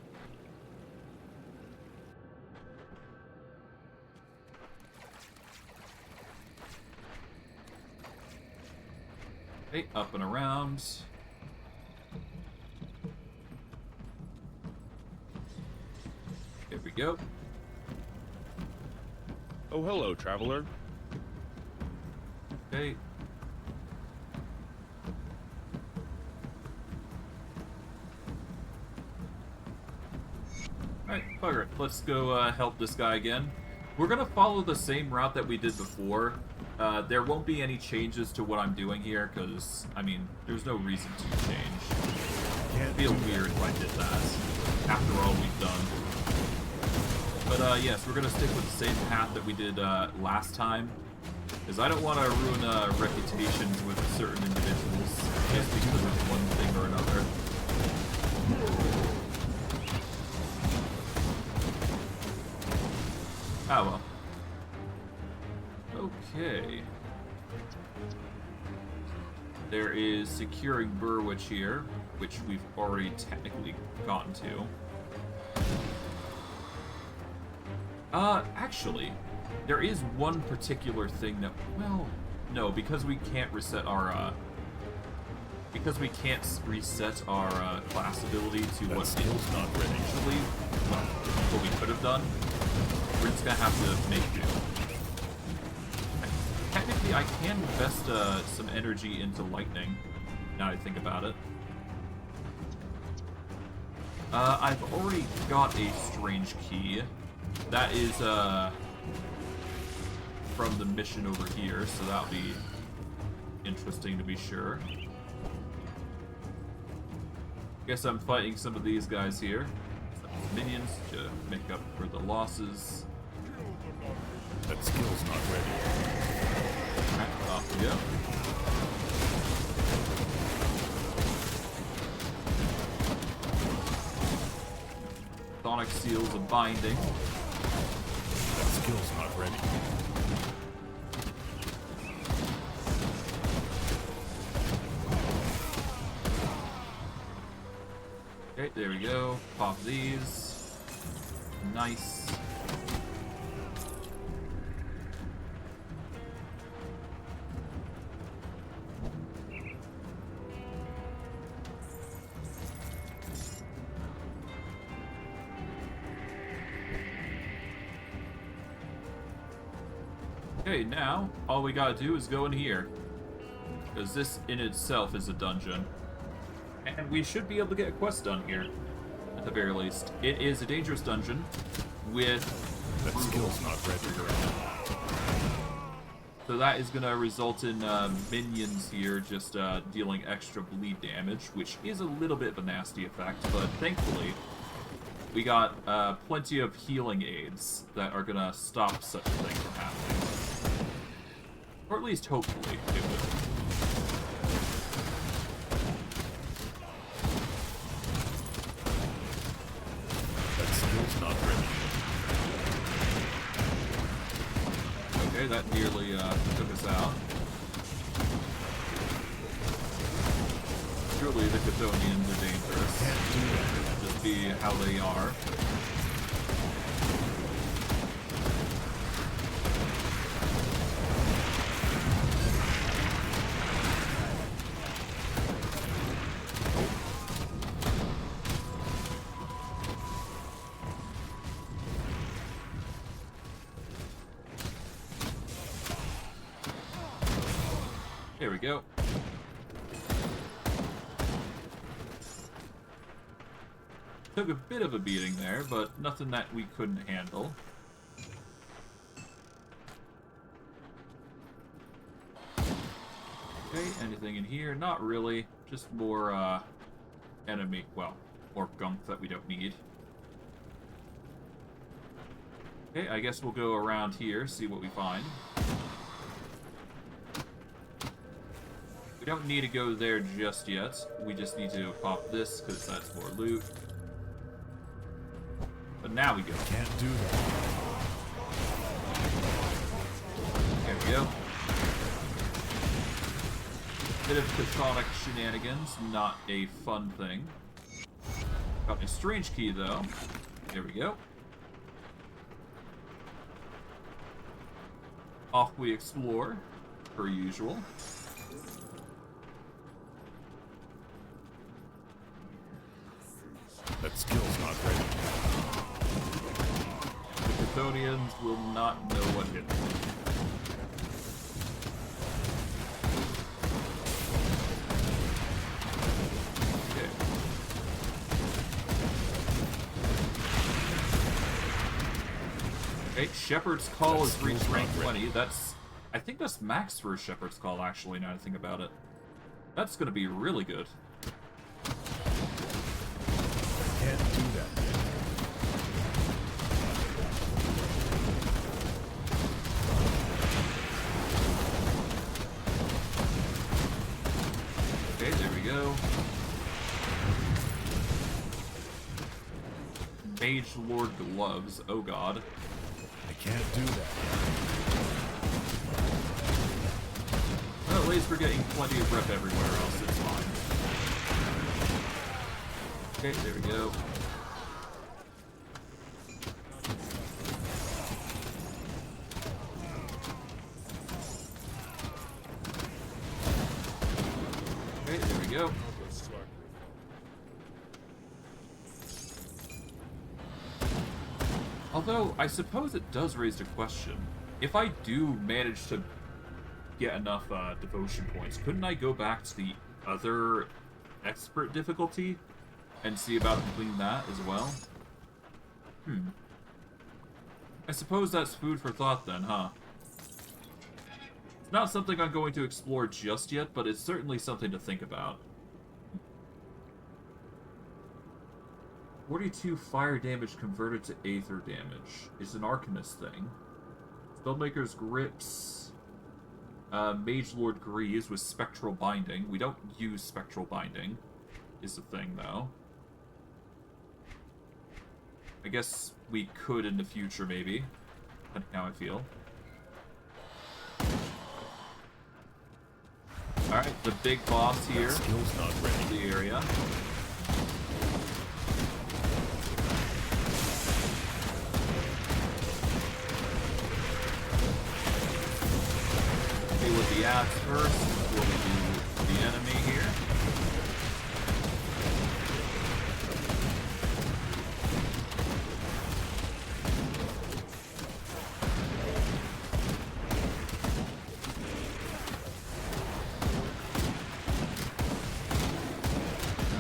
Okay, up and around. Here we go. Oh, hello, traveler. Okay. Alright, bugger. Let's go help this guy again. We're gonna follow the same route that we did before. There won't be any changes to what I'm doing here, because, I mean, there's no reason to change. It'd feel weird if I did that, after all we've done. But, yes, we're gonna stick with the same path that we did last time, because I don't want to ruin reputations with certain individuals, just because of one thing or another. Ah, well. Okay. There is securing Burwich here, which we've already technically gotten to. Actually, there is one particular thing that, well, no, because we can't reset our, class ability to what skill's not ready. Initially, well, what we could have done. We're just gonna have to make do. Technically, I can invest some energy into lightning, now I think about it. I've already got a strange key. That is, from the mission over here, so that'll be interesting to be sure. Guess I'm fighting some of these guys here. Some minions to make up for the losses. That skill's not ready. Alright, off we go. Sonic seals of binding. That skill's not ready. Okay, there we go. Pop these. Nice. Okay, now all we gotta do is go in here, because this in itself is a dungeon. And we should be able to get a quest done here, at the very least. It is a dangerous dungeon with... That skill's not ready. So that is going to result in minions here just dealing extra bleed damage, which is a little bit of a nasty effect, but thankfully we got plenty of healing aids that are going to stop such a thing from happening. Or at least hopefully it will. Not ready. Okay, that nearly took us out. Surely the Chthonians are dangerous. It'll just be how they are. There we go. Took a bit of a beating there, but nothing that we couldn't handle. Okay, anything in here? Not really. Just more, enemy, well, more gunk that we don't need. Okay, I guess we'll go around here, see what we find. We don't need to go there just yet. We just need to pop this, because that's more loot. But now we go. Can't do that. There we go. Bit of Chthonic shenanigans, not a fun thing. Got a strange key, though. There we go. Off we explore, per usual. That skill's not ready. The Chthonians will not know what hit them. Okay, Shepherd's Call is reached rank 20. I think that's max for a Shepherd's Call, actually, now that I think about it. That's gonna be really good. Can't do that yet. Okay, there we go. Mage Lord Gloves, oh god. I can't do that. Well, at least we're getting plenty of rep everywhere else, it's fine. Okay, there we go. Okay, there we go. Although, I suppose it does raise the question. If I do manage to get enough devotion points, couldn't I go back to the other expert difficulty and see about completing that as well? I suppose that's food for thought then, huh? It's not something I'm going to explore just yet, but it's certainly something to think about. 42 fire damage converted to aether damage. It's an Arcanist thing. Spellmaker's Grips. Mage Lord Greaves with Spectral Binding. We don't use Spectral Binding, is the thing, though. I guess we could in the future, maybe. Depending how I feel. Alright, the big boss here. Skill's not ready. In the area. With the ads first before we do the enemy here.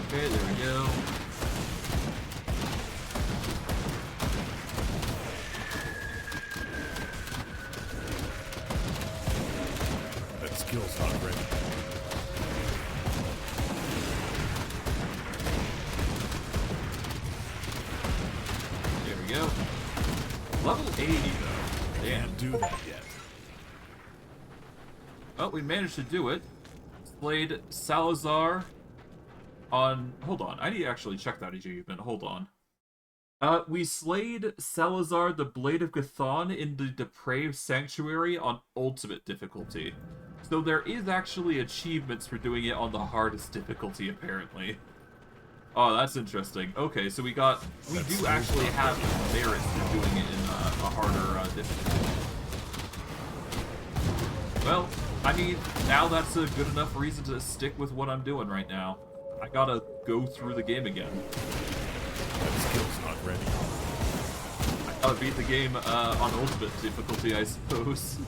Okay, there we go. Skill's not ready. There we go. Level 80, though. Damn. Can't do that yet. Oh, we managed to do it. Slayed Salazar on... Hold on. I need to actually check that achievement. Hold on. We slayed Salazar the Blade of Chthon in the Depraved Sanctuary on Ultimate difficulty. So there is actually achievements for doing it on the hardest difficulty, apparently. Oh, that's interesting. Okay, so we do actually have merits for doing it in a harder difficulty. Well, I mean, now that's a good enough reason to stick with what I'm doing right now. I gotta go through the game again. That skill's not ready. I gotta beat the game on ultimate difficulty, I suppose.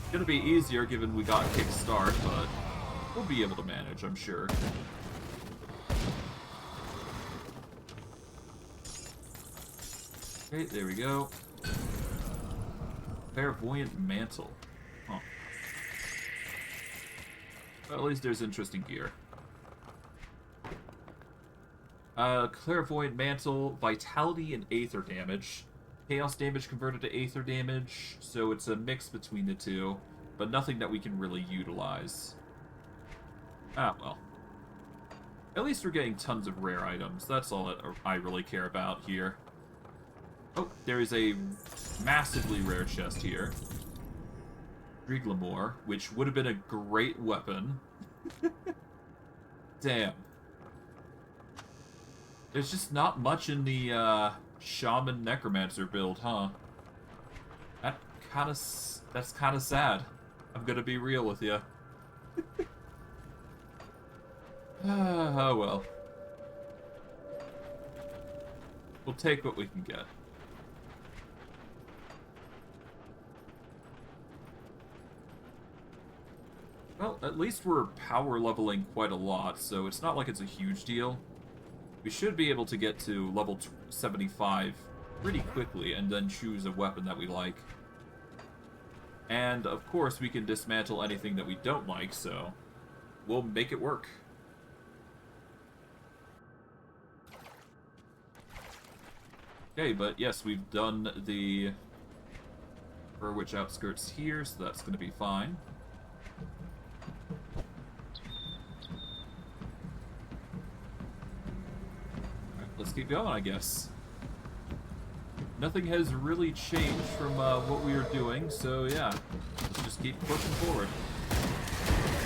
It's gonna be easier given we got a kickstart, but we'll be able to manage, I'm sure. Okay, there we go. Clairvoyant Mantle. Huh. Well, at least there's interesting gear. Clairvoyant Mantle, Vitality and Aether damage. Chaos damage converted to Aether damage, so it's a mix between the two, but nothing that we can really utilize. Ah, well. At least we're getting tons of rare items. That's all that I really care about here. Oh, there is a massively rare chest here. Driglamore, which would have been a great weapon. Damn. There's just not much in the Shaman Necromancer build, huh? That's kind of sad. I'm gonna be real with you. Oh well. We'll take what we can get. least we're power leveling quite a lot, so it's not like it's a huge deal. We should be able to get to level 75 pretty quickly and then choose a weapon that we like. And, of course, we can dismantle anything that we don't like, so we'll make it work. Okay, but yes, we've done the Burrwitch outskirts here, so that's going to be fine. Alright, let's keep going, I guess. Nothing has really changed from what we were doing, so yeah, let's just keep pushing forward.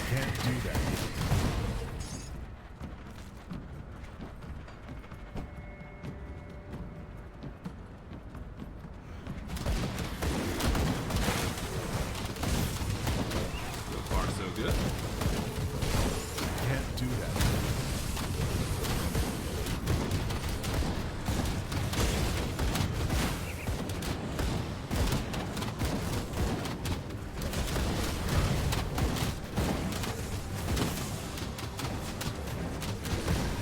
Can't do that. So far, so good. Can't do that.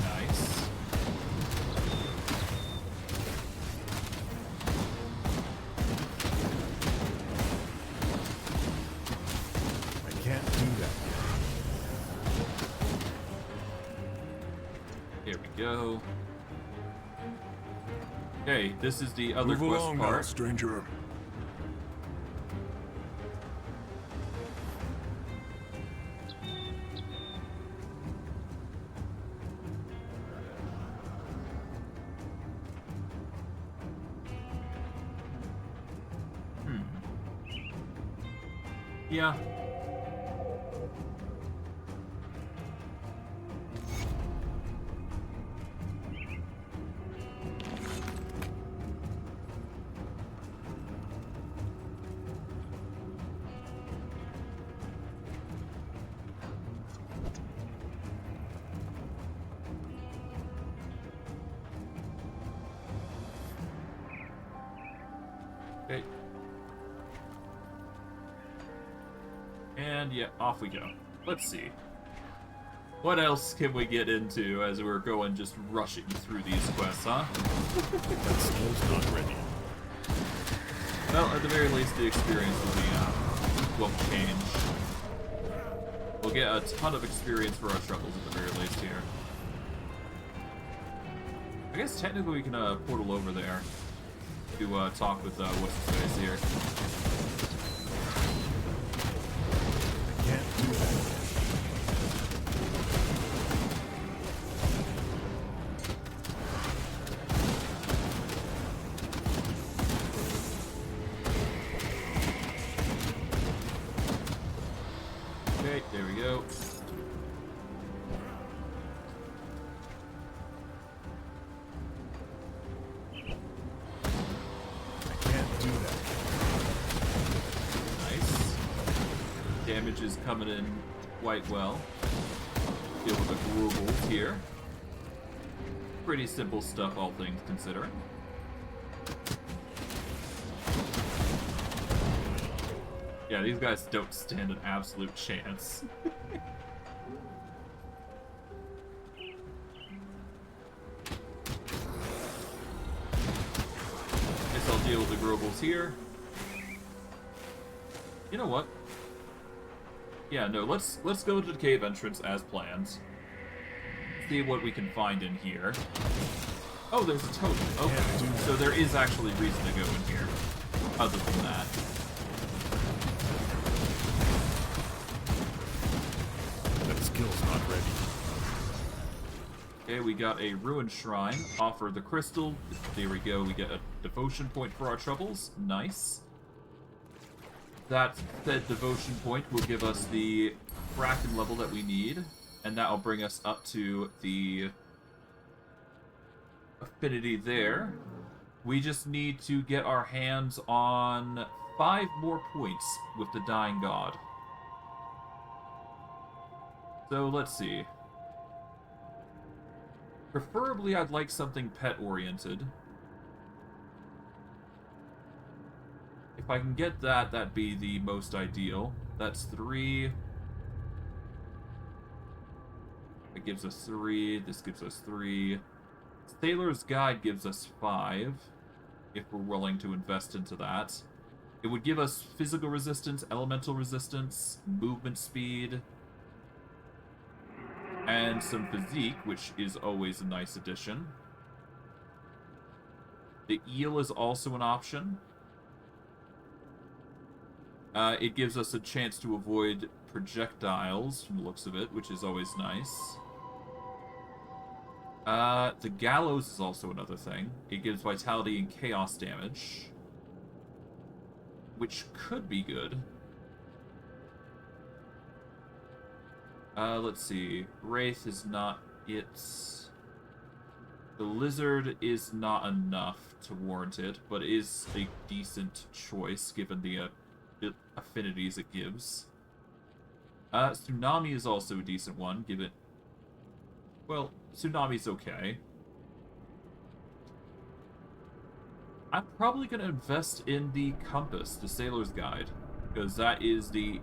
Nice. I can't do that. Here we go. Okay, this is the other Move quest along now, part. stranger. Yeah. Okay. And yeah, off we go. Let's see. What else can we get into as we're going just rushing through these quests, huh? That skill's not ready. Well, at the very least, the experience won't change. We'll get a ton of experience for our troubles at the very least here. I guess technically we can portal over there to talk with what's his face here. I can't do that. Okay, there we go. I can't do that. Nice. Damage is coming in quite well. Deal with the Grubbles here. Pretty simple stuff, all things considering. Yeah, these guys don't stand an absolute chance. Guess I'll deal with the Grubbles here. You know what? Yeah, no, let's go to the cave entrance as planned. See what we can find in here. Oh, there's a totem. Okay, so there is actually reason to go in here. Other than that. That skill's not ready. Okay, we got a ruined shrine. Offer the crystal. There we go. We get a devotion point for our troubles. Nice. That said devotion point will give us the Kraken level that we need, and that'll bring us up to the affinity there. We just need to get our hands on 5 more points with the Dying God. So let's see. Preferably, I'd like something pet-oriented. If I can get that, that'd be the most ideal. That's 3. It gives us 3. This gives us 3. Sailor's Guide gives us 5, if we're willing to invest into that. It would give us physical resistance, elemental resistance, movement speed, and some physique, which is always a nice addition. The eel is also an option. It gives us a chance to avoid projectiles, from the looks of it, which is always nice. The gallows is also another thing. It gives vitality and chaos damage, which could be good. Let's see. Wraith is not it. The lizard is not enough to warrant it, but is a decent choice given the affinities it gives. Tsunami is also a decent one, given... Well, Tsunami's okay. I'm probably going to invest in the Compass, the Sailor's Guide, because that is the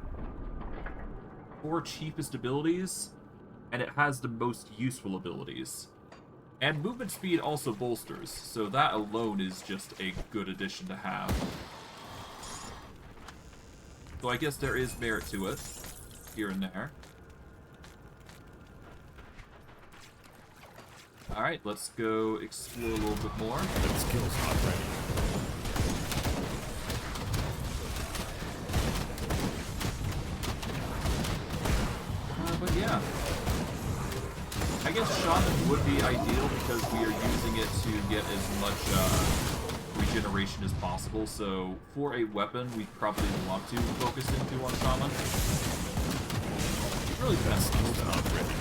4 cheapest abilities, and it has the most useful abilities. And movement speed also bolsters, so that alone is just a good addition to have. So I guess there is merit to it, here and there. Alright, let's go explore a little bit more. That skill's not ready. But yeah. I guess Shaman would be ideal because we are using it to get as much regeneration as possible. So for a weapon, we probably want to focus into on Shaman. Really That best skill's not ready.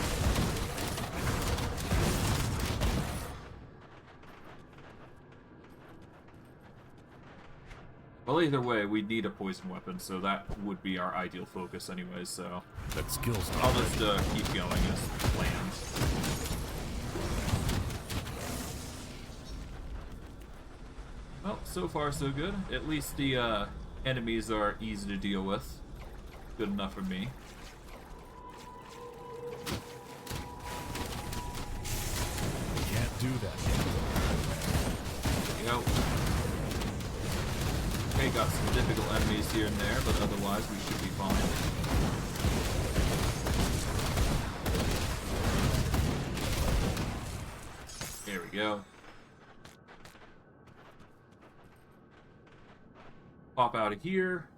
Well, either way, we need a poison weapon, so that would be our ideal focus anyways, so... That skill's not I'll ready. just keep going as planned. Well, so far so good. At least the enemies are easy to deal with. Good enough for me. Can't do that. There you go. Okay, got some difficult enemies here and there, but otherwise we should be fine. There we go. Pop out of here.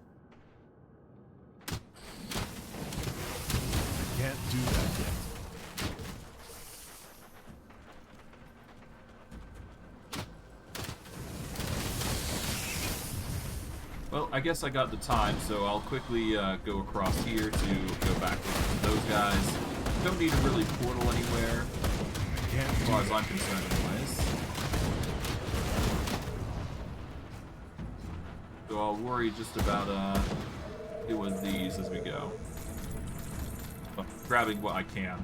Can't do that yet. Well, I guess I got the time, so I'll quickly go across here to go back with those guys. Don't need to really portal anywhere, Can't as do far as that. I'm concerned anyways. So I'll worry just about doing these as we go. Well, grabbing what I can.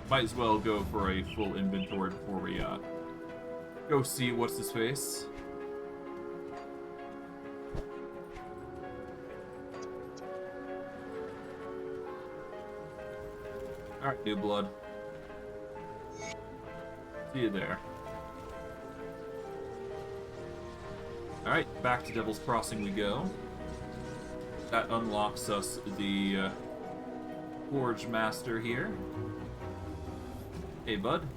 Might as well go for a full inventory before we go see what's his face. Alright, new blood. See you there. Alright, back to Devil's Crossing we go. That unlocks us the Forge Master here. Hey, bud.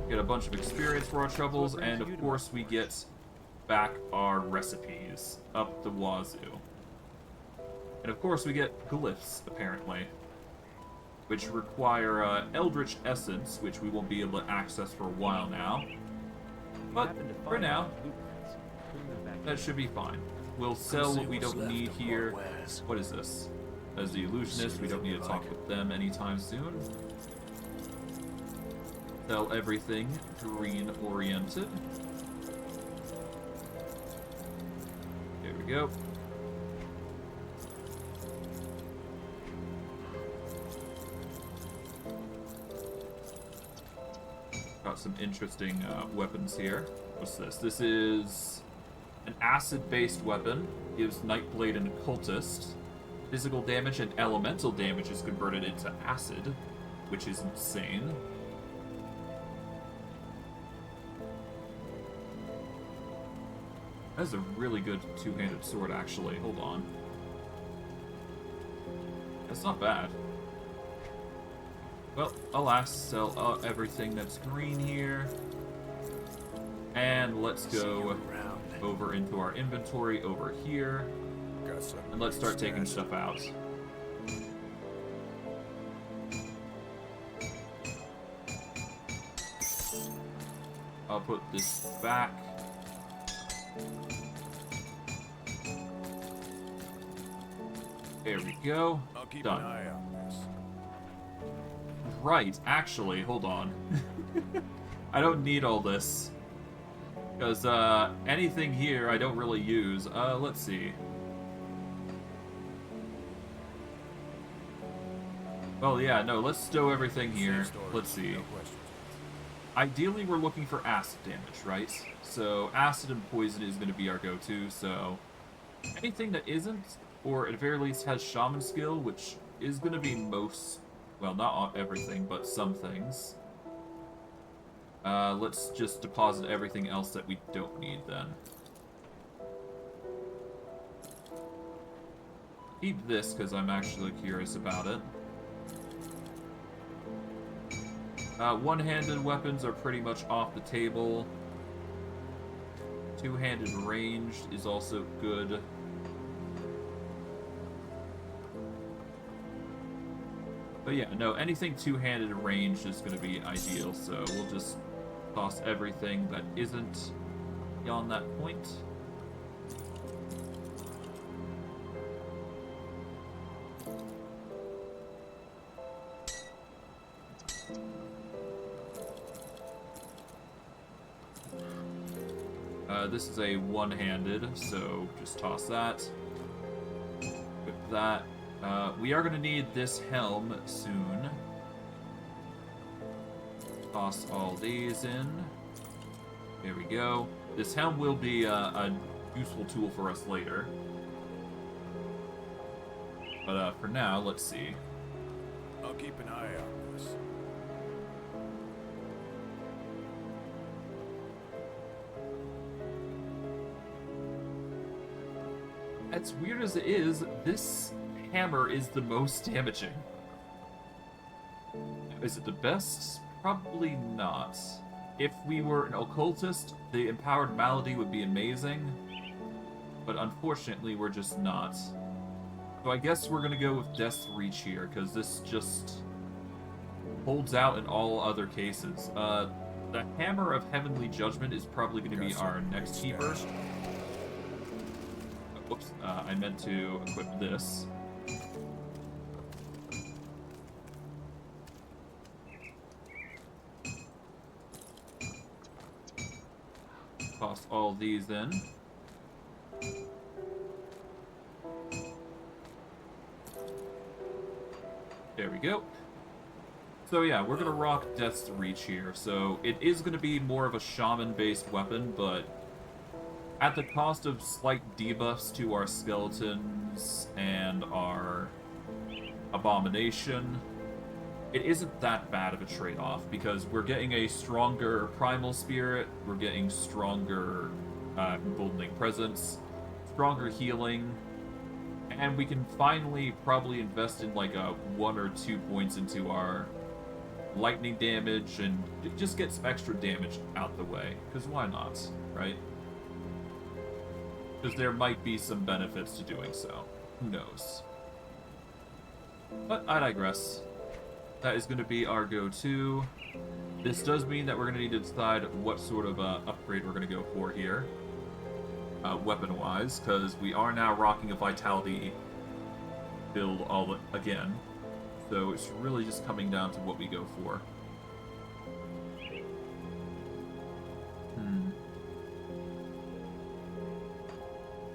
Get a bunch of experience for our troubles, and of course we get back our recipes up the wazoo. And of course we get glyphs, apparently, which require Eldritch Essence, which we won't be able to access for a while now. But for now, that should be fine. We'll sell what we don't need here. What is this? As the illusionist, we don't need to talk with them anytime soon. Sell everything green-oriented. There we go. Got some interesting weapons here. What's this? This is an acid-based weapon. Gives Nightblade and Occultist. physical damage and elemental damage is converted into acid, which is insane. That's a really good two-handed sword, actually. Hold on. That's not bad. Well, alas, sell everything that's green here. And let's go over into our inventory over here. And let's start taking stuff out. I'll put this back. There we go. I'll keep Done. an eye on this. Right, actually, hold on. I don't need all this. Because anything here I don't really use. Let's see. Well, yeah, no, let's stow everything here. Let's see. No questions. Ideally, we're looking for acid damage, right? So acid and poison is going to be our go-to, so anything that isn't, or at the very least has shaman skill, which is going to be most, well, not everything, but some things. Let's just deposit everything else that we don't need then. Keep this, because I'm actually curious about it. One-handed weapons are pretty much off the table. Two-handed ranged is also good. But yeah, no, anything two-handed ranged is going to be ideal, so we'll just toss everything that isn't beyond that point. This is a one-handed, so just toss that. With that, we are going to need this helm soon. Toss all these in. There we go. This helm will be a useful tool for us later. But for now, let's see. I'll keep an eye on this. As weird as it is, this hammer is the most damaging. Is it the best? Probably not. If we were an occultist, the empowered malady would be amazing. But unfortunately, we're just not. So I guess we're gonna go with Death's Reach here, because this just holds out in all other cases. The Hammer of Heavenly Judgment is probably gonna be our next keeper. Whoops, I meant to equip this. Toss all these in. There we go. So yeah, we're gonna rock Death's Reach here. So it is gonna be more of a shaman-based weapon, but at the cost of slight debuffs to our skeletons and our abomination, it isn't that bad of a trade-off, because we're getting a stronger primal spirit, we're getting stronger emboldening presence, stronger healing, and we can finally probably invest in like a 1 or 2 points into our lightning damage and just get some extra damage out the way, because why not, right? Because there might be some benefits to doing so. Who knows? But I digress. That is going to be our go-to. This does mean that we're going to need to decide what sort of upgrade we're going to go for here. Weapon-wise, because we are now rocking a Vitality build all again. So it's really just coming down to what we go for.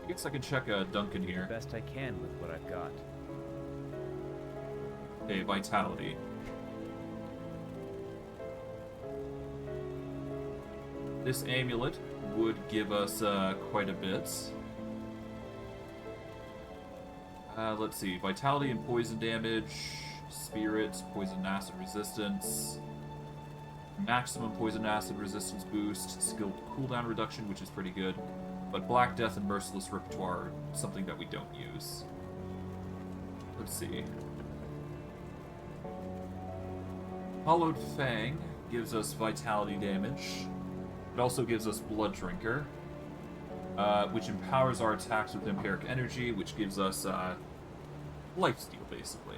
I guess I can check Duncan here. Best I can with what I've got. Okay, Vitality. This amulet would give us quite a bit. Let's see. Vitality and poison damage. Spirit, poison and acid resistance. Maximum poison and acid resistance boost. Skill cooldown reduction, which is pretty good. But Black Death and Merciless Repertoire are something that we don't use. Let's see. Hollowed Fang gives us vitality damage. It also gives us Blood Drinker, which empowers our attacks with Vampiric Energy, which gives us lifesteal, basically.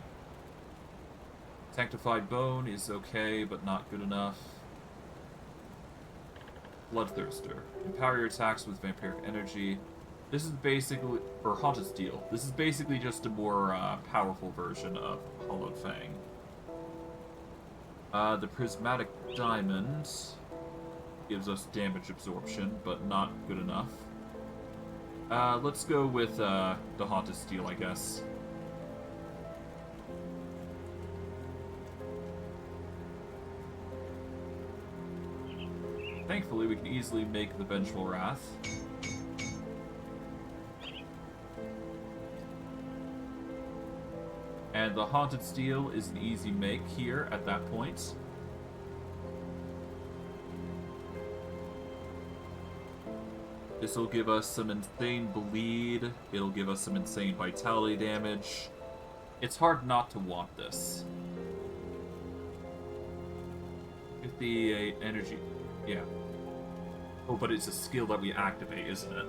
Sanctified Bone is okay, but not good enough. Bloodthirster. Empower your attacks with Vampiric Energy. This is basically... or Haunted Steel. This is basically just a more powerful version of Hollowed Fang. The Prismatic Diamond gives us damage absorption, but not good enough. Let's go with the Haunted Steel, I guess. Thankfully, we can easily make the Vengeful Wrath. And the Haunted Steel is an easy make here at that point. This will give us some insane bleed. It'll give us some insane vitality damage. It's hard not to want this. 58 energy. Yeah. Oh, but it's a skill that we activate, isn't it?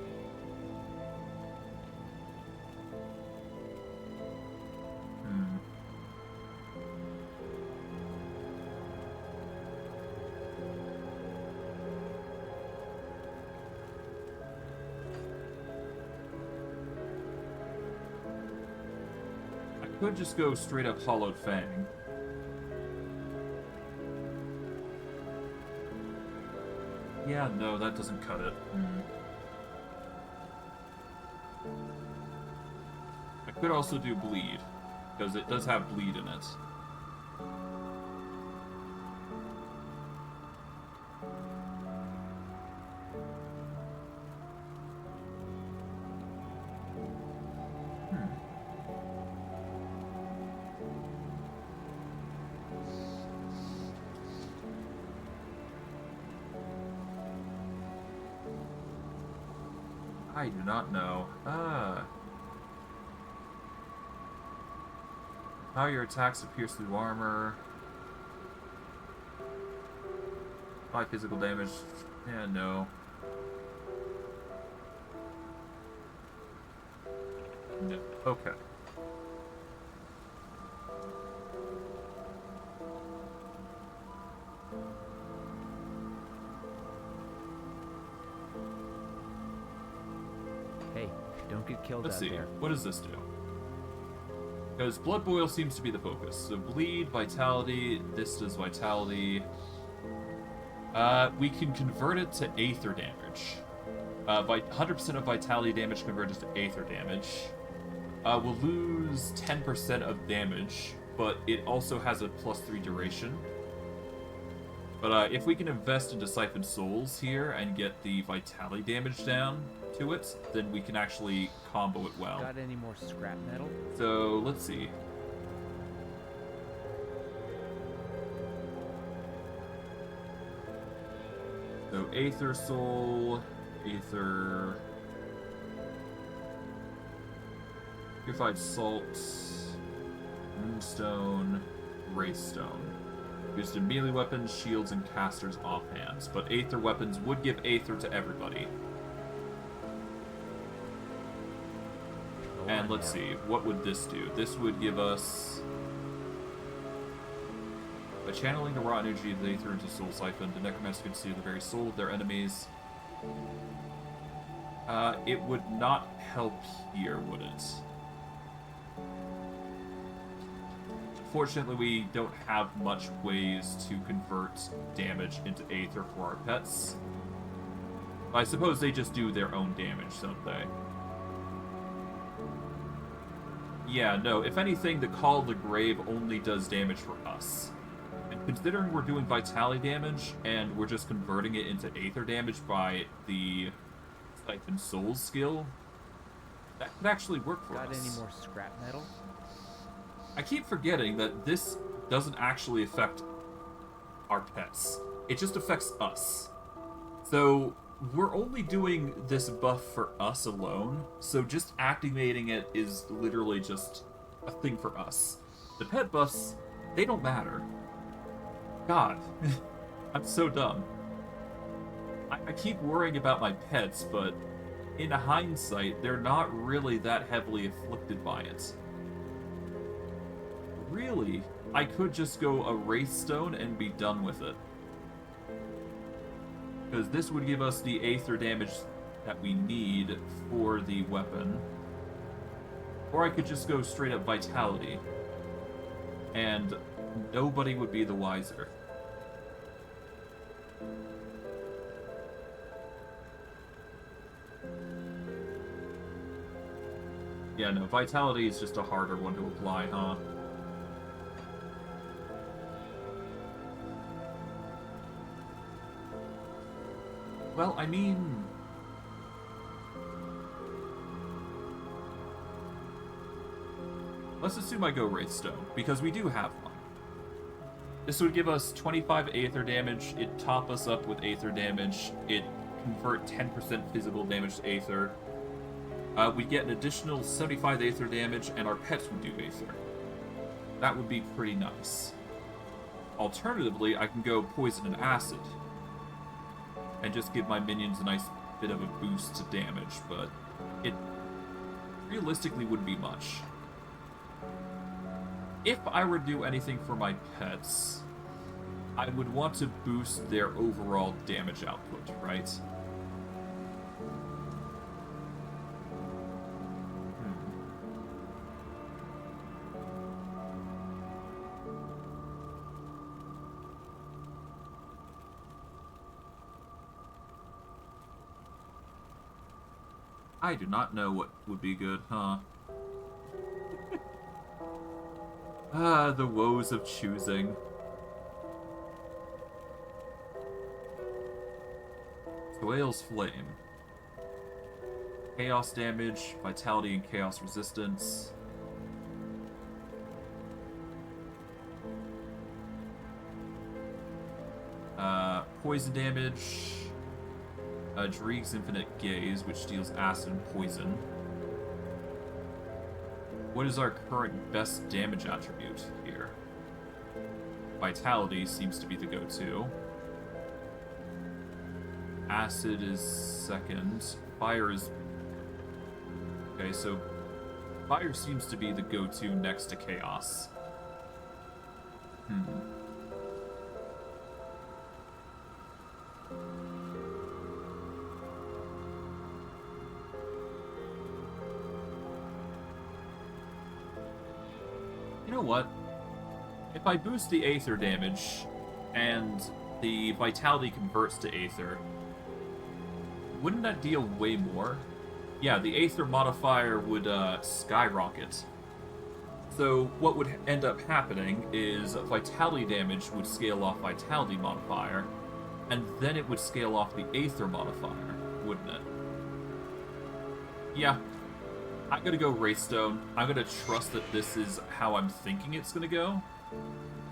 Could just go straight up Hollowed Fang. Yeah, no, that doesn't cut it. I could also do Bleed, because it does have Bleed in it. I do not know. How your attacks that pierce through armor. 5 physical damage. Yeah, no. No. Okay. Hey, don't get killed Let's out see. there. What does this do? Because Blood Boil seems to be the focus. So Bleed, Vitality, this does Vitality. We can convert it to Aether damage. 100% of Vitality damage converted to Aether damage. We'll lose 10% of damage, but it also has a +3 duration. But if we can invest into Siphon Souls here and get the Vitality damage down to it, then we can actually combo it well. Got any more scrap metal? So, let's see. So, Aether Soul, Aether... Purified Salt, Moonstone, Wraithstone. Used in melee weapons, shields, and casters offhands, but Aether weapons would give Aether to everybody. And let's see, what would this do? This would give us... By channeling the raw energy of the Aether into Soul Siphon, the Necromancer can see the very soul of their enemies. It would not help here, would it? Fortunately, we don't have much ways to convert damage into Aether for our pets. I suppose they just do their own damage, don't they? Yeah, no, if anything, the Call of the Grave only does damage for us. And considering we're doing Vitality damage, and we're just converting it into Aether damage by the Siphon Souls skill, That could actually work for Got us. any more scrap metal? I keep forgetting that this doesn't actually affect our pets. It just affects us. So we're only doing this buff for us alone, so just activating it is literally just a thing for us. The pet buffs, they don't matter. God, I'm so dumb. I keep worrying about my pets, but in hindsight, they're not really that heavily afflicted by it. Really, I could just go a Wraith Stone and be done with it. Because this would give us the Aether damage that we need for the weapon. Or I could just go straight up Vitality. And nobody would be the wiser. Yeah, no, Vitality is just a harder one to apply, huh? Well, I mean... let's assume I go Wraith Stone, because we do have one. This would give us 25 Aether damage, it'd top us up with Aether damage, it'd convert 10% physical damage to Aether. We'd get an additional 75 Aether damage, and our pets would do Aether. That would be pretty nice. Alternatively, I can go Poison and Acid, and just give my minions a nice bit of a boost to damage, but it realistically wouldn't be much. If I were to do anything for my pets, I would want to boost their overall damage output, right? I do not know what would be good, huh? Ah, the woes of choosing. Whale's Flame. Chaos damage, vitality and chaos resistance. Poison damage. Dreeg's Infinite Gaze, which deals acid and poison. What is our current best damage attribute here? Vitality seems to be the go-to. Acid is second. Fire is... okay, so fire seems to be the go-to next to chaos. You know what? If I boost the Aether damage, and the Vitality converts to Aether, wouldn't that deal way more? Yeah, the Aether modifier would skyrocket. So what would end up happening is Vitality damage would scale off Vitality modifier, and then it would scale off the Aether modifier, wouldn't it? Yeah. I'm gonna go Wraithstone. I'm gonna trust that this is how I'm thinking it's gonna go,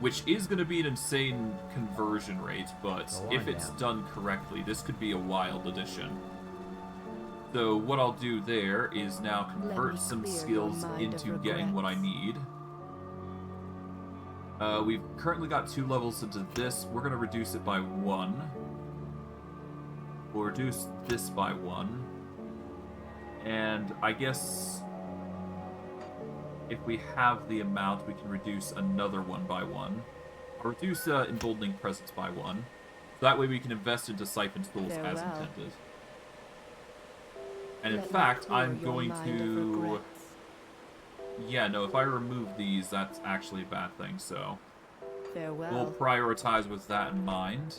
which is gonna be an insane conversion rate, but if it's done correctly, this could be a wild addition. So what I'll do there is now convert some skills into getting what I need. We've currently got 2 levels into this. We're gonna reduce it by 1. We'll reduce this by 1. And I guess if we have the amount, we can reduce another one by 1. Or reduce Emboldening Presence by 1. So that way we can invest into Siphon Souls as intended. And in fact, I'm going to... yeah, no, if I remove these, that's actually a bad thing, so... farewell. We'll prioritize with that in mind.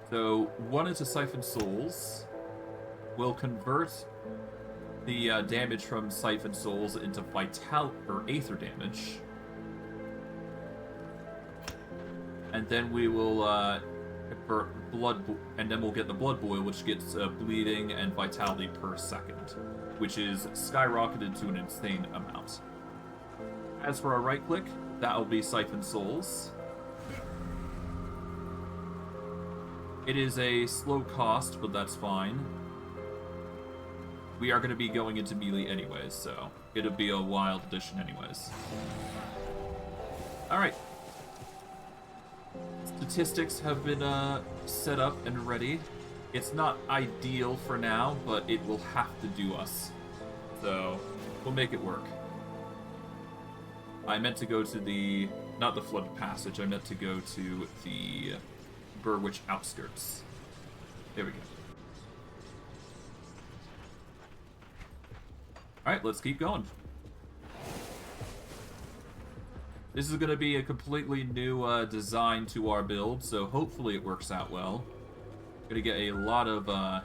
So, 1 into Siphon Souls. We'll convert the damage from Siphon Souls into or Aether damage. And then we will convert and then we'll get the Blood Boil, which gets bleeding and vitality per second. which is skyrocketed to an insane amount. As for our right click, that will be Siphon Souls. It is a slow cost, but that's fine. We are going to be going into melee anyways, so it'll be a wild addition anyways. Alright. Statistics have been set up and ready. It's not ideal for now, but it will have to do us. So, we'll make it work. I meant to go to the... not the Flooded Passage, I meant to go to the Burrwitch Outskirts. There we go. Alright, let's keep going. This is going to be a completely new design to our build, so hopefully it works out well. Going to get a lot of... going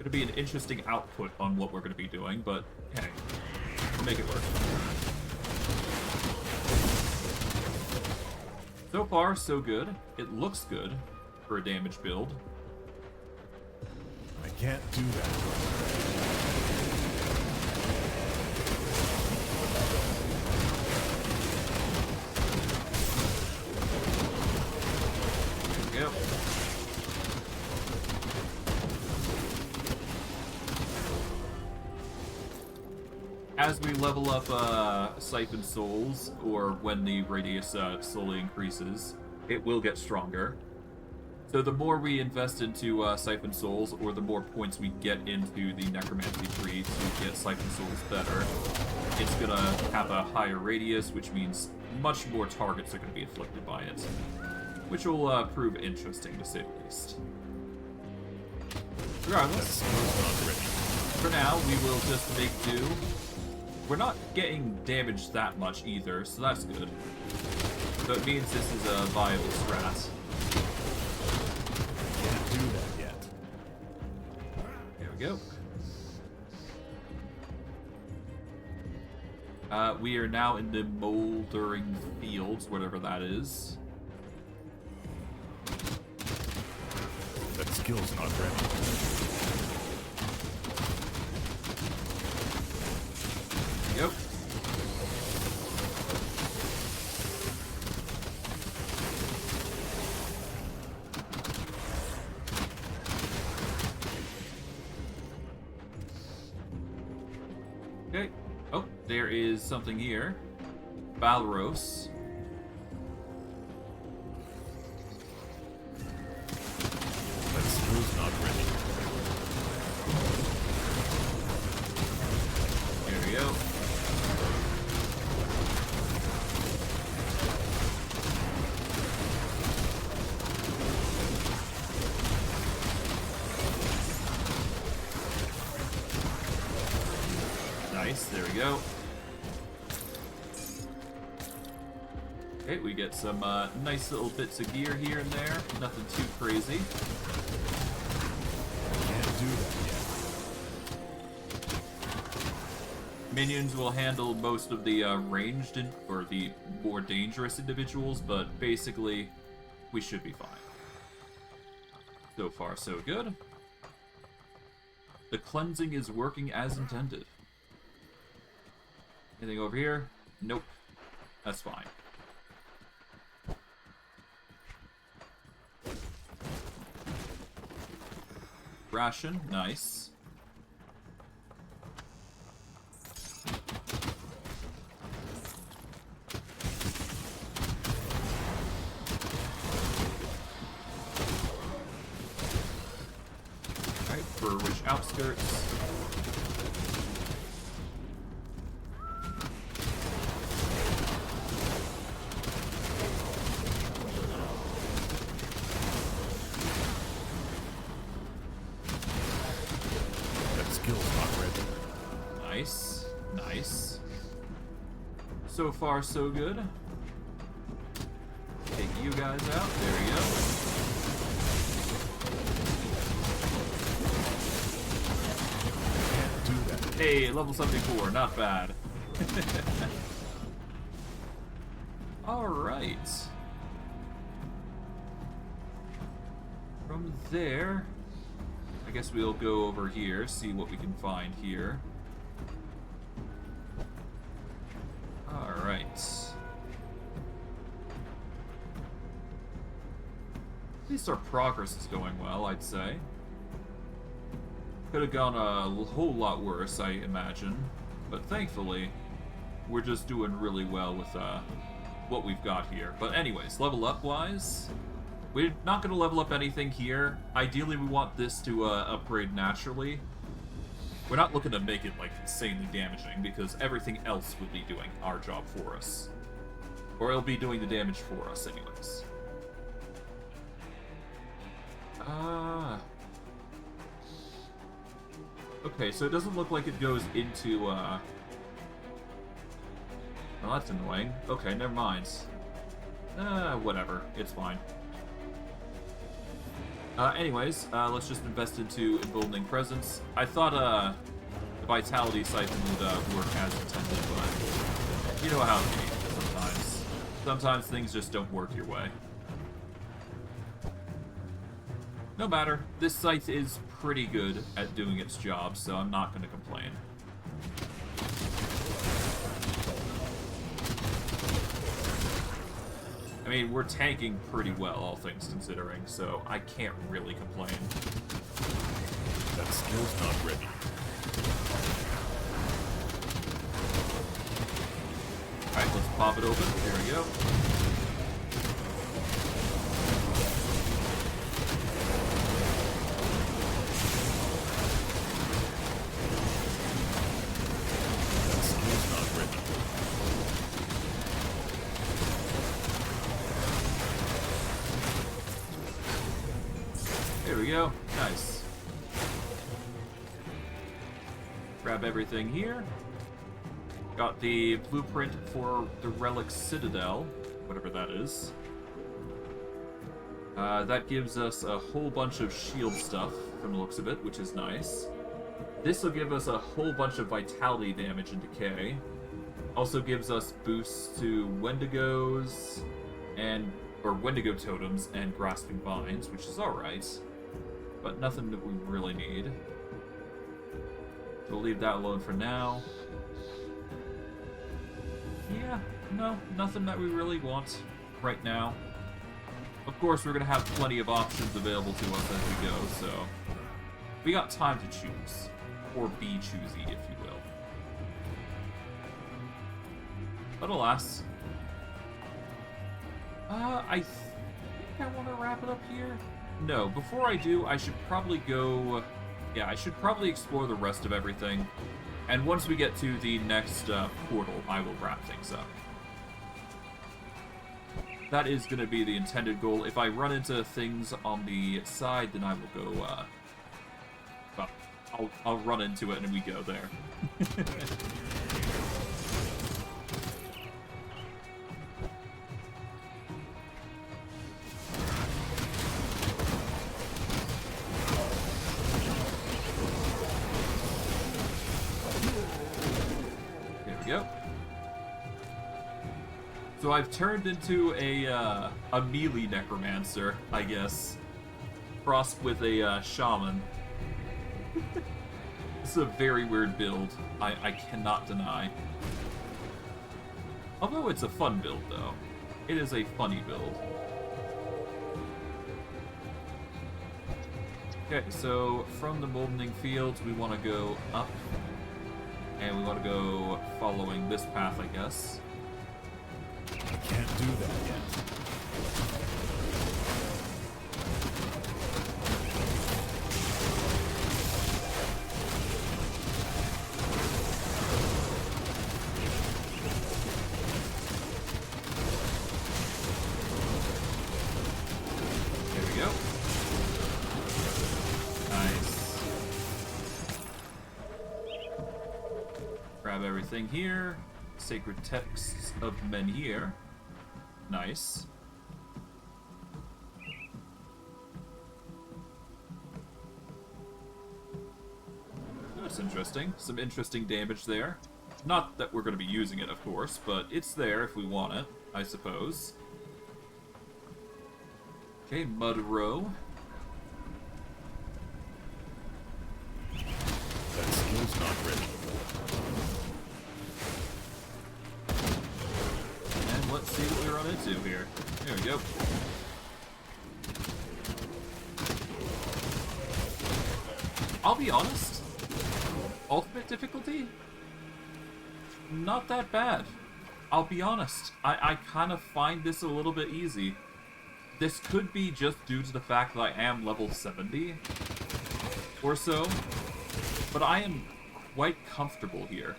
to be an interesting output on what we're going to be doing, but hey, we'll make it work. So far, so good. It looks good for a damage build. I can't do that. Yep. As we level up Siphon Souls, or when the radius slowly increases, it will get stronger. So the more we invest into Siphon Souls, or the more points we get into the Necromancy tree to get Siphon Souls better, it's gonna have a higher radius, which means much more targets are gonna be afflicted by it. Which will prove interesting, to say the least. Regardless, for now, we will just make do. We're not getting damaged that much either, so that's good. So it means this is a viable strat. Can't do that yet. There we go. We are now in the Moldering Fields, whatever that is. That skill's not ready. Yep. Okay. Oh, there is something here. Balros. That skill's not ready. There we go. Nice, there we go. Okay, we get some nice little bits of gear here and there. Nothing too crazy. Can't do that yet. Minions will handle most of the ranged or the more dangerous individuals, but basically, we should be fine. So far, so good. The cleansing is working as intended. Anything over here? Nope. That's fine. Ration, nice. Alright, Burrwitch Outskirts. Nice, nice. So far, so good. Take you guys out. There you go. Can't do that. Hey, level 74, not bad. Alright. From there, I guess we'll go over here, see what we can find here. Alright. At least our progress is going well, I'd say. Could have gone a whole lot worse, I imagine. But thankfully, we're just doing really well with what we've got here. But anyways, level up wise, we're not going to level up anything here. Ideally, we want this to upgrade naturally. We're not looking to make it like insanely damaging because everything else would be doing our job for us. Or it'll be doing the damage for us anyways. Okay, so it doesn't look like it goes into, well, that's annoying. Okay, never mind. Whatever. It's fine. Anyways, let's just invest into Emboldening Presence. I thought, the Vitality Siphon would, work as intended, but you know how it is sometimes. Sometimes things just don't work your way. No matter, this scythe is pretty good at doing its job, so I'm not going to complain. I mean, we're tanking pretty well, all things considering, so I can't really complain. That skill's not ready. Alright, let's pop it open. There we go. There we go. Nice. Grab everything here. Got the blueprint for the Relic Citadel, whatever that is. That gives us a whole bunch of shield stuff from the looks of it, which is nice. This will give us a whole bunch of vitality damage and decay. Also gives us boosts to Wendigos or Wendigo totems and grasping vines, which is alright. But nothing that we really need. So we'll leave that alone for now. Yeah, no, nothing that we really want right now. Of course, we're going to have plenty of options available to us as we go, so we got time to choose. Or be choosy, if you will. But alas. I think I want to wrap it up here. No, before I do, I should probably go... Yeah, I should probably explore the rest of everything. And once we get to the next portal, I will wrap things up. That is going to be the intended goal. If I run into things on the side, then I will go... well, I'll run into it and we go there. Yep. So I've turned into a melee necromancer, I guess. Crossed with a shaman. This is a very weird build. I cannot deny. Although it's a fun build, though. It is a funny build. Okay, so from the Moldening Fields, we want to go up. And we want to go following this path, I guess. I can't do that yet. There we go. Nice. Grab everything here. Sacred texts of Menhir. Nice. That's interesting. Some interesting damage there. Not that we're going to be using it, of course, but it's there if we want it, I suppose. Okay, Mud Row. to here. There we go. I'll be honest. Ultimate difficulty? Not that bad. I'll be honest. I kind of find this a little bit easy. This could be just due to the fact that I am level 70 or so, but I am quite comfortable here.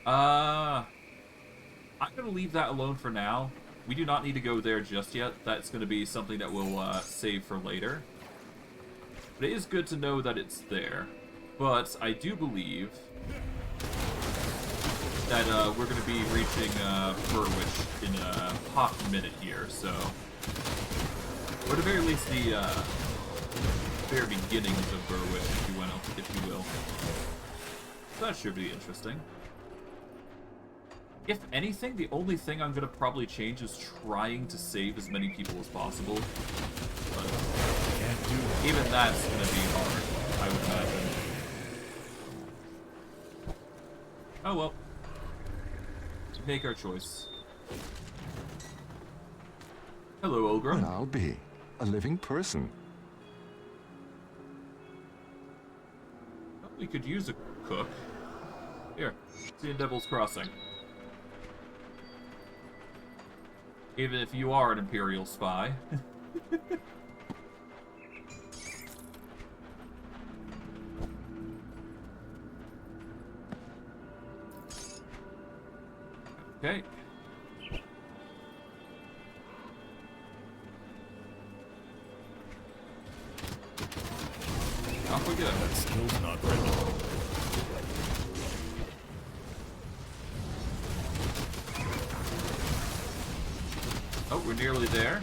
I'm gonna leave that alone for now. We do not need to go there just yet. That's gonna be something that we'll save for later. But it is good to know that it's there. But I do believe that we're going to be reaching Burwich in a hot minute here, so... Or at the very least, the very beginnings of Burwich, if you will. So that should be interesting. If anything, the only thing I'm going to probably change is trying to save as many people as possible. But even that's going to be hard, I would imagine. Oh well. Make our choice. Hello, Olgrim. Well, I'll be a living person. Well, we could use a cook. Here, see in Devil's Crossing. Even if you are an Imperial spy. Okay. Off we go. That skill's not ready. Oh, we're nearly there.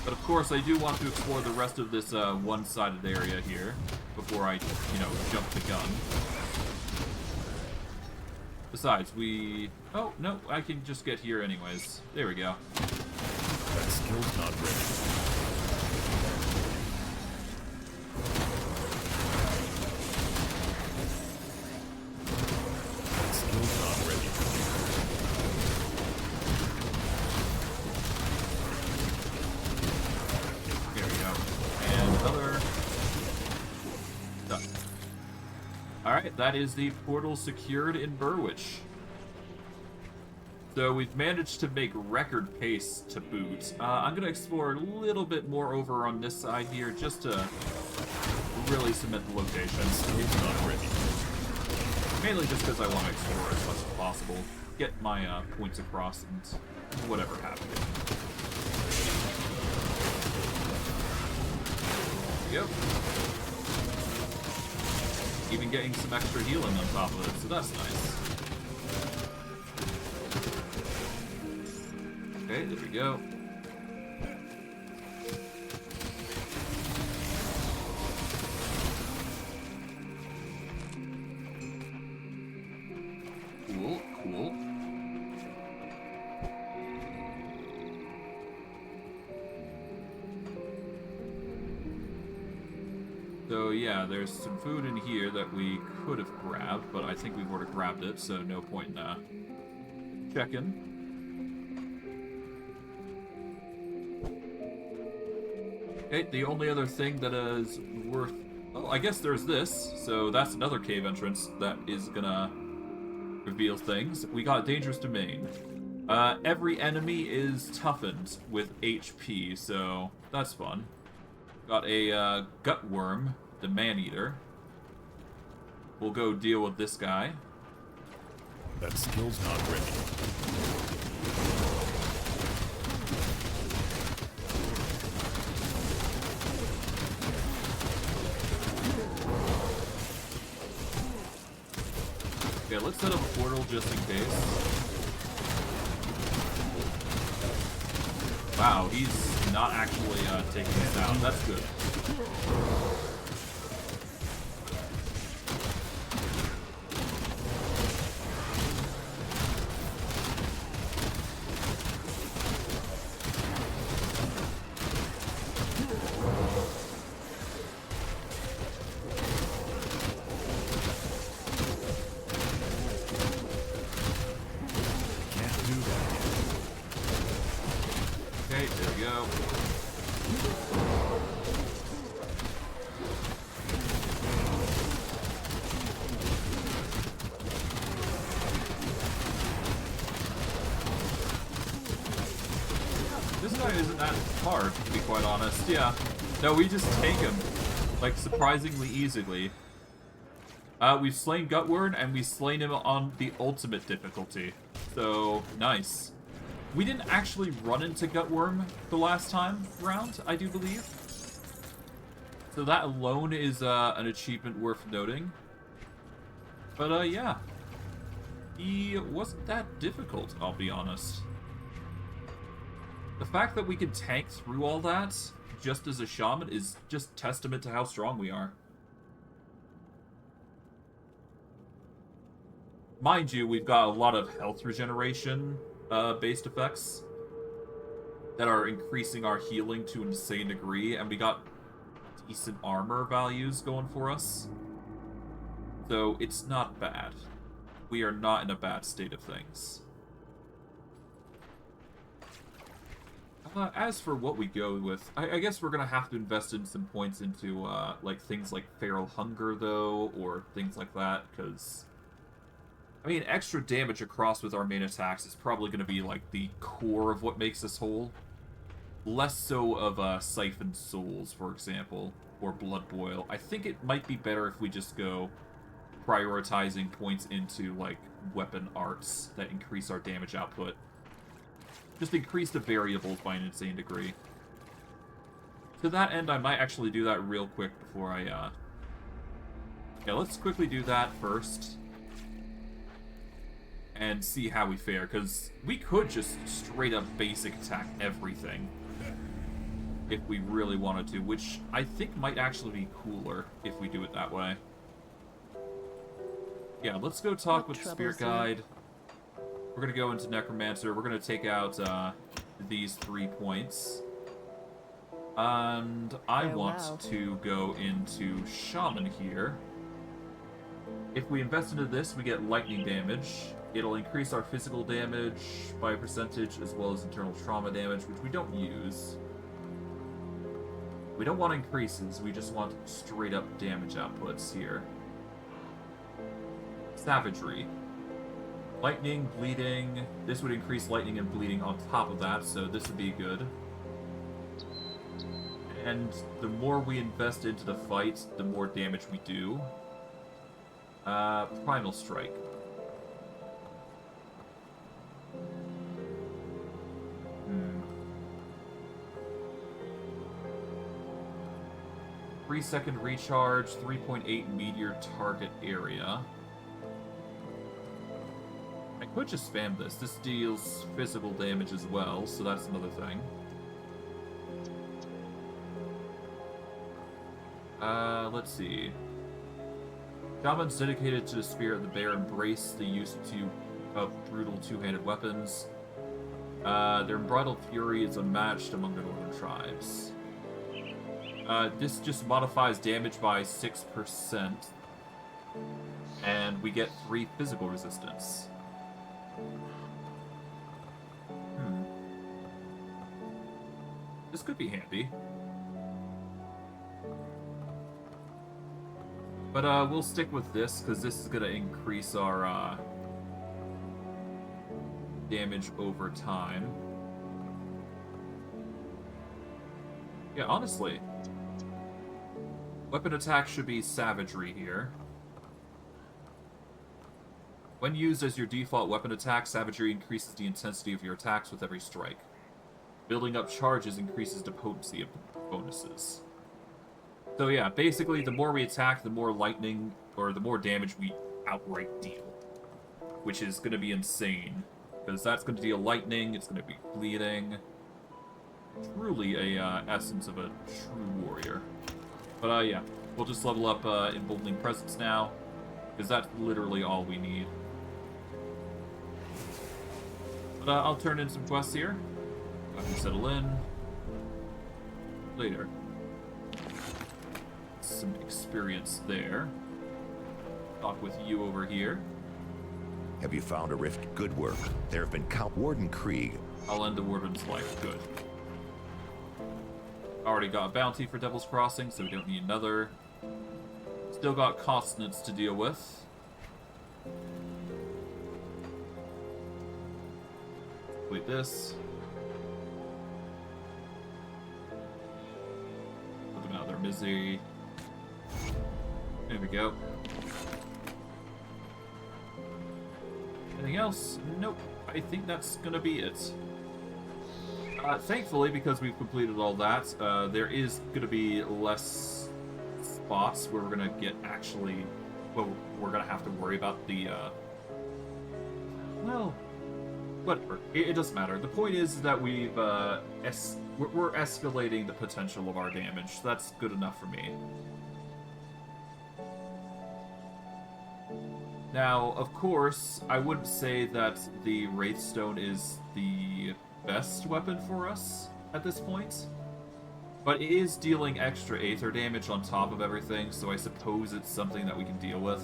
But of course, I do want to explore the rest of this one-sided area here before I, jump the gun. Besides, we... Oh, no, I can just get here anyways. There we go. That skill's not ready. That skill's not ready. There we go. And another... Done. Alright, that is the portal secured in Burwich. So we've managed to make record pace to boot. I'm going to explore a little bit more over on this side here, just to really cement the location. Skill's not ready. Mainly just because I want to explore as much as possible. Get my points across and whatever have you. There we go. Even getting some extra healing on top of it, so that's nice. Okay, there we go. Cool, cool. So yeah, there's some food in here that we could have grabbed, but I think we've already grabbed it, so no point in checking. Okay, the only other thing that is worth... Oh, I guess there's this. So that's another cave entrance that is gonna reveal things. We got Dangerous Domain. Every enemy is toughened with HP, so that's fun. Got a gut worm, the man-eater. We'll go deal with this guy. That skill's not ready. Okay, let's set up a portal just in case. Wow, he's not actually taking us out. That's good. Okay, there we go. This guy isn't that hard, to be quite honest. Yeah. No, we just tank him, like, surprisingly easily. We've slain Gutworm, and we've slain him on the ultimate difficulty. So, nice. We didn't actually run into Gutworm the last time round, I do believe. So that alone is an achievement worth noting. But, yeah. He wasn't that difficult, I'll be honest. The fact that we could tank through all that, just as a shaman, is just testament to how strong we are. Mind you, we've got a lot of health regeneration based effects that are increasing our healing to an insane degree, and we got decent armor values going for us. So it's not bad. We are not in a bad state of things. As for what we go with, I guess we're gonna have to invest in some points into like things like Feral Hunger, though, or things like that, because I mean, extra damage across with our main attacks is probably going to be, like, the core of what makes us whole. Less so of Siphoned Souls, for example, or Blood Boil. I think it might be better if we just go prioritizing points into, like, weapon arts that increase our damage output. Just increase the variables by an insane degree. To that end, I might actually do that real quick before I, Yeah, let's quickly do that first. And see how we fare, because we could just straight up basic attack everything if we really wanted to, which I think might actually be cooler if we do it that way. Yeah, let's go talk with the Spirit Guide. We're going to go into Necromancer. We're going to take out these 3 points. And I want to go into Shaman here. If we invest into this, we get lightning damage. It'll increase our physical damage by a percentage, as well as internal trauma damage, which we don't use. We don't want increases, we just want straight up damage outputs here. Savagery. Lightning, bleeding. This would increase lightning and bleeding on top of that, so this would be good. And the more we invest into the fight, the more damage we do. Primal Strike. 3-second recharge, 3.8 meteor target area. I could just spam this. This deals physical damage as well, so that's another thing. Let's see. Shamans dedicated to the spirit of the bear embrace the use of brutal two-handed weapons. Their unbridled fury is unmatched among the northern tribes. This just modifies damage by 6%. And we get 3 physical resistance. This could be handy. But we'll stick with this, because this is going to increase our damage over time. Yeah, honestly, weapon attack should be Savagery here. When used as your default weapon attack, Savagery increases the intensity of your attacks with every strike. Building up charges increases the potency of the bonuses. So yeah, basically, the more we attack, the more lightning, or the more damage we outright deal. Which is going to be insane. Because that's going to deal lightning, it's going to be bleeding. Truly a essence of a true warrior. But yeah, we'll just level up Emboldening Presence now. Because that's literally all we need. But I'll turn in some quests here. Go ahead and settle in. Later. Some experience there. Talk with you over here. Have you found a rift? Good work. There have been Warden Krieg. I'll end the Warden's life. Good. Already got a bounty for Devil's Crossing, so we don't need another. Still got consonants to deal with. Complete this. Put them out of their misery. There we go. Anything else? Nope. I think that's gonna be it. Thankfully, because we've completed all that, there is gonna be less spots where we're gonna get actually... Well, we're gonna have to worry about the, well, whatever. It doesn't matter. The point is that we've, we're escalating the potential of our damage. That's good enough for me. Now, of course, I wouldn't say that the Wraithstone is the best weapon for us at this point, but it is dealing extra Aether damage on top of everything, so I suppose it's something that we can deal with.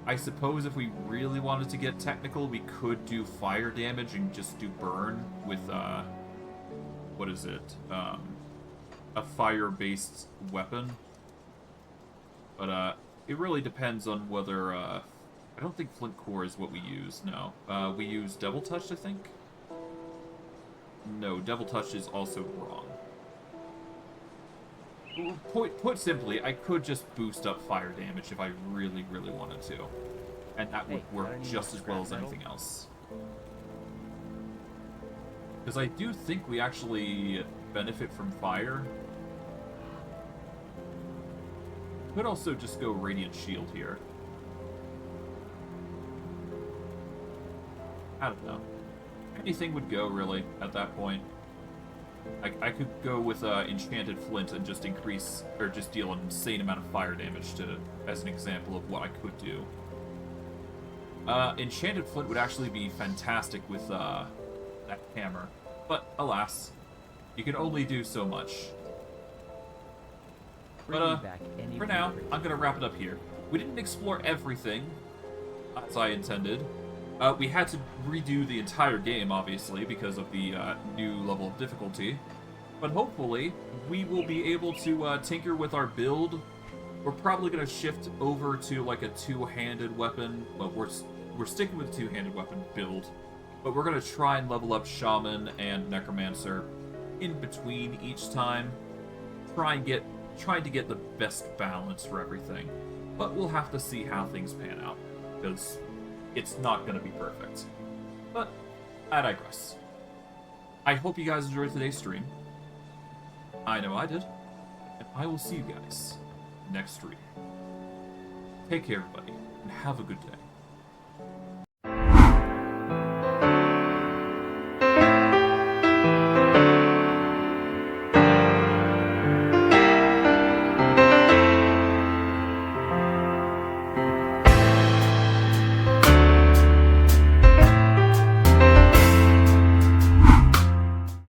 I suppose if we really wanted to get technical, we could do fire damage and just do burn with, what is it? A fire-based weapon. But, it really depends on whether, I don't think Flint Core is what we use, no. We use Devil Touch, I think? No, Devil Touch is also wrong. Put simply, I could just boost up fire damage if I really, really wanted to. And that would work just as well as anything else. Because I do think we actually benefit from fire. Could also just go Radiant Shield here. I don't know. Anything would go, really, at that point. I could go with Enchanted Flint and just increase, or just deal an insane amount of fire damage as an example of what I could do. Enchanted Flint would actually be fantastic with that hammer. But, alas, you can only do so much. But, for now, I'm gonna wrap it up here. We didn't explore everything, as I intended. We had to redo the entire game, obviously, because of the new level of difficulty. But hopefully, we will be able to tinker with our build. We're probably going to shift over to, like, a two-handed weapon. Well, we're sticking with a two-handed weapon build. But we're going to try and level up Shaman and Necromancer in between each time. Trying to get the best balance for everything. But we'll have to see how things pan out. Because it's not going to be perfect. But I digress. I hope you guys enjoyed today's stream. I know I did. And I will see you guys next stream. Take care, everybody, and have a good day.